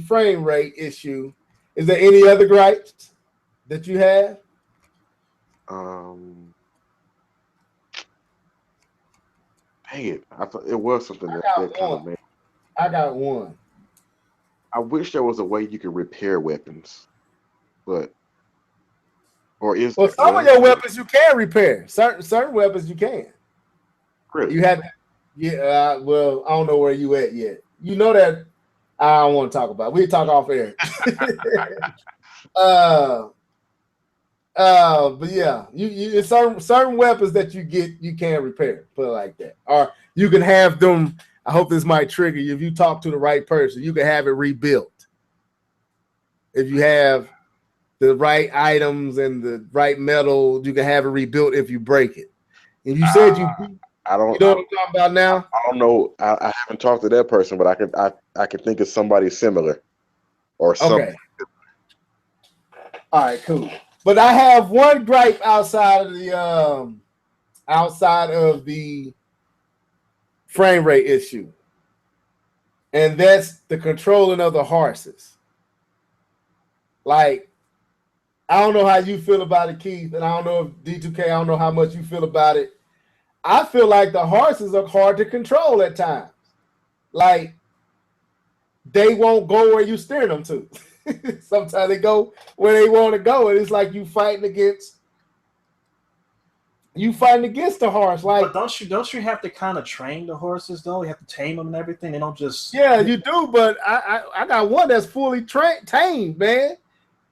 frame rate issue. Is there any other gripes that you have? Dang it! I thought it was something that kind of made. I got one. I wish there was a way you could repair weapons, some of your weapons you can repair. Certain weapons you can. Really? You have, well, I don't know where you at yet. You know that I don't want to talk about. We'll talk off air. But yeah, you certain weapons that you get you can repair. Put it like that, or you can have them. I hope this might trigger you. If you talk to the right person, you can have it rebuilt. If you have the right items and the right metal, you can have it rebuilt if you break it. And you said I don't. You know what I'm talking about now? I don't know. I haven't talked to that person, but I can think of somebody similar or something. Okay. All right, cool. But I have one gripe outside of the frame rate issue, and that's the controlling of the horses. Like, I don't know how you feel about it, Keith, and I don't know if D2K, I don't know how much you feel about it. I feel like the horses are hard to control at times. Like, they won't go where you steer them to. Sometimes they go where they want to go, and it's like you fighting against the horse. Like, but don't you have to kind of train the horses though? You have to tame them and everything. They don't just you do. But I got one that's fully tamed, man,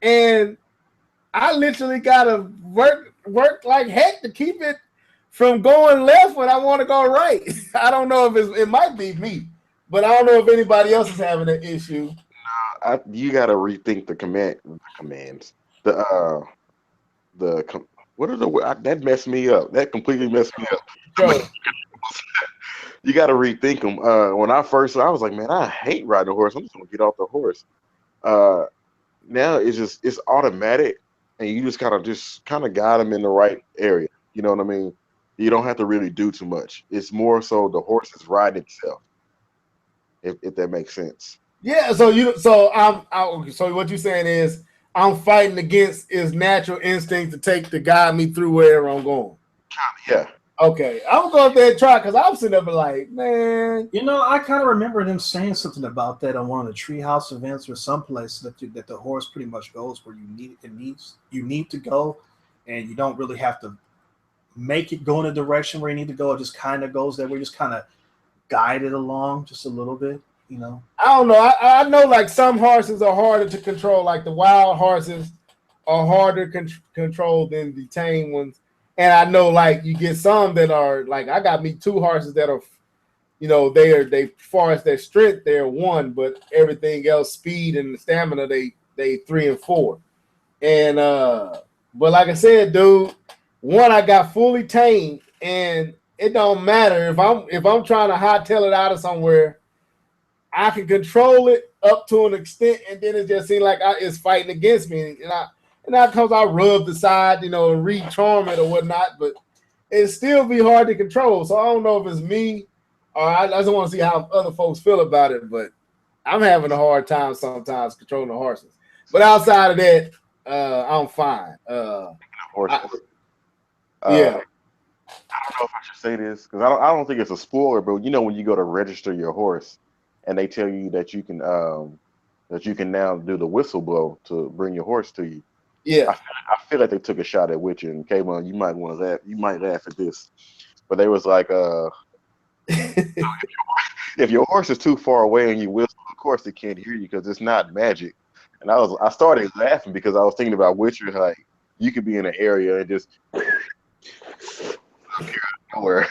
and I literally gotta work like heck to keep it from going left when I want to go right. I don't know if it might be me, but I don't know if anybody else is having that issue. You got to rethink the commands. What are that messed me up? That completely messed me up. You got to rethink them. When I was like, man, I hate riding a horse. I'm just gonna get off the horse. Now it's automatic, and you just kind of guide them in the right area. You know what I mean? You don't have to really do too much. It's more so the horse is riding itself. If that makes sense. Yeah. So what you're saying is I'm fighting against his natural instinct to guide me through wherever I'm going. Yeah. Okay, I'm gonna go up there and try because I'm sitting up and like, man. You know, I kind of remember him saying something about that on one of the treehouse events or someplace that the horse pretty much goes where you need to go, and you don't really have to make it go in a direction where you need to go. It just kind of goes there. We just kind of guide it along just a little bit, you know. I don't know. I know like some horses are harder to control. Like the wild horses are harder to control than the tame ones. And I know like you get some that are like, I got me 2 horses that are, you know, they far as their strength, they're 1, but everything else, speed and stamina, they 3 and 4. And but like I said, dude, one I got fully tamed, and it don't matter if I'm trying to hightail it out of somewhere, I can control it up to an extent, and then it just seems like it's fighting against me, and not because I rub the side, you know, and re-charm it or whatnot, but it still be hard to control. So I don't know if it's me, or I just want to see how other folks feel about it, but I'm having a hard time sometimes controlling the horses. But outside of that, I'm fine. Horses. Yeah. I don't know if I should say this because I don't think it's a spoiler, but you know when you go to register your horse and they tell you that you can now do the whistle blow to bring your horse to you. Yeah. I feel like they took a shot at Witcher and K-Mon. You might want to laugh. You might laugh at this, but they was like, if your horse is too far away and you whistle, of course it can't hear you because it's not magic. And I started laughing because I was thinking about Witcher, like you could be in an area and just appear out of nowhere.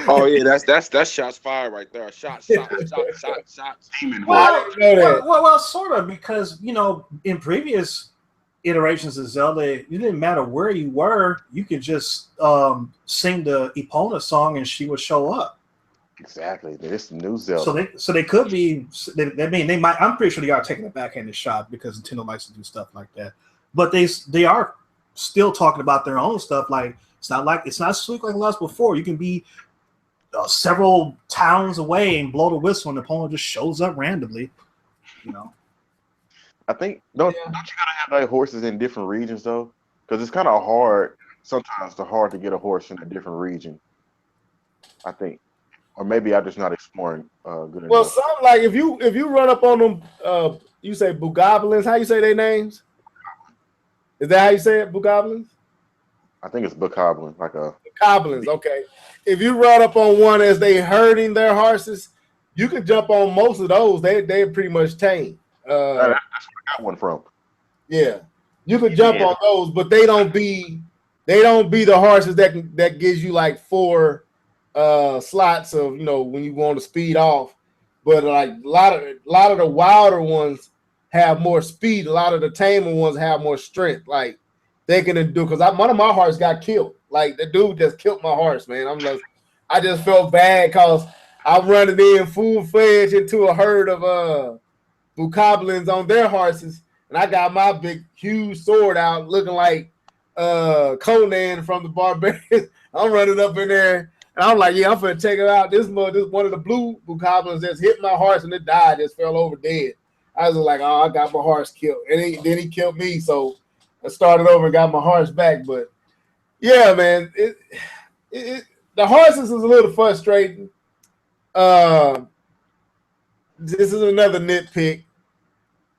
Oh yeah, that's shots fired right there. Shots. Demon I horse. didn't know that. Well, sort of, because in previous iterations of Zelda, it didn't matter where you were, you could just sing the Epona song and she would show up. Exactly. This new Zelda. So they could be. They might. I'm pretty sure they are taking a backhanded shot because Nintendo likes to do stuff like that. But they are still talking about their own stuff. Like it's not sweet like it was before. You can be several towns away and blow the whistle, and the opponent just shows up randomly. I think don't you gotta have like horses in different regions though? Because it's kind of hard sometimes. It's hard to get a horse in a different region. I think. Or maybe I'm just not exploring good enough. Well, something like if you run up on them, you say Bogoblins. How you say their names? Is that how you say it, Bogoblins? I think it's Bokoblin, like a Bogoblins. Okay. If you run up on one as they herding their horses, you can jump on most of those. They're pretty much tame. that's where I got one from. Yeah, you can jump on those, but they don't be the horses that gives you like 4 slots of when you want to speed off. But like a lot of the wilder ones have more speed. A lot of the tamer ones have more strength. Like they can do because one of my horses got killed. Like the dude just killed my horse, man. I just felt bad because I'm running in full-fledged into a herd of Bokoblins on their horses, and I got my big huge sword out looking like Conan from the Barbarians. I'm running up in there. And I'm like, yeah, I'm finna take it out. This one of the blue Bokoblins just hit my horse and it died, just fell over dead. I was like, oh, I got my horse killed. And then he killed me. So I started over and got my horse back. But yeah, man, the horses is a little frustrating. This is another nitpick.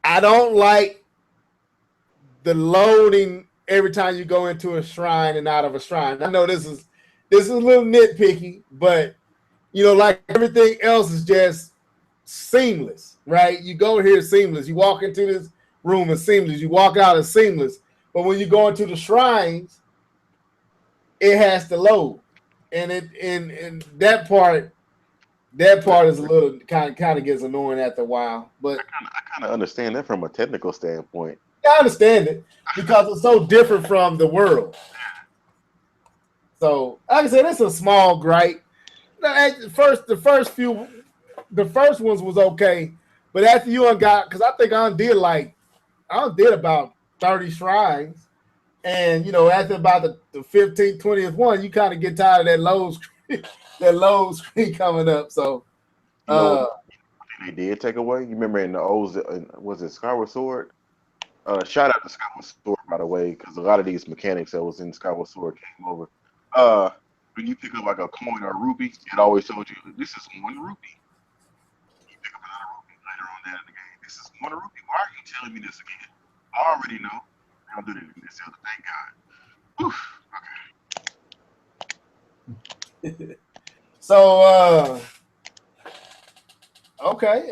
I don't like the loading every time you go into a shrine and out of a shrine. I know this is a little nitpicky, but like everything else is just seamless, right? You go here seamless. You walk into this room it's seamless. You walk out it's seamless. But when you go into the shrines, it has to load, and that part is a little kind of gets annoying after a while. But I kind of understand that from a technical standpoint. I understand it because it's so different from the world. So, like I said, it's a small gripe. The first ones was okay, but after you got, because I think I did about 30 shrines, and after about the 15th, 20th one, you kind of get tired of that load screen coming up. So, they did take away. You remember in the old, was it Skyward Sword? Shout out to Skyward Sword, by the way, because a lot of these mechanics that was in Skyward Sword came over. When you pick up like a coin or a rupee, it always told you this is 1 rupee. You pick up another rupee later on that in the game. This is 1 rupee. Why are you telling me this again? I already know. I'll do that in this other. Thank God. Okay. So okay.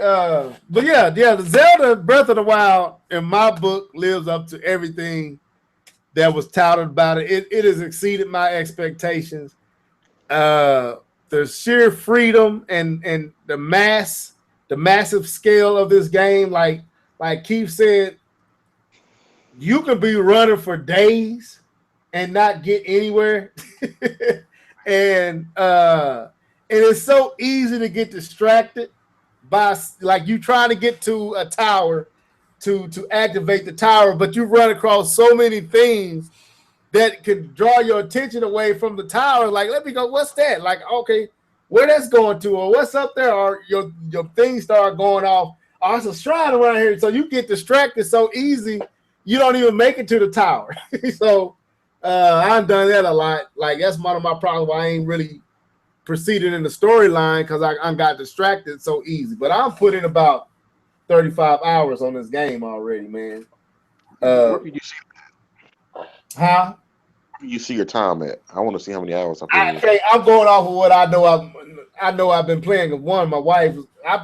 But yeah, the Zelda Breath of the Wild in my book lives up to everything that was touted about it. It has exceeded my expectations. The sheer freedom and the massive scale of this game, like Keith said, you can be running for days and not get anywhere. and it's so easy to get distracted by like you trying to get to a tower to activate the tower, but you run across so many things that can draw your attention away from the tower. Like, let me go, what's that? Like, okay, where that's going to, or what's up there, or your things start going off. Oh, it's a shrine around here. So you get distracted so easy, you don't even make it to the tower. So I've done that a lot. Like that's one of my problems. Why I ain't really proceeded in the storyline because I got distracted so easy. But I'm putting about 35 hours on this game already, man. Where can you see? Huh? Where can you see your time at? I want to see how many hours I put in. I'm going off of what I know. I know I've been playing. One, my wife.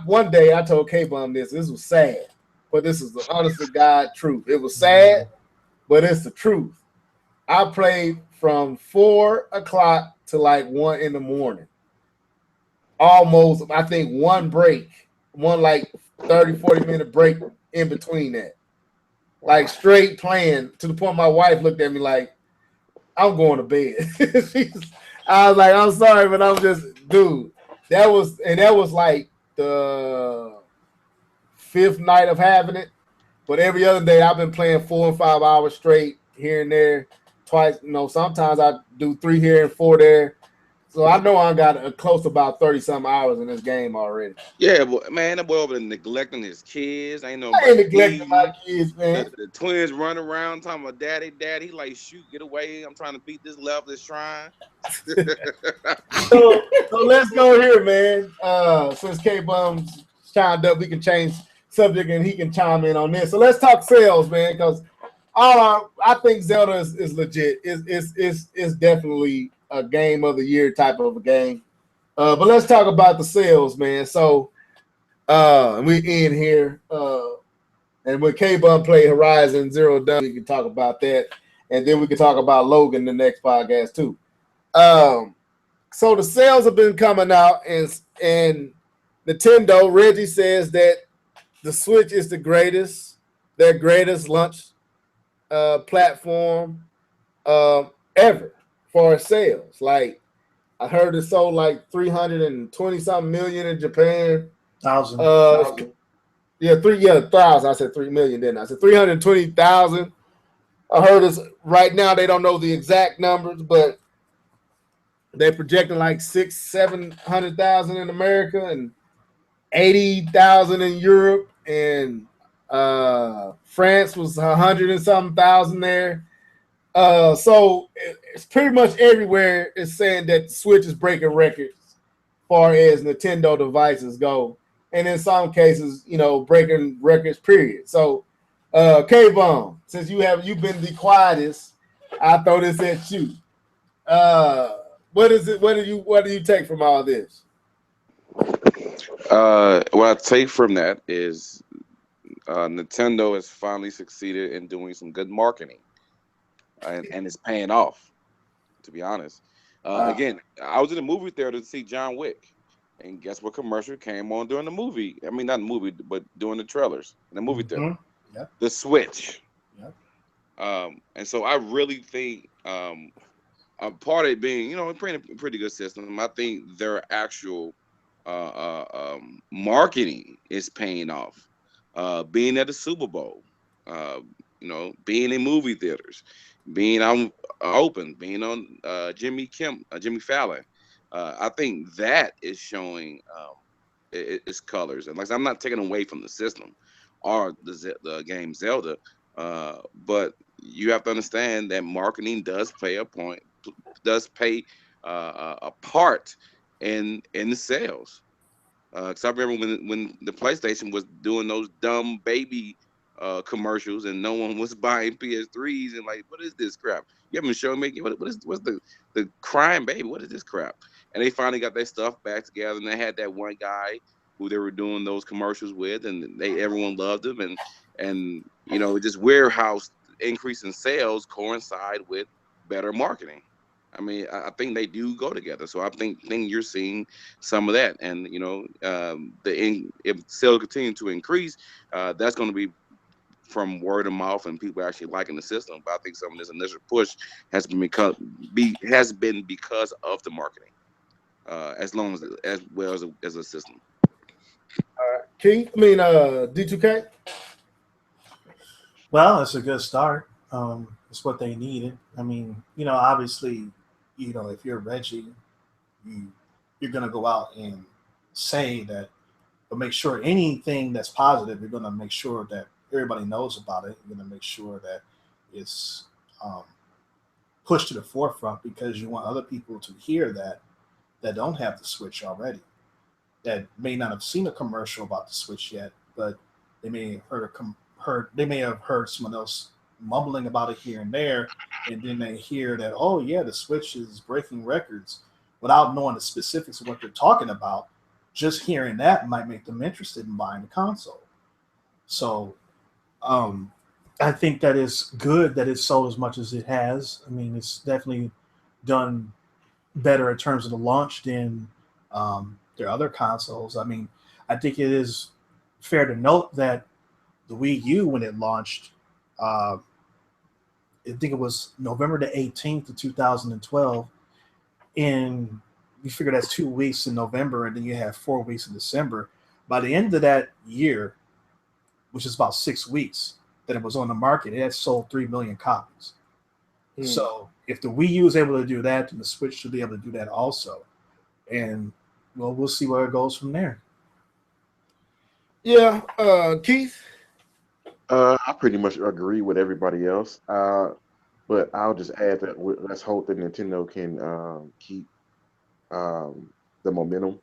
One day I told K-Bum this. This was sad, but this is the honest to God truth. It was sad, but it's the truth. I played from 4 o'clock to like 1 in the morning. Almost, I think one like 30, 40-minute break in between that. Like straight playing to the point my wife looked at me like, I'm going to bed. I was like, I'm sorry, but I'm just, dude. That was like the 5th night of having it. But every other day I've been playing 4 and 5 hours straight here and there. Twice, sometimes I do 3 here and 4 there. So I know I got close to about 30-some hours in this game already. Yeah, but man, that boy over there neglecting his kids. Ain't I nobody ain't neglecting my feeding. kids, man. The twins run around talking about daddy. He like, shoot, get away. I'm trying to beat this level, this shrine. So let's go here, man. Since K-Bum's chimed up, we can change subject and he can chime in on this. So let's talk sales, man, because I think Zelda is legit. It's definitely a game of the year type of a game. But let's talk about the sales, man. So we in here. And when K-Bum played Horizon Zero Dawn, we can talk about that. And then we can talk about Logan the next podcast too. So the sales have been coming out, and Nintendo, Reggie says that the Switch is their greatest launch platform ever for sales. Like I heard it sold like 320-something million in Japan. Thousand. Yeah, 1,000. I said 3 million, didn't I? I said 320,000. I heard it's right now. They don't know the exact numbers, but they're projecting like 700,000 in America and 80,000 in Europe, and France was 100 and something thousand there. So it's pretty much everywhere is saying that Switch is breaking records as far as Nintendo devices go, and in some cases, breaking records. Period. So, K-Bone, since you've been the quietest, I throw this at you. What is it? What do you take from all this? What I take from that is Nintendo has finally succeeded in doing some good marketing, and it's paying off. To be honest, again, I was in the movie theater to see John Wick, and guess what commercial came on during the movie? I mean, not the movie, but during the trailers in the movie theater. Yep. The Switch. Yep. And so I really think a part of it being, a pretty good system. I think their actual marketing is paying off. Being at the Super Bowl, being in movie theaters, being on open, being on Jimmy Fallon. I think that is showing its colors. And like I'm not taking away from the system or the game Zelda, but you have to understand that marketing does play a part in the sales. Because I remember when the PlayStation was doing those dumb baby commercials and no one was buying PS3s and like, what is this crap? You haven't shown me what's the crying baby? What is this crap? And they finally got their stuff back together, and they had that one guy who they were doing those commercials with, and everyone loved him, and just warehouse increase in sales coincide with better marketing. I mean, I think they do go together. So I think you're seeing some of that, and if sales continue to increase, that's going to be from word of mouth and people actually liking the system. But I think some of this initial push has been because of the marketing, as well as a system. Keith, D2K. Well, it's a good start. It's what they needed. I mean, obviously, if you're Reggie, you're gonna go out and say that, but make sure anything that's positive, you're gonna make sure that everybody knows about it. You're gonna make sure that it's pushed to the forefront because you want other people to hear that don't have the Switch already, that may not have seen a commercial about the Switch yet, but they may have heard someone else mumbling about it here and there, and then they hear that, oh yeah, the Switch is breaking records, without knowing the specifics of what they're talking about. Just hearing that might make them interested in buying the console. So I think that is good that it's sold as much as it has. I mean, it's definitely done better in terms of the launch than their other consoles. I mean, I think it is fair to note that the Wii U, when it launched, I think it was November the 18th of 2012, and you figure that's 2 weeks in November, and then you have 4 weeks in December. By the end of that year, which is about 6 weeks that it was on the market, it had sold 3 million copies. So if the Wii U is able to do that, then the Switch should be able to do that also. And well, we'll see where it goes from there. Yeah, Keith. I pretty much agree with everybody else. But I'll just add that let's hope that Nintendo can keep the momentum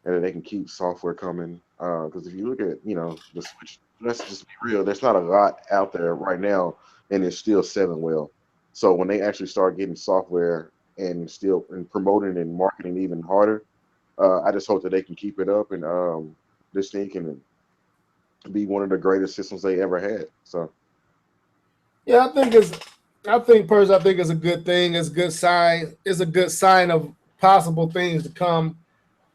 and that they can keep software coming. Because if you look at the Switch, let's just be real. There's not a lot out there right now, and it's still selling well. So when they actually start getting software and promoting and marketing even harder, I just hope that they can keep it up and this thing can be one of the greatest systems they ever had. So yeah, I think it's a good thing. It's a good sign. It's a good sign of possible things to come.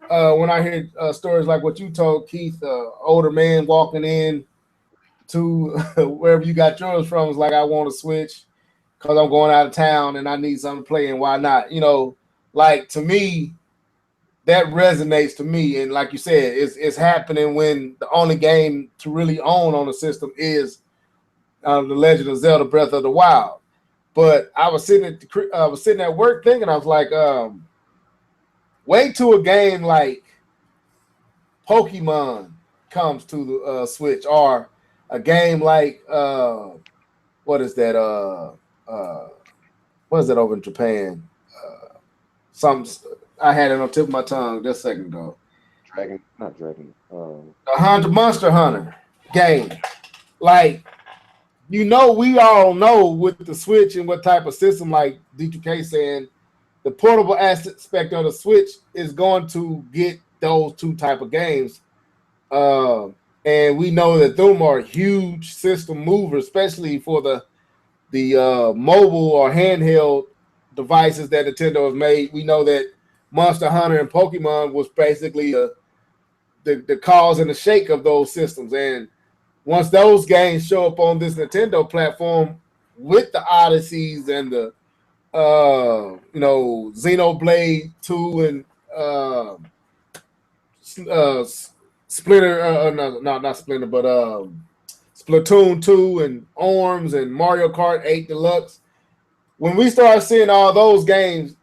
When I hear stories like what you told, Keith, older man walking in to wherever you got yours from, is like, I want to Switch because I'm going out of town and I need something to play, and why not? Like, to me, that resonates to me. And like you said, it's happening when the only game to really own on the system is the Legend of Zelda Breath of the Wild. But I was sitting at work thinking, I was like, wait till a game like Pokemon comes to the Switch, or a game like what is that over in Japan? I had it on the tip of my tongue just a second ago. Not Dragon. Monster Hunter game. Like, we all know with the Switch and what type of system, like D2K saying, the portable aspect of the Switch is going to get those two type of games. And we know that them are huge system movers, especially for the mobile or handheld devices that Nintendo has made. We know that Monster Hunter and Pokemon was basically the cause and the shake of those systems. And once those games show up on this Nintendo platform with the Odysseys and the Xenoblade 2 and Splinter, not Splinter, but Splatoon 2 and ARMS and Mario Kart 8 Deluxe. When we start seeing all those games,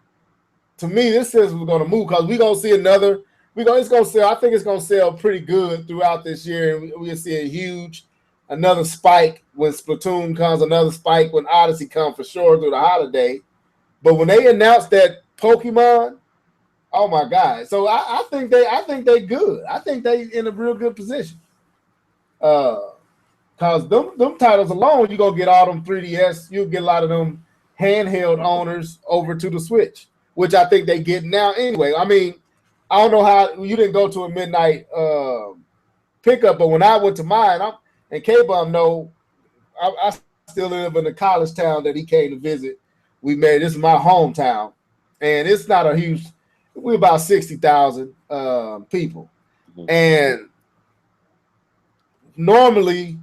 to me, this says we're going to move, because we're going to see another. It's going to sell. I think it's going to sell pretty good throughout this year. And we'll see another spike when Splatoon comes, another spike when Odyssey comes for sure through the holiday. But when they announced that Pokemon, oh my God! So I think they good. I think they in a real good position. Cause them titles alone, you're gonna get all them 3DS. You'll get a lot of them handheld owners over to the Switch, which I think they get now anyway. I mean, I don't know how you didn't go to a midnight pickup, but when I went to mine, and K-Bum know, I still live in the college town that he came to visit. This is my hometown, and it's not a huge. We're about 60,000 people, and normally,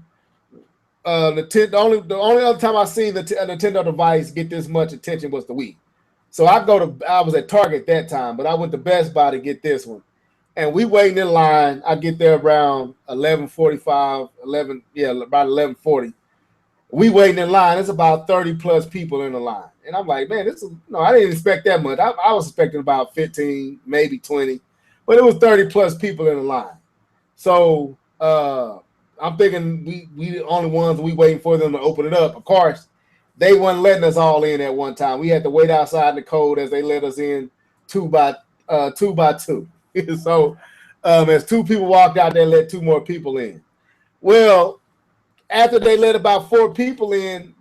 the only other time I seen a Nintendo device get this much attention was the Wii. So I was at Target that time, but I went to Best Buy to get this one, and we waiting in line. I get there around 11:45, about 11:40. We waiting in line. It's about 30 plus people in the line. And I'm like, man, I didn't expect that much. I was expecting about 15, maybe 20, but it was 30 plus people in the line. So I'm thinking we the only ones, we waiting for them to open it up. Of course, they weren't letting us all in at one time. We had to wait outside in the cold as they let us in two by two. So as two people walked out, they let two more people in. Well, after they let about 4 people in,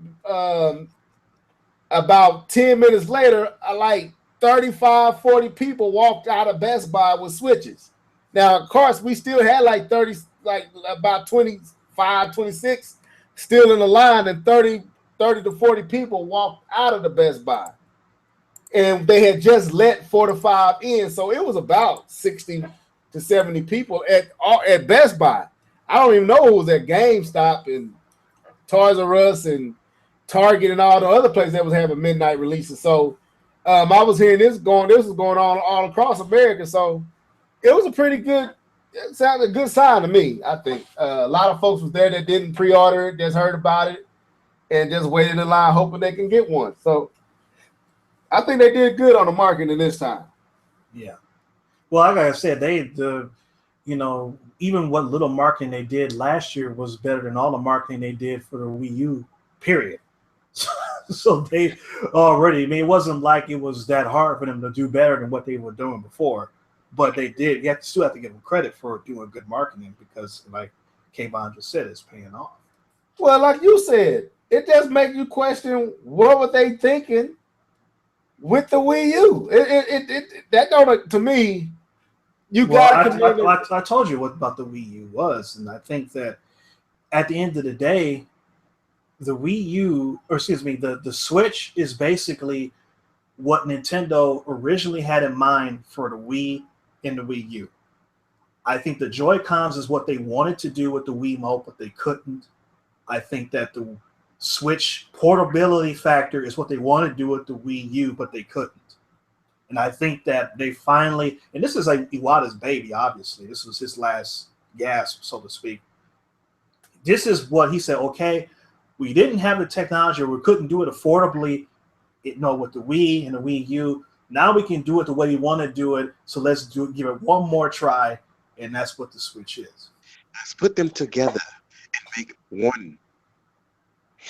about 10 minutes later, like 35, 40 people walked out of Best Buy with Switches. Now, of course, we still had like 30, like about 25, 26 still in the line, and 30 to 40 people walked out of the Best Buy. And they had just let 4 to 5 in. So it was about 60 to 70 people at Best Buy. I don't even know who was at GameStop and Toys R Us and Target and all the other places that was having midnight releases. So I was hearing this was going on all across America. So it was it sounded a good sign to me, I think. A lot of folks was there that didn't pre-order it, just heard about it, and just waited in line hoping they can get one. So I think they did good on the marketing this time. Yeah. Well, like I said, even what little marketing they did last year was better than all the marketing they did for the Wii U, period. So they already, it wasn't like it was that hard for them to do better than what they were doing before, but they did. You still have to give them credit for doing good marketing because, like K-Bon just said, it's paying off. Well, like you said, it just makes you question what were they thinking with the Wii U. That don't, to me, I told you what about the Wii U was, and I think that at the end of the day, the Wii U, the Switch is basically what Nintendo originally had in mind for the Wii and the Wii U. I think the Joy-Cons is what they wanted to do with the Wiimote, but they couldn't. I think that the Switch portability factor is what they wanted to do with the Wii U, but they couldn't. And I think that they finally, and this is like Iwata's baby, obviously. This was his last gasp, so to speak. This is what he said, okay, we didn't have the technology, or we couldn't do it affordably, with the Wii and the Wii U. Now we can do it the way we want to do it, so let's give it one more try, and that's what the Switch is. Let's put them together and make one.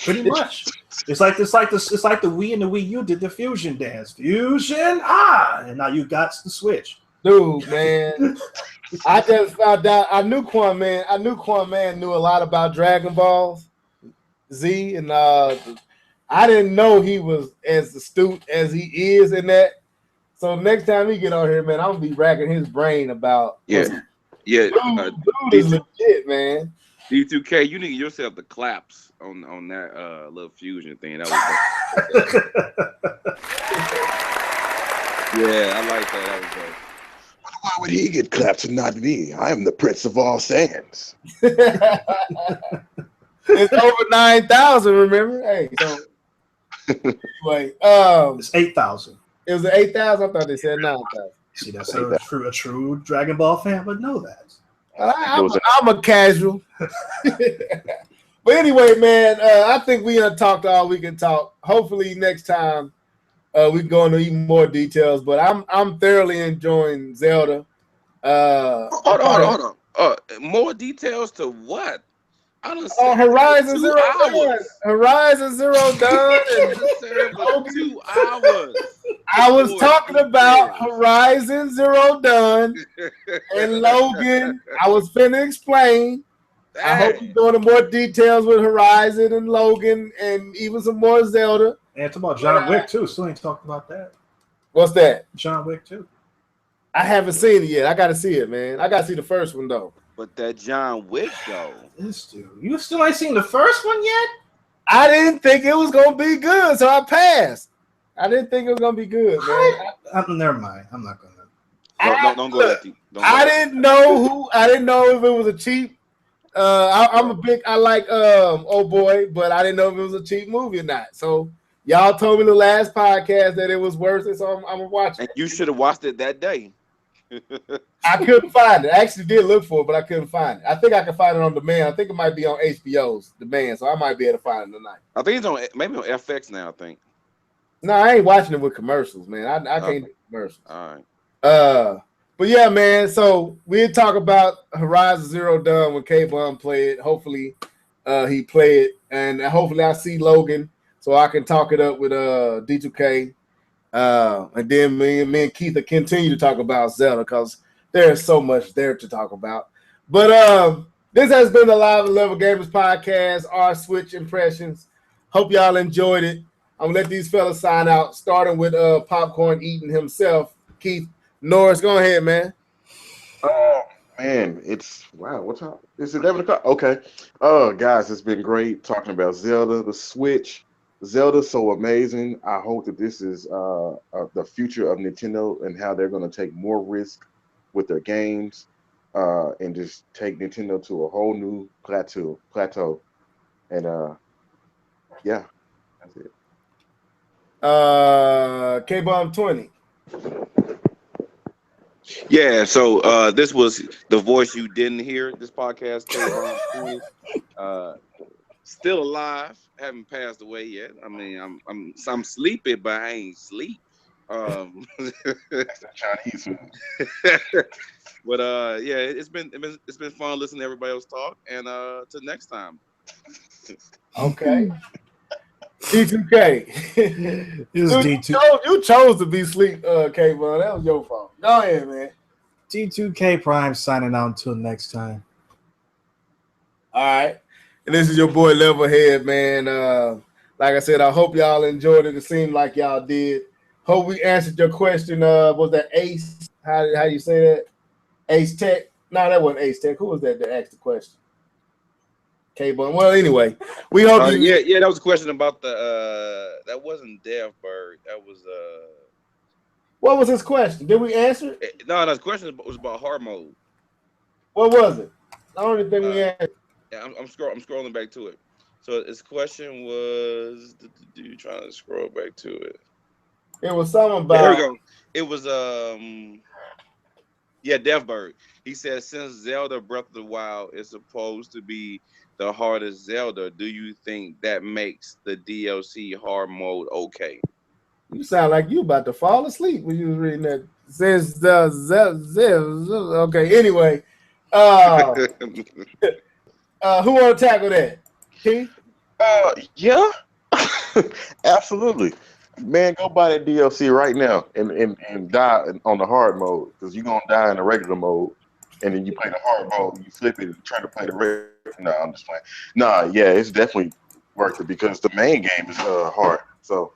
Pretty much. It's like the Wii and the Wii U did the fusion dance. Fusion, and now you got the Switch. Dude, man. I just found out. I knew Quan Man knew a lot about Dragon Balls Z, and I didn't know he was as astute as he is in that. So next time he get on here, man, I'm gonna be racking his brain about. Yeah. Dude is legit, man. D2K, you need yourself the claps on that little fusion thing. That was yeah, I like that. That was dope. Why would he get claps and not me? I am the Prince of all Sands. It's over 9,000. Remember? Hey, so anyway, it's 8,000. It was 8,000. I thought they said 9,000. See, that's a true Dragon Ball fan would know that. I'm a casual. But anyway, man, I think we done talked all we can talk. Hopefully next time we can go into even more details. But I'm thoroughly enjoying Zelda. Hold on. More details to what? I don't see Horizon Zero Dawn. Horizon Zero Dawn. For 2 hours. I was talking about Horizon Zero Dawn and Logan. I was finna explain. Dang. I hope you go into more details with Horizon and Logan and even some more Zelda. And talk about John Wick too. Still ain't talked about that. What's that? John Wick too. I haven't seen it yet. I got to see it, man. I got to see the first one though. But that John Wick though. This dude, you still ain't seen the first one yet? I didn't think it was gonna be good, so I passed. I didn't think it was gonna be good, man. Never mind. I'm not gonna. Don't go that deep. I didn't know if it was a cheap. I like Oh Boy, but I didn't know if it was a cheap movie or not. So y'all told me the last podcast that it was worth it, so I'm gonna watch it. And you should have watched it that day. I couldn't find it. I actually did look for it, but I couldn't find it. I think I can find it on demand. I think it might be on HBO's demand, so I might be able to find it tonight. I think it's maybe on FX now. I think. No, I ain't watching it with commercials, man. I can't do commercials. All right. But yeah, man. So we'll talk about Horizon Zero Dawn when K-Bun play it. Hopefully, he play it, and hopefully I see Logan. so I can talk it up with D2K. And then me and Keith will continue to talk about Zelda because there's so much there to talk about. But this has been the Live and Level Gamers podcast, our Switch impressions. Hope y'all enjoyed it. I'm gonna let these fellas sign out, starting with Popcorn eating himself. Keith Norris, go ahead, man. Oh man, it's wow. What time? It's 11 o'clock. Okay. Guys, it's been great talking about Zelda, the Switch. Zelda's so amazing. I hope that this is the future of Nintendo and how they're going to take more risk with their games and just take Nintendo to a whole new plateau. And yeah, that's it. K-Bomb 20. Yeah, so this was the voice you didn't hear. This podcast, still alive, haven't passed away yet. I mean, I'm sleepy, but I ain't sleep. That's the Chinese food. But yeah, it's been fun listening to everybody else talk, and till next time. Okay. D2K. You chose to be sleep, K-Bomb. That was your fault. Go ahead, man. D2K Prime signing out until next time. All right. And this is your boy Levelhead, man. Like I said, I hope y'all enjoyed it. It seemed like y'all did. Hope we answered your question. Was that Ace? How you say that? Ace Tech? No, that wasn't Ace Tech. Who was that asked the question? K-Bun. Well, anyway, we hope yeah, that was a question about the that wasn't Dev Bird. That was What was his question? Did we answer it? No, the question was about hard mode. What was it? The only thing we answered. Yeah, I'm scrolling back to it. So his question was, you trying to scroll back to it? It was something about. There we go. It was Deathbird. He said, since Zelda Breath of the Wild is supposed to be the hardest Zelda, do you think that makes the DLC hard mode okay? You sound like you about to fall asleep when you was reading that. Since the okay. Anyway, who want to tackle that? Keith? Yeah, absolutely. Man, go buy that DLC right now and die on the hard mode because you're gonna die in the regular mode, and then you play the hard mode, you flip it and try to play the regular. No, I'm just playing. Nah, yeah, it's definitely worth it because the main game is hard. So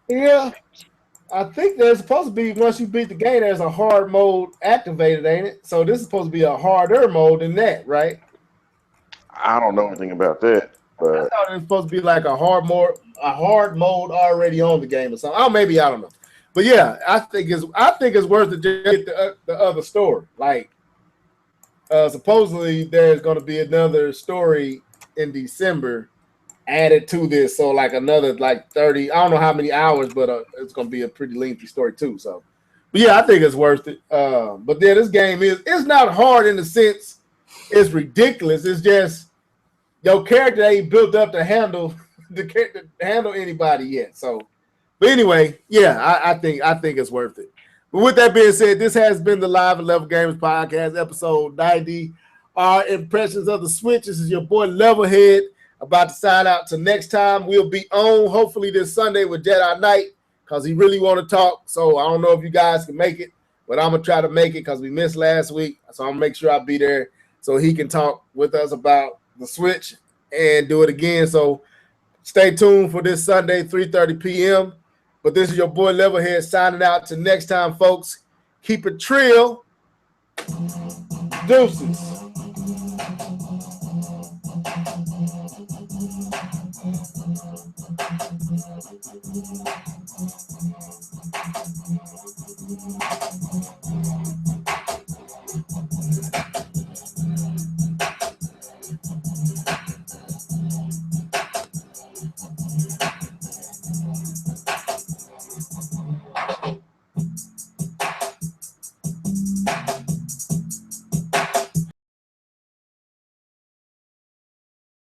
yeah, I think there's supposed to be, once you beat the game, there's a hard mode activated, ain't it? So this is supposed to be a harder mode than that, right? I don't know anything about that, but I thought it was supposed to be like a hard mode already on the game or something. Oh, maybe, I don't know. But yeah, I think it's worth it to get the other story. Like supposedly there's going to be another story in December added to this, so like another like 30. I don't know how many hours, but it's going to be a pretty lengthy story too. So, but yeah, I think it's worth it. But yeah, this game it's not hard in the sense it's ridiculous. It's just your character ain't built up to handle anybody yet. So, but anyway, yeah, I think it's worth it. But with that being said, this has been the Live and Level Gamers podcast, episode 90. Our impressions of the Switch. This is your boy Levelhead about to sign out. Till next time, we'll be on hopefully this Sunday with Jedi Knight because he really want to talk. So I don't know if you guys can make it, but I'm gonna try to make it because we missed last week. So I'm gonna make sure I'll be there so he can talk with us about the Switch and do it again. So stay tuned for this Sunday, 3:30 p.m. But this is your boy Levelhead signing out. Till next time, folks. Keep it trill. Deuces.